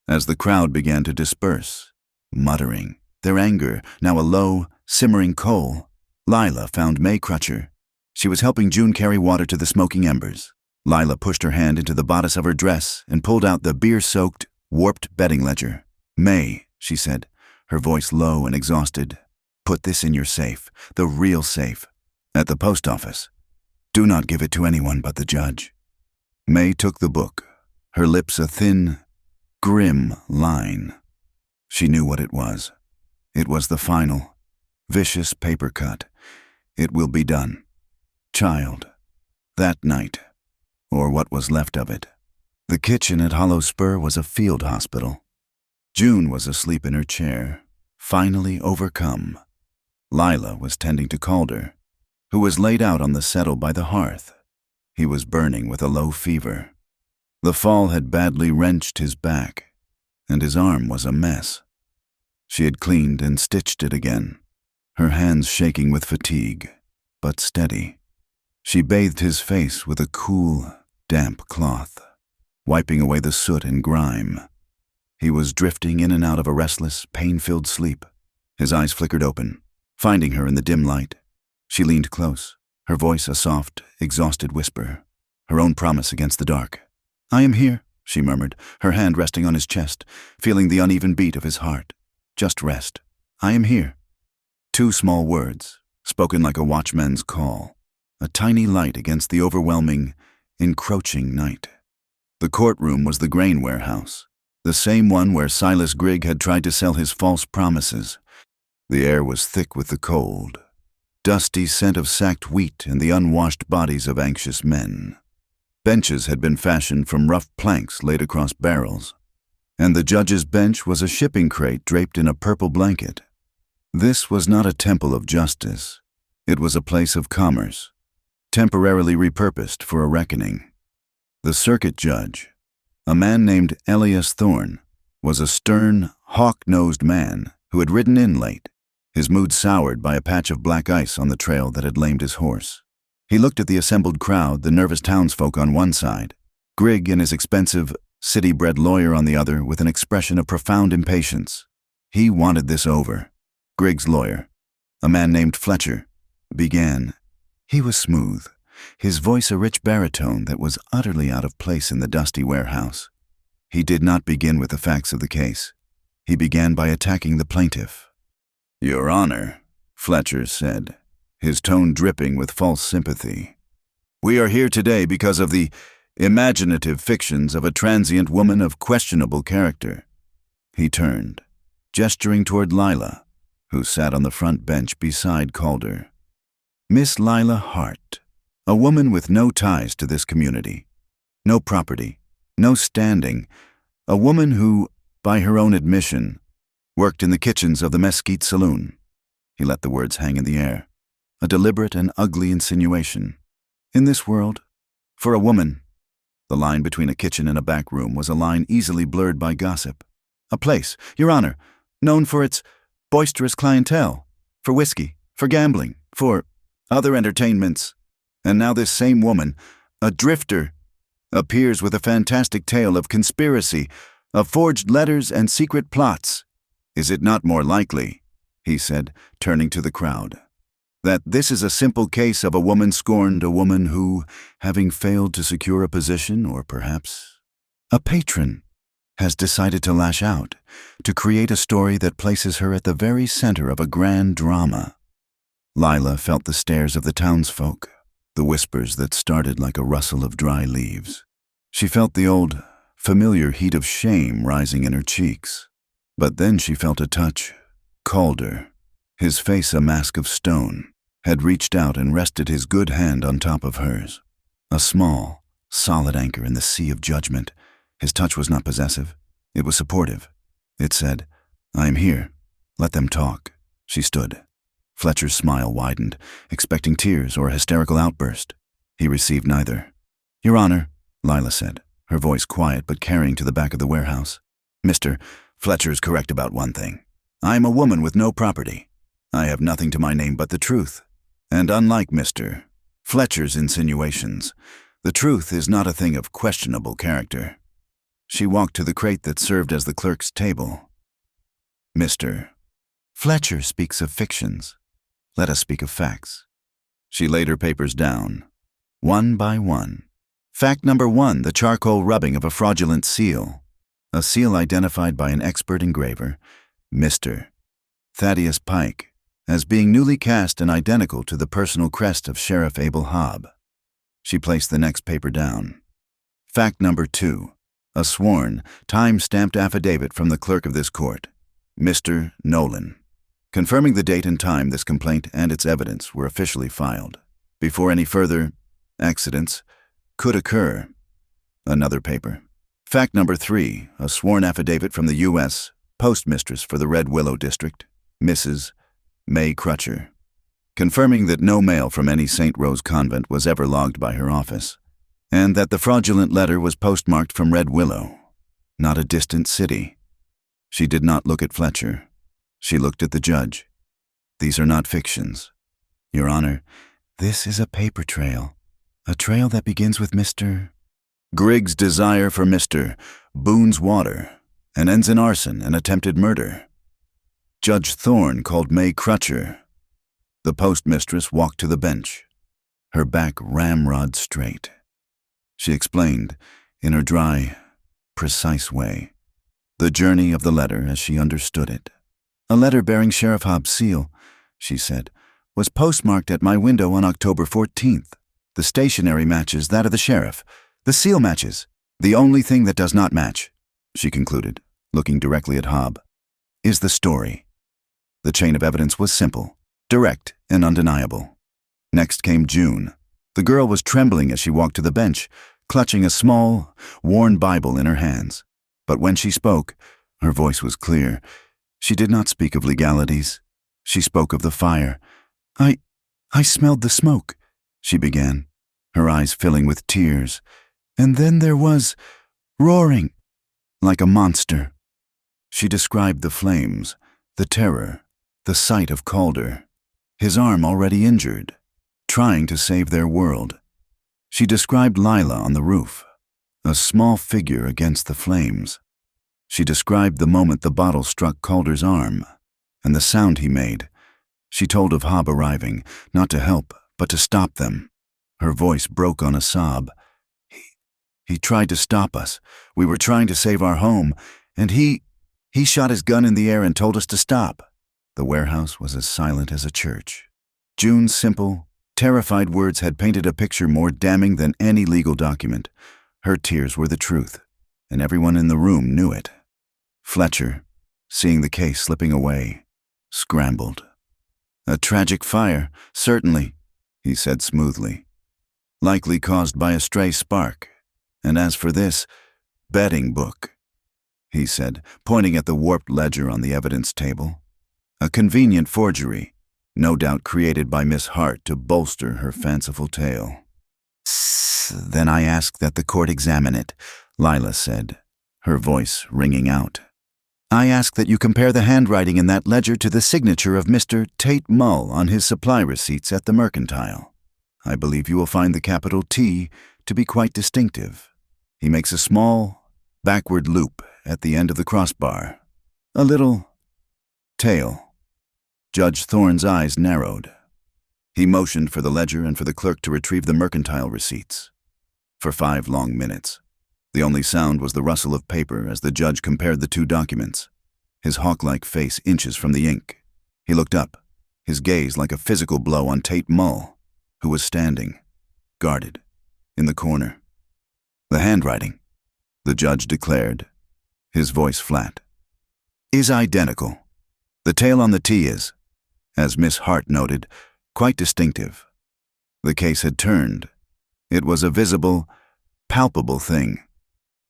As the crowd began to disperse, muttering, their anger now a low, simmering coal, Lila found May Crutcher. She was helping June carry water to the smoking embers. Lila pushed her hand into the bodice of her dress and pulled out the beer-soaked, warped betting ledger. "May," she said, her voice low and exhausted, "put this in your safe, the real safe, at the post office. Do not give it to anyone but the judge." May took the book, her lips a thin, grim line. She knew what it was. It was the final, vicious paper cut. It will be done. Child. That night, or what was left of it. The kitchen at Hollow Spur was a field hospital. June was asleep in her chair, finally overcome. Lila was tending to Calder, who was laid out on the settle by the hearth. He was burning with a low fever. The fall had badly wrenched his back, and his arm was a mess. She had cleaned and stitched it again, her hands shaking with fatigue, but steady. She bathed his face with a cool, damp cloth, wiping away the soot and grime. He was drifting in and out of a restless, pain-filled sleep. His eyes flickered open, finding her in the dim light. She leaned close, her voice a soft, exhausted whisper, her own promise against the dark. "I am here," she murmured, her hand resting on his chest, feeling the uneven beat of his heart. "Just rest. I am here." Two small words, spoken like a watchman's call, a tiny light against the overwhelming, encroaching night. The courtroom was the grain warehouse, the same one where Silas Grigg had tried to sell his false promises. The air was thick with the cold, dusty scent of sacked wheat and the unwashed bodies of anxious men. Benches had been fashioned from rough planks laid across barrels, and the judge's bench was a shipping crate draped in a purple blanket. This was not a temple of justice. It was a place of commerce, temporarily repurposed for a reckoning. The circuit judge, a man named Elias Thorne, was a stern, hawk-nosed man who had ridden in late, his mood soured by a patch of black ice on the trail that had lamed his horse. He looked at the assembled crowd, the nervous townsfolk on one side, Grigg and his expensive, city-bred lawyer on the other, with an expression of profound impatience. He wanted this over. Grigg's lawyer, a man named Fletcher, began. He was smooth, his voice a rich baritone that was utterly out of place in the dusty warehouse. He did not begin with the facts of the case. He began by attacking the plaintiff. "Your Honor," Fletcher said, his tone dripping with false sympathy, "we are here today because of the imaginative fictions of a transient woman of questionable character." He turned, gesturing toward Lila, who sat on the front bench beside Calder. Miss Lila Hart, a woman with no ties to this community, no property, no standing, a woman who, by her own admission, worked in the kitchens of the Mesquite Saloon. He let the words hang in the air, a deliberate and ugly insinuation. In this world, for a woman, the line between a kitchen and a back room was a line easily blurred by gossip. A place, Your Honor, known for its boisterous clientele, for whiskey, for gambling, for other entertainments. And now this same woman, a drifter, appears with a fantastic tale of conspiracy, of forged letters and secret plots. Is it not more likely, he said, turning to the crowd, that this is a simple case of a woman scorned, a woman who, having failed to secure a position or perhaps a patron, has decided to lash out, to create a story that places her at the very center of a grand drama? Lila felt the stares of the townsfolk, the whispers that started like a rustle of dry leaves. She felt the old, familiar heat of shame rising in her cheeks. But then she felt a touch. Calder, his face a mask of stone, had reached out and rested his good hand on top of hers. A small, solid anchor in the sea of judgment. His touch was not possessive. It was supportive. It said, "I am here. Let them talk." She stood. Fletcher's smile widened, expecting tears or a hysterical outburst. He received neither. "Your Honor," Lila said, her voice quiet but carrying to the back of the warehouse. "Mr. Fletcher is correct about one thing. I am a woman with no property. I have nothing to my name but the truth. And unlike Mr. Fletcher's insinuations, the truth is not a thing of questionable character." She walked to the crate that served as the clerk's table. "Mr. Fletcher speaks of fictions. Let us speak of facts." She laid her papers down, one by one. Fact number 1, the charcoal rubbing of a fraudulent seal. A seal identified by an expert engraver, Mr. Thaddeus Pike, as being newly cast and identical to the personal crest of Sheriff Abel Hobb. She placed the next paper down. Fact number 2, a sworn, time-stamped affidavit from the clerk of this court, Mr. Nolan, confirming the date and time this complaint and its evidence were officially filed, before any further accidents could occur. Another paper. Fact number 3, a sworn affidavit from the U.S. Postmistress for the Red Willow District, Mrs. May Crutcher, confirming that no mail from any St. Rose convent was ever logged by her office, and that the fraudulent letter was postmarked from Red Willow, not a distant city. She did not look at Fletcher. She looked at the judge. "These are not fictions. Your Honor, this is a paper trail, a trail that begins with Mr. Griggs' desire for Mr. Boone's water and ends in arson and attempted murder. Judge Thorne called May Crutcher." The postmistress walked to the bench, her back ramrod straight. She explained, in her dry, precise way, the journey of the letter as she understood it. "A letter bearing Sheriff Hobbs' seal," she said, "was postmarked at my window on October 14th. The stationery matches that of the sheriff. The seal matches. The only thing that does not match," she concluded, looking directly at Hobb, "is the story." The chain of evidence was simple, direct, and undeniable. Next came June. The girl was trembling as she walked to the bench, clutching a small, worn Bible in her hands. But when she spoke, her voice was clear. She did not speak of legalities. She spoke of the fire. I smelled the smoke," she began, her eyes filling with tears. "And then there was roaring, like a monster." She described the flames, the terror, the sight of Calder, his arm already injured, trying to save their world. She described Lila on the roof, a small figure against the flames. She described the moment the bottle struck Calder's arm, and the sound he made. She told of Hobb arriving, not to help, but to stop them. Her voice broke on a sob. He tried to stop us. We were trying to save our home, and he shot his gun in the air and told us to stop. The warehouse was as silent as a church. June's simple, terrified words had painted a picture more damning than any legal document. Her tears were the truth, and everyone in the room knew it. Fletcher, seeing the case slipping away, scrambled. "A tragic fire, certainly," he said smoothly. "Likely caused by a stray spark. And as for this betting book," he said, pointing at the warped ledger on the evidence table. "A convenient forgery, no doubt created by Miss Hart to bolster her fanciful tale." "Then I ask that the court examine it," Lila said, her voice ringing out. "I ask that you compare the handwriting in that ledger to the signature of Mr. Tate Mull on his supply receipts at the Mercantile. I believe you will find the capital T to be quite distinctive. He makes a small, backward loop at the end of the crossbar. A little tail." Judge Thorne's eyes narrowed. He motioned for the ledger and for the clerk to retrieve the Mercantile receipts. For 5 long minutes, the only sound was the rustle of paper as the judge compared the two documents. His hawk-like face inches from the ink. He looked up, his gaze like a physical blow on Tate Mull, who was standing, guarded, in the corner. "The handwriting," the judge declared, his voice flat, "is identical. The tail on the T is, as Miss Hart noted, quite distinctive. The case had turned. It was a visible, palpable thing.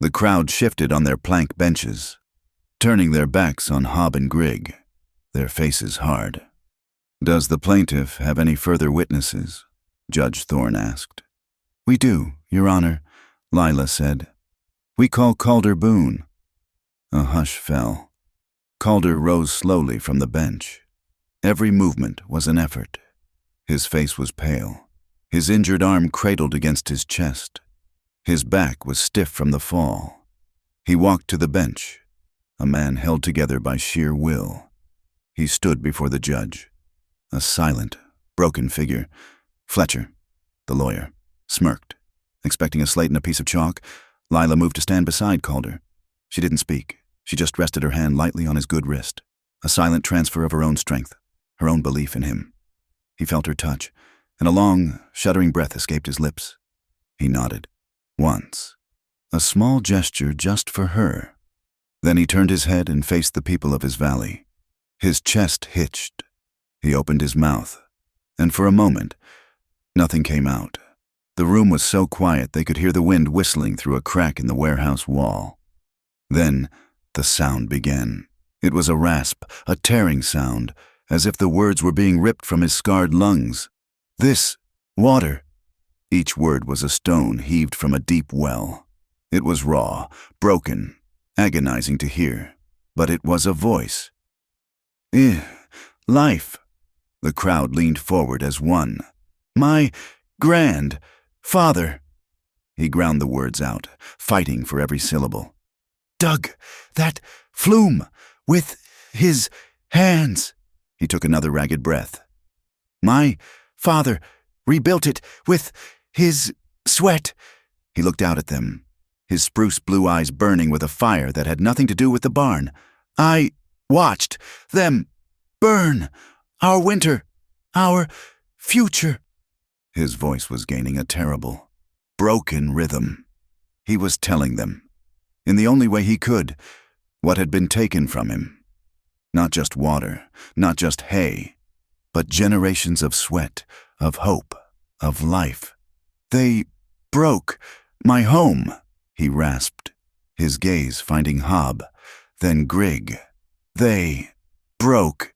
The crowd shifted on their plank benches, turning their backs on Hobb and Grigg, their faces hard. "Does the plaintiff have any further witnesses?" Judge Thorne asked. "We do, Your Honor," Lila said. "We call Calder Boone." A hush fell. Calder rose slowly from the bench. Every movement was an effort. His face was pale, his injured arm cradled against his chest. His back was stiff from the fall. He walked to the bench, a man held together by sheer will. He stood before the judge, a silent, broken figure. Fletcher, the lawyer, smirked. Expecting a slate and a piece of chalk, Lila moved to stand beside Calder. She didn't speak. She just rested her hand lightly on his good wrist, a silent transfer of her own strength, her own belief in him. He felt her touch, and a long, shuddering breath escaped his lips. He nodded. Once. A small gesture just for her. Then he turned his head and faced the people of his valley. His chest hitched. He opened his mouth, and for a moment, nothing came out. The room was so quiet they could hear the wind whistling through a crack in the warehouse wall. Then the sound began. It was a rasp, a tearing sound, as if the words were being ripped from his scarred lungs. "This water." Each word was a stone heaved from a deep well. It was raw, broken, agonizing to hear, but it was a voice. Life." The crowd leaned forward as one. "My grandfather." He ground the words out, fighting for every syllable. "Dug that flume with his hands." He took another ragged breath. "My father rebuilt it with his sweat." He looked out at them, his spruce blue eyes burning with a fire that had nothing to do with the barn. "I watched them burn. Our winter, our future." His voice was gaining a terrible, broken rhythm. He was telling them, in the only way he could, what had been taken from him. Not just water, not just hay, but generations of sweat, of hope, of life. "They broke my home," he rasped, his gaze finding Hobb, then Grigg. "They broke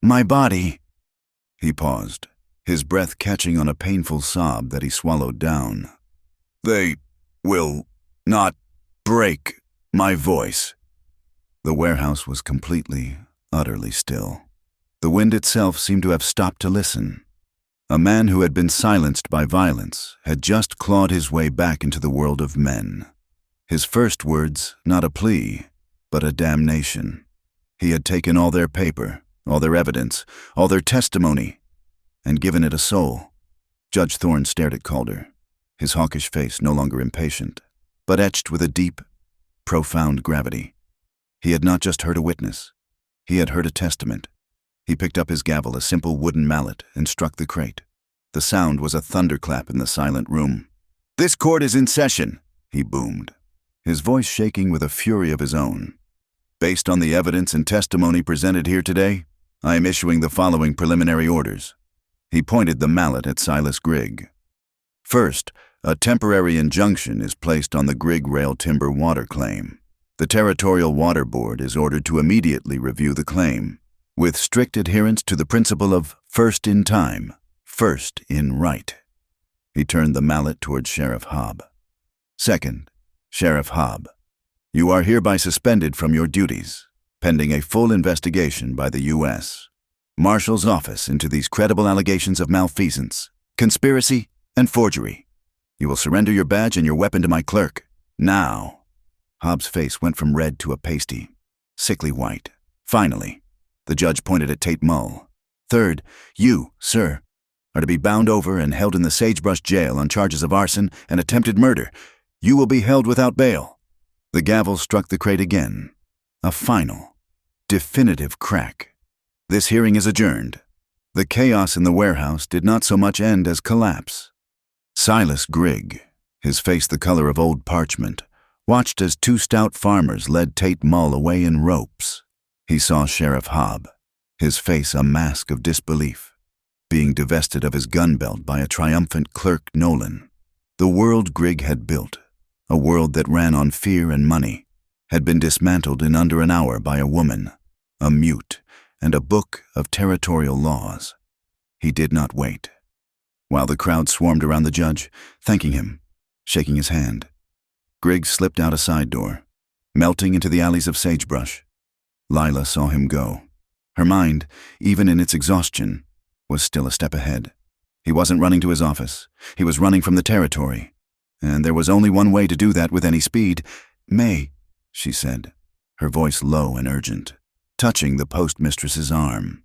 my body." He paused, his breath catching on a painful sob that he swallowed down. "They will not break my voice." The warehouse was completely, utterly still. The wind itself seemed to have stopped to listen. A man who had been silenced by violence had just clawed his way back into the world of men. His first words, not a plea, but a damnation. He had taken all their paper, all their evidence, all their testimony, and given it a soul. Judge Thorne stared at Calder, his hawkish face no longer impatient, but etched with a deep, profound gravity. He had not just heard a witness. He had heard a testament. He picked up his gavel, a simple wooden mallet, and struck the crate. The sound was a thunderclap in the silent room. "This court is in session," he boomed, his voice shaking with a fury of his own. "Based on the evidence and testimony presented here today, I am issuing the following preliminary orders." He pointed the mallet at Silas Grigg. First, a temporary injunction is placed on the Grigg Rail Timber water claim. The Territorial Water Board is ordered to immediately review the claim, with strict adherence to the principle of first in time, first in right. He turned the mallet toward Sheriff Hobb. Second, Sheriff Hobb, you are hereby suspended from your duties, pending a full investigation by the U.S. Marshal's Office into these credible allegations of malfeasance, conspiracy, and forgery. You will surrender your badge and your weapon to my clerk. Now. Hobb's face went from red to a pasty, sickly white. Finally, the judge pointed at Tate Mull. Third, you, sir, are to be bound over and held in the Sagebrush Jail on charges of arson and attempted murder. You will be held without bail. The gavel struck the crate again. A final, definitive crack. This hearing is adjourned. The chaos in the warehouse did not so much end as collapse. Silas Grigg, his face the color of old parchment, watched as two stout farmers led Tate Mull away in ropes. He saw Sheriff Hobb, his face a mask of disbelief, being divested of his gun belt by a triumphant Clerk Nolan. The world Grigg had built, a world that ran on fear and money, had been dismantled in under an hour by a woman, a mute, and a book of territorial laws. He did not wait. While the crowd swarmed around the judge, thanking him, shaking his hand, Grigg slipped out a side door, melting into the alleys of sagebrush. Lila saw him go. Her mind, even in its exhaustion, was still a step ahead. He wasn't running to his office. He was running from the territory. And there was only one way to do that with any speed. "May," she said, her voice low and urgent, touching the postmistress's arm.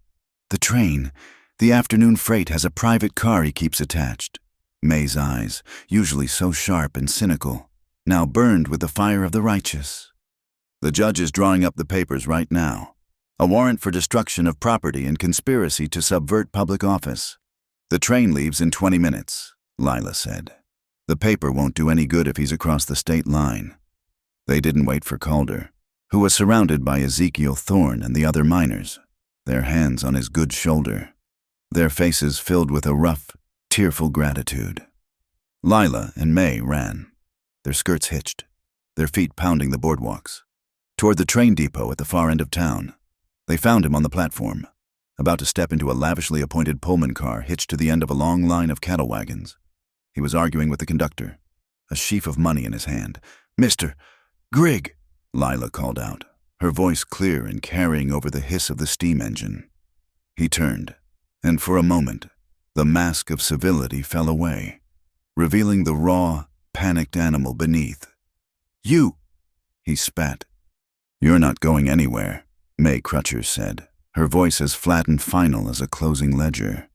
The afternoon freight has a private car he keeps attached." May's eyes, usually so sharp and cynical, now burned with the fire of the righteous. "The judge is drawing up the papers right now. A warrant for destruction of property and conspiracy to subvert public office. The train leaves in 20 minutes, Lila said. The paper won't do any good if he's across the state line. They didn't wait for Calder, who was surrounded by Ezekiel Thorne and the other miners, their hands on his good shoulder, their faces filled with a rough, tearful gratitude. Lila and May ran, their skirts hitched, their feet pounding the boardwalks, toward the train depot at the far end of town. They found him on the platform, about to step into a lavishly appointed Pullman car hitched to the end of a long line of cattle wagons. He was arguing with the conductor, a sheaf of money in his hand. "Mr. Grigg," Lila called out, her voice clear and carrying over the hiss of the steam engine. He turned, and for a moment, the mask of civility fell away, revealing the raw, panicked animal beneath. "You!" he spat. "You're not going anywhere," May Crutcher said, her voice as flat and final as a closing ledger.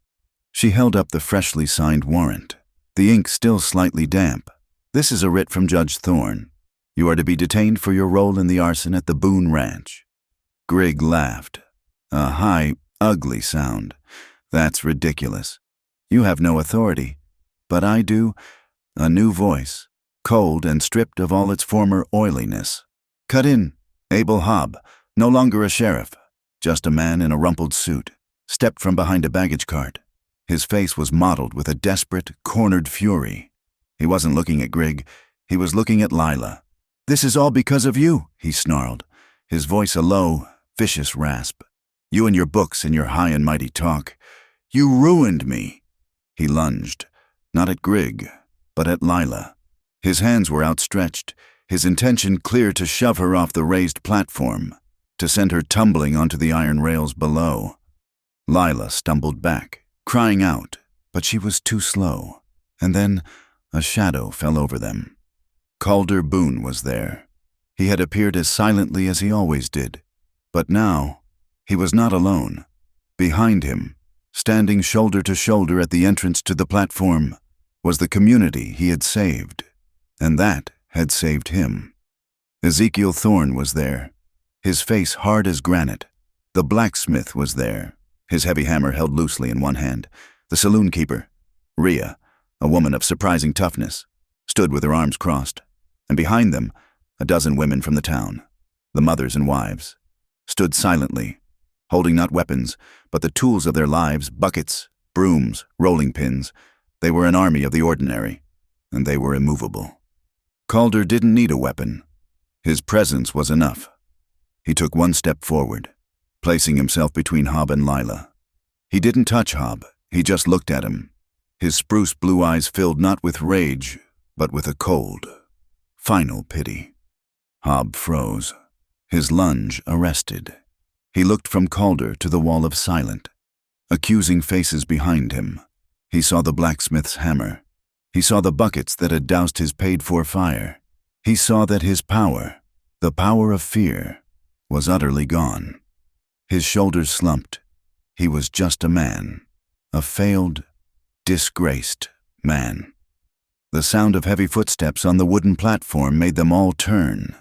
She held up the freshly signed warrant, the ink still slightly damp. "This is a writ from Judge Thorne. You are to be detained for your role in the arson at the Boone Ranch." Grigg laughed, a high, ugly sound. "That's ridiculous. You have no authority, but I do." A new voice, cold and stripped of all its former oiliness. "Cut in. Abel Hobb, no longer a sheriff, just a man in a rumpled suit, stepped from behind a baggage cart. His face was mottled with a desperate, cornered fury. He wasn't looking at Grigg, he was looking at Lila. "This is all because of you," he snarled, his voice a low, vicious rasp. "You and your books and your high and mighty talk. You ruined me." He lunged, not at Grigg, but at Lila. His hands were outstretched, his intention clear to shove her off the raised platform, to send her tumbling onto the iron rails below. Lila stumbled back, crying out, but she was too slow, and then a shadow fell over them. Calder Boone was there. He had appeared as silently as he always did, but now he was not alone. Behind him, Standing shoulder to shoulder at the entrance to the platform was the community he had saved, and that had saved him. Ezekiel Thorne was there, his face hard as granite. The blacksmith was there, his heavy hammer held loosely in one hand. The saloon keeper, Rhea, a woman of surprising toughness, stood with her arms crossed, and behind them, a dozen women from the town, the mothers and wives, stood silently, holding not weapons, but the tools of their lives, buckets, brooms, rolling pins. They were an army of the ordinary, and they were immovable. Calder didn't need a weapon. His presence was enough. He took one step forward, placing himself between Hob and Lila. He didn't touch Hob, he just looked at him. His spruce blue eyes filled not with rage, but with a cold, final pity. Hob froze, his lunge arrested. He looked from Calder to the wall of silent, accusing faces behind him. He saw the blacksmith's hammer. He saw the buckets that had doused his paid-for fire. He saw that his power, the power of fear, was utterly gone. His shoulders slumped. He was just a man, a failed, disgraced man. The sound of heavy footsteps on the wooden platform made them all turn.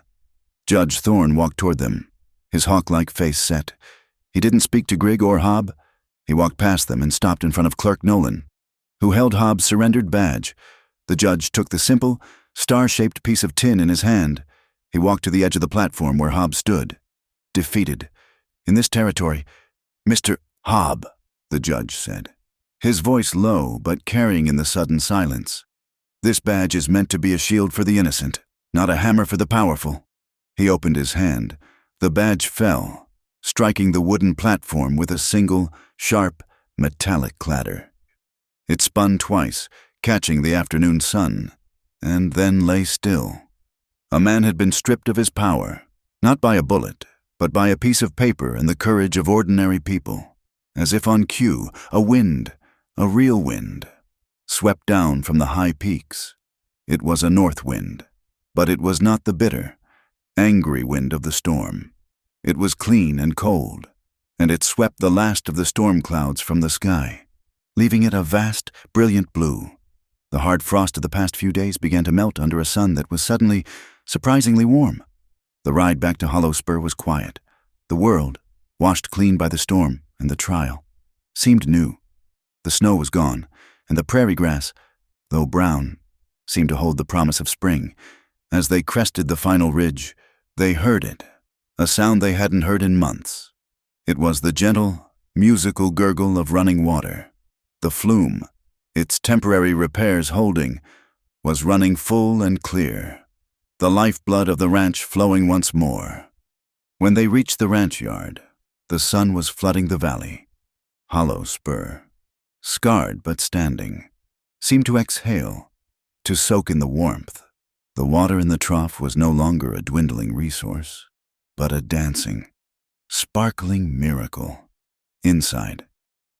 Judge Thorne walked toward them, his hawk-like face set. He didn't speak to Grigg or Hob. He walked past them and stopped in front of Clerk Nolan, who held Hob's surrendered badge. The judge took the simple, star-shaped piece of tin in his hand. He walked to the edge of the platform where Hob stood, defeated. In this territory, Mr. Hob, the judge said, his voice low but carrying in the sudden silence. This badge is meant to be a shield for the innocent, not a hammer for the powerful. He opened his hand. The badge fell, striking the wooden platform with a single, sharp, metallic clatter. It spun twice, catching the afternoon sun, and then lay still. A man had been stripped of his power, not by a bullet, but by a piece of paper and the courage of ordinary people. As if on cue, a wind, a real wind, swept down from the high peaks. It was a north wind, but it was not the bitter, angry wind of the storm. It was clean and cold, and it swept the last of the storm clouds from the sky, leaving it a vast, brilliant blue. The hard frost of the past few days began to melt under a sun that was suddenly surprisingly warm. The ride back to Hollow Spur was quiet. The world, washed clean by the storm and the trial, seemed new. The snow was gone, and the prairie grass, though brown, seemed to hold the promise of spring. As they crested the final ridge, they heard it, a sound they hadn't heard in months. It was the gentle, musical gurgle of running water. The flume, its temporary repairs holding, was running full and clear, the lifeblood of the ranch flowing once more. When they reached the ranch yard, the sun was flooding the valley. Hollow Spur, scarred but standing, seemed to exhale, to soak in the warmth. The water in the trough was no longer a dwindling resource, but a dancing, sparkling miracle. Inside,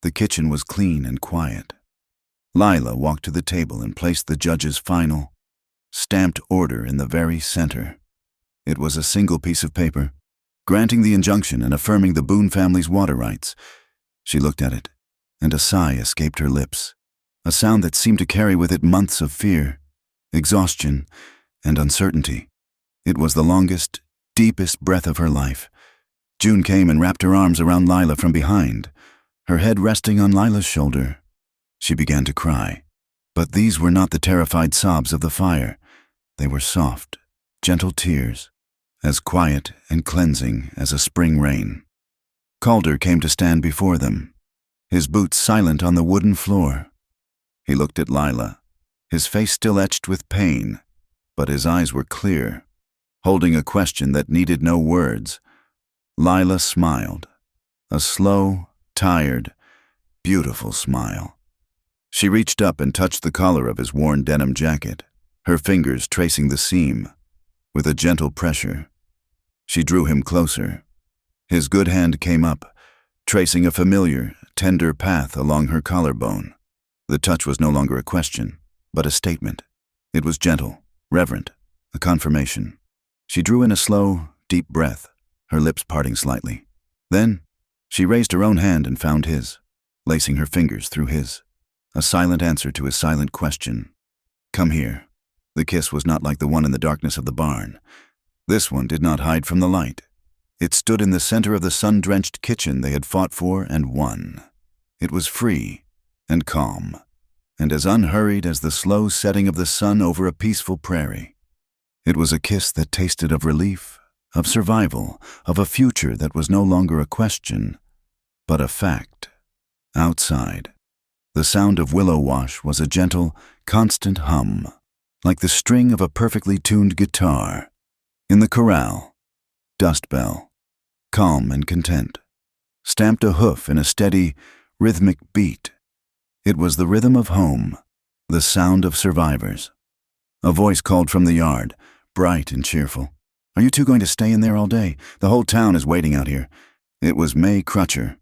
the kitchen was clean and quiet. Lila walked to the table and placed the judge's final, stamped order in the very center. It was a single piece of paper, granting the injunction and affirming the Boone family's water rights. She looked at it, and a sigh escaped her lips, a sound that seemed to carry with it months of fear, exhaustion, and uncertainty. It was the longest, deepest breath of her life. June came and wrapped her arms around Lila from behind, her head resting on Lila's shoulder. She began to cry, but these were not the terrified sobs of the fire. They were soft, gentle tears, as quiet and cleansing as a spring rain. Calder came to stand before them, his boots silent on the wooden floor. He looked at Lila, his face still etched with pain, but his eyes were clear, holding a question that needed no words. Lila smiled, a slow, tired, beautiful smile. She reached up and touched the collar of his worn denim jacket, her fingers tracing the seam. With a gentle pressure, she drew him closer. His good hand came up, tracing a familiar, tender path along her collarbone. The touch was no longer a question, but a statement. It was gentle, reverent, a confirmation. She drew in a slow, deep breath, her lips parting slightly. Then, she raised her own hand and found his. lacing her fingers through his. A silent answer to his silent question. "Come here." The kiss was not like the one in the darkness of the barn. This one did not hide from the light. It stood in the center of the sun-drenched kitchen they had fought for and won. It was free and calm, and as unhurried as the slow setting of the sun over a peaceful prairie. It was a kiss that tasted of relief, of survival, of a future that was no longer a question, but a fact. Outside, the sound of willow wash was a gentle, constant hum, like the string of a perfectly tuned guitar. In the corral, Dust Bell, calm and content, stamped a hoof in a steady, rhythmic beat. It was the rhythm of home, the sound of survivors. A voice called from the yard, bright and cheerful. "Are you two going to stay in there all day? The whole town is waiting out here." It was May Crutcher.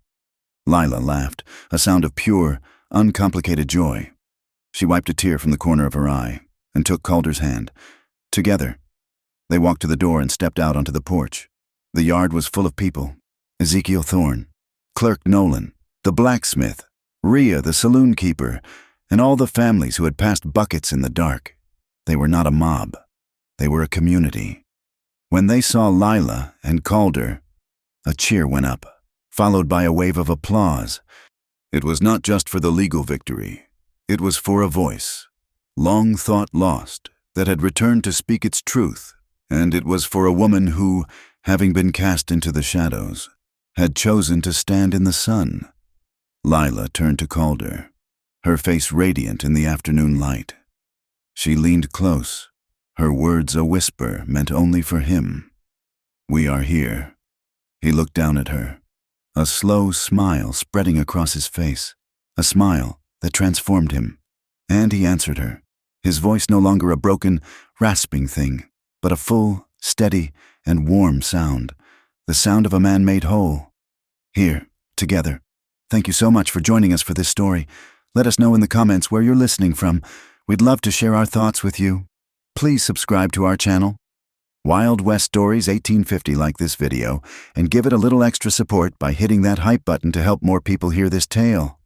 Lila laughed, a sound of pure, uncomplicated joy. She wiped a tear from the corner of her eye and took Calder's hand. Together, they walked to the door and stepped out onto the porch. The yard was full of people. Ezekiel Thorne, Clerk Nolan, the blacksmith, Rhea the saloon keeper, and all the families who had passed buckets in the dark. They were not a mob. They were a community. When they saw Lila and Calder, a cheer went up, followed by a wave of applause. It was not just for the legal victory. It was for a voice, long thought lost, that had returned to speak its truth, and it was for a woman who, having been cast into the shadows, had chosen to stand in the sun. Lila turned to Calder, her face radiant in the afternoon light. She leaned close, her words a whisper meant only for him. "We are here." He looked down at her, a slow smile spreading across his face, a smile that transformed him. And he answered her, his voice no longer a broken, rasping thing, but a full, steady, and warm sound, the sound of a man made whole. "Here, together. Thank you so much for joining us for this story. Let us know in the comments where you're listening from. We'd love to share our thoughts with you. Please subscribe to our channel, Wild West Stories 1850, like this video, and give it a little extra support by hitting that hype button to help more people hear this tale.